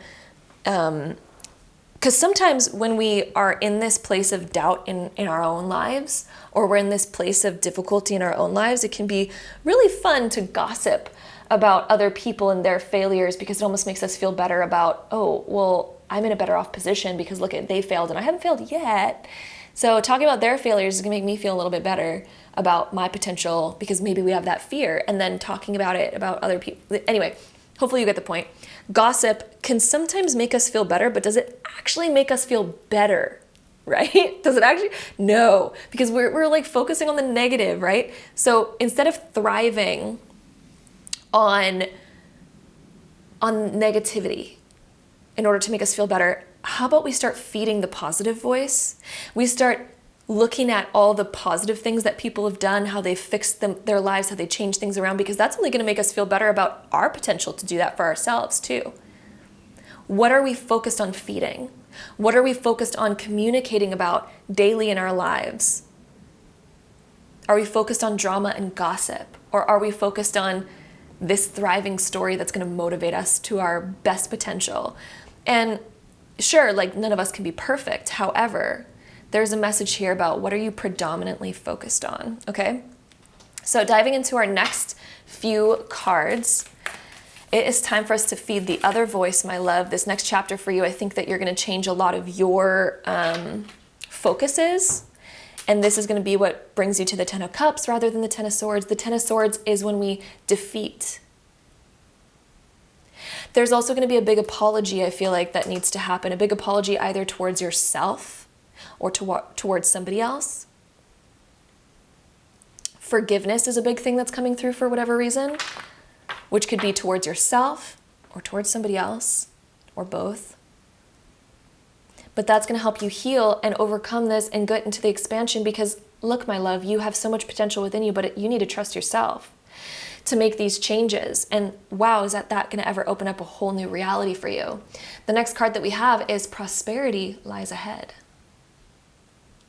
Because sometimes when we are in this place of doubt in our own lives, or we're in this place of difficulty in our own lives, it can be really fun to gossip about other people and their failures, because it almost makes us feel better about, oh, well, I'm in a better off position because look, they failed and I haven't failed yet. So talking about their failures is gonna make me feel a little bit better about my potential, because maybe we have that fear, and then talking about it about other people. Anyway, hopefully you get the point. Gossip can sometimes make us feel better, but does it actually make us feel better, right? Does it actually? No, because we're like focusing on the negative, right? So instead of thriving on negativity in order to make us feel better, how about we start feeding the positive voice? We start looking at all the positive things that people have done, how they've fixed their lives, how they changed things around, because that's only going to make us feel better about our potential to do that for ourselves too. What are we focused on feeding? What are we focused on communicating about daily in our lives? Are we focused on drama and gossip? Or are we focused on this thriving story that's going to motivate us to our best potential? And sure, like none of us can be perfect. However, there's a message here about what are you predominantly focused on, okay? So diving into our next few cards, it is time for us to feed the other voice, my love. This next chapter for you, I think that you're going to change a lot of your focuses. And this is going to be what brings you to the Ten of Cups rather than the Ten of Swords. The Ten of Swords is when we defeat. There's also going to be a big apology, I feel like, that needs to happen. A big apology either towards yourself or towards somebody else. Forgiveness is a big thing that's coming through for whatever reason, which could be towards yourself or towards somebody else or both. But that's going to help you heal and overcome this and get into the expansion because, look, my love, you have so much potential within you, but you need to trust yourself to make these changes. And wow, is that going to ever open up a whole new reality for you? The next card that we have is Prosperity Lies Ahead.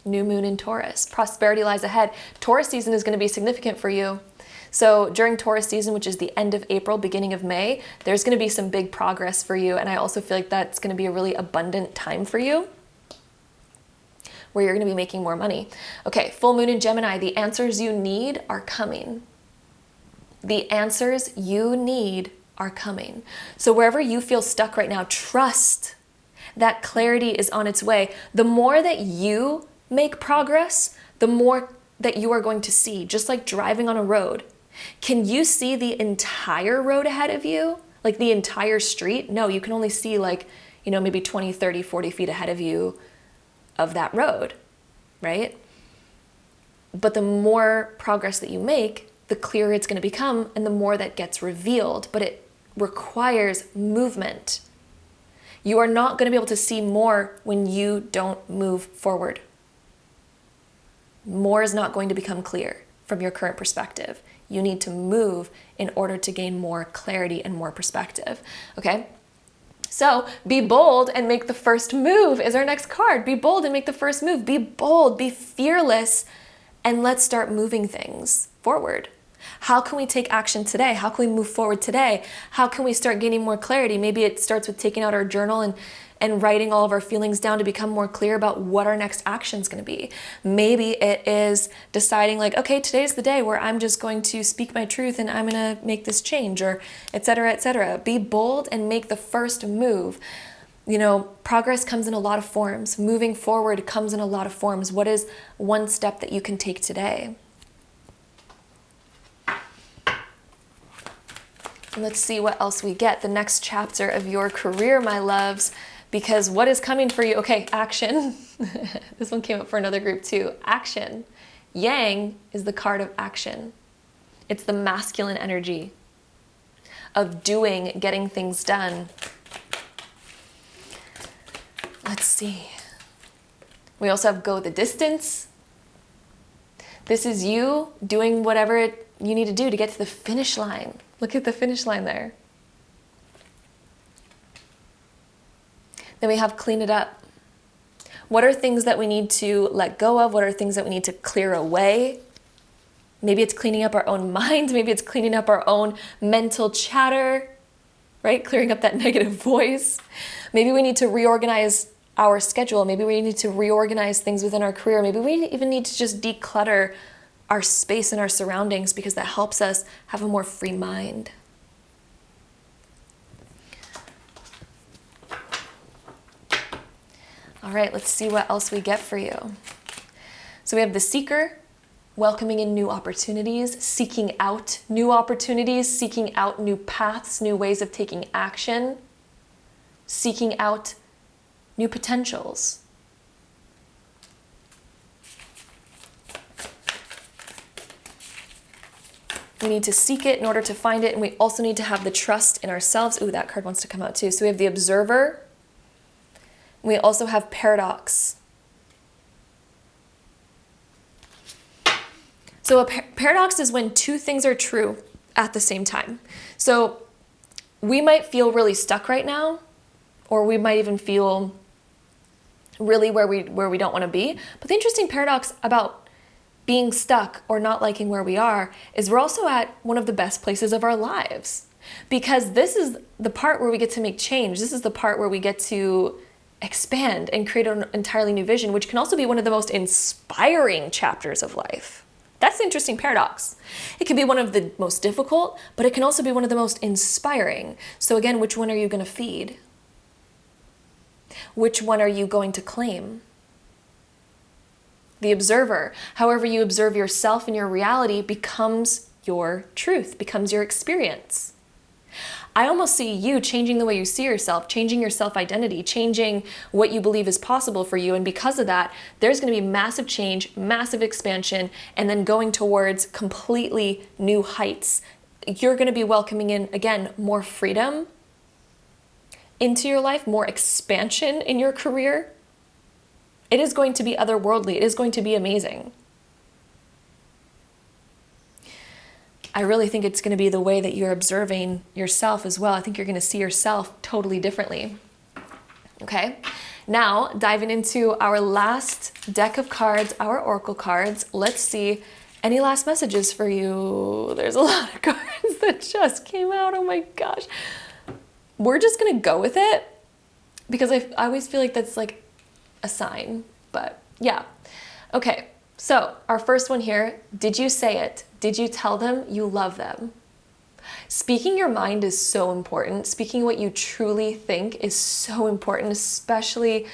New moon in Taurus. Prosperity lies ahead. Taurus season is going to be significant for you. So during Taurus season, which is the end of April, beginning of May, there's going to be some big progress for you. And I also feel like that's going to be a really abundant time for you where you're going to be making more money. Okay, full moon in Gemini. The answers you need are coming. The answers you need are coming. So wherever you feel stuck right now, trust that clarity is on its way. The more that you make progress, the more that you are going to see, just like driving on a road. Can you see the entire road ahead of you? Like the entire street? No, you can only see like, maybe 20, 30, 40 feet ahead of you of that road, right? But the more progress that you make, the clearer it's going to become and the more that gets revealed. But it requires movement. You are not going to be able to see more when you don't move forward. More is not going to become clear from your current perspective. You need to move in order to gain more clarity and more perspective, okay? So be bold and make the first move is our next card. Be bold and make the first move. Be bold, be fearless, and let's start moving things forward. How can we take action today? How can we move forward today? How can we start gaining more clarity? Maybe it starts with taking out our journal and writing all of our feelings down to become more clear about what our next action is going to be. Maybe it is deciding like, okay, today's the day where I'm just going to speak my truth and I'm going to make this change, or et cetera, et cetera. Be bold and make the first move. Progress comes in a lot of forms. Moving forward comes in a lot of forms. What is one step that you can take today? And let's see what else we get. The next chapter of your career, my loves. Because what is coming for you? Okay, action. This one came up for another group too. Action. Yang is the card of action. It's the masculine energy of doing, getting things done. Let's see. We also have go the distance. This is you doing whatever you need to do to get to the finish line. Look at the finish line there. Then we have clean it up. What are things that we need to let go of? What are things that we need to clear away? Maybe it's cleaning up our own minds. Maybe it's cleaning up our own mental chatter, right? Clearing up that negative voice. Maybe we need to reorganize our schedule. Maybe we need to reorganize things within our career. Maybe we even need to just declutter our space and our surroundings because that helps us have a more free mind. All right, let's see what else we get for you. So we have the seeker, welcoming in new opportunities, seeking out new opportunities, seeking out new paths, new ways of taking action, seeking out new potentials. We need to seek it in order to find it, and we also need to have the trust in ourselves. Ooh, that card wants to come out too. So we have the observer. We also have paradox. So a paradox is when two things are true at the same time. So we might feel really stuck right now, or we might even feel really where we don't want to be. But the interesting paradox about being stuck or not liking where we are is we're also at one of the best places of our lives, because this is the part where we get to make change. This is the part where we get to expand and create an entirely new vision, which can also be one of the most inspiring chapters of life. That's the interesting paradox. It can be one of the most difficult, but it can also be one of the most inspiring. So again, which one are you going to feed? Which one are you going to claim? The observer, however you observe yourself and your reality, becomes your truth, becomes your experience. I almost see you changing the way you see yourself, changing your self-identity, changing what you believe is possible for you. And because of that, there's going to be massive change, massive expansion, and then going towards completely new heights. You're going to be welcoming in, again, more freedom into your life, more expansion in your career. It is going to be otherworldly. It is going to be amazing. I really think it's going to be the way that you're observing yourself as well. I think you're going to see yourself totally differently. Okay, now diving into our last deck of cards, our oracle cards. Let's see any last messages for you. There's a lot of cards that just came out. Oh my gosh. We're just going to go with it because I always feel like that's like a sign, but yeah. Okay, so our first one here, did you say it? Did you tell them you love them? Speaking your mind is so important. Speaking what you truly think is so important, especially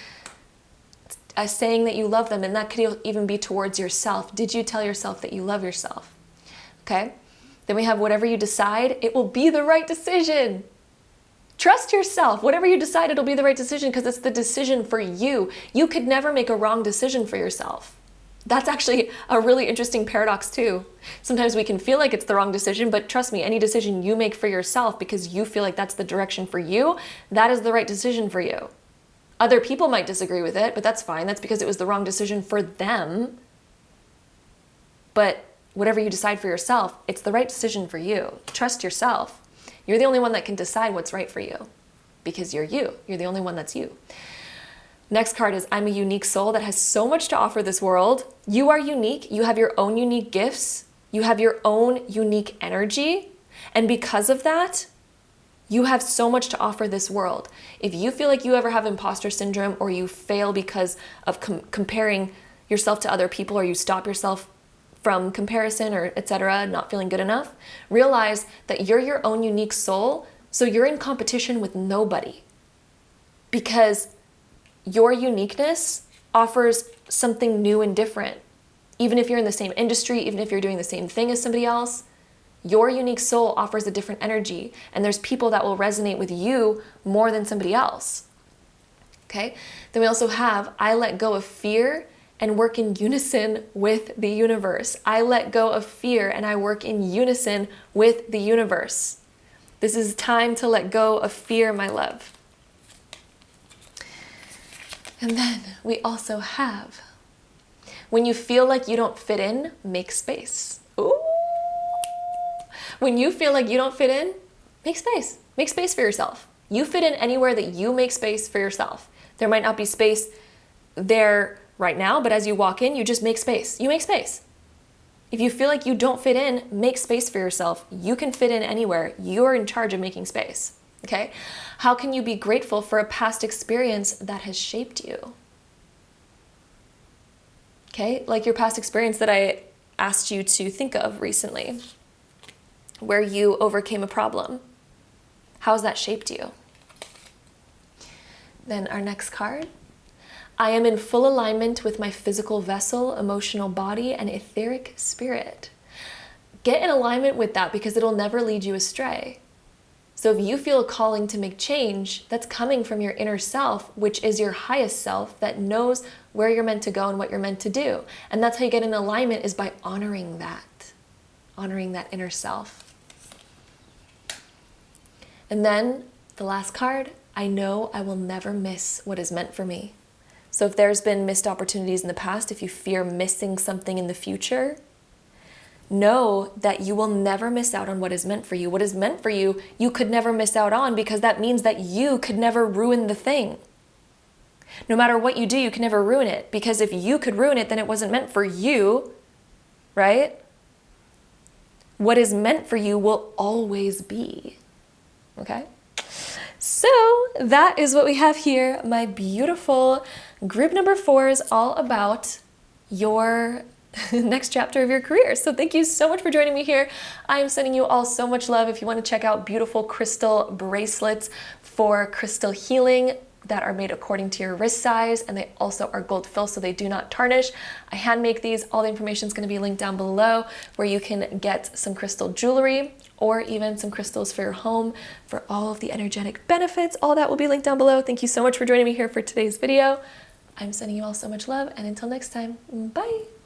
as saying that you love them, and that could even be towards yourself. Did you tell yourself that you love yourself? Okay, then we have whatever you decide, it will be the right decision. Trust yourself. Whatever you decide, it'll be the right decision because it's the decision for you. You could never make a wrong decision for yourself. That's actually a really interesting paradox too. Sometimes we can feel like it's the wrong decision, but trust me, any decision you make for yourself because you feel like that's the direction for you, that is the right decision for you. Other people might disagree with it, but that's fine. That's because it was the wrong decision for them. But whatever you decide for yourself, it's the right decision for you. Trust yourself. You're the only one that can decide what's right for you because you're you. You're the only one that's you. Next card is I'm a unique soul that has so much to offer this world. You are unique. You have your own unique gifts. You have your own unique energy. And because of that, you have so much to offer this world. If you feel like you ever have imposter syndrome or you fail because of comparing yourself to other people, or you stop yourself from comparison or etc., not feeling good enough, realize that you're your own unique soul. So you're in competition with nobody because your uniqueness offers something new and different. Even if you're in the same industry, even if you're doing the same thing as somebody else, your unique soul offers a different energy. And there's people that will resonate with you more than somebody else. Okay? Then we also have, I let go of fear and work in unison with the universe. I let go of fear and I work in unison with the universe. This is time to let go of fear, my love. And then we also have, when you feel like you don't fit in, make space. Ooh. When you feel like you don't fit in, make space. Make space for yourself. You fit in anywhere that you make space for yourself. There might not be space there right now, but as you walk in, you just make space. You make space. If you feel like you don't fit in, make space for yourself. You can fit in anywhere. You're in charge of making space. Okay? How can you be grateful for a past experience that has shaped you? Okay? Like your past experience that I asked you to think of recently, where you overcame a problem. How has that shaped you? Then our next card. I am in full alignment with my physical vessel, emotional body, and etheric spirit. Get in alignment with that because it'll never lead you astray. So if you feel a calling to make change, that's coming from your inner self, which is your highest self that knows where you're meant to go and what you're meant to do. And that's how you get in alignment, is by honoring that inner self. And then the last card, I know I will never miss what is meant for me. So if there's been missed opportunities in the past, if you fear missing something in the future, know that you will never miss out on what is meant for you. What is meant for you, you could never miss out on, because that means that you could never ruin the thing. No matter what you do, you can never ruin it, because if you could ruin it, then it wasn't meant for you, right? What is meant for you will always be, okay? So that is what we have here. My beautiful group number 4 is all about your next chapter of your career. So thank you so much for joining me here. I am sending you all so much love. If you want to check out beautiful crystal bracelets for crystal healing that are made according to your wrist size, and they also are gold fill so they do not tarnish. I hand make these. All the information is going to be linked down below, where you can get some crystal jewelry or even some crystals for your home for all of the energetic benefits. All that will be linked down below. Thank you so much for joining me here for today's video. I'm sending you all so much love, and until next time, bye.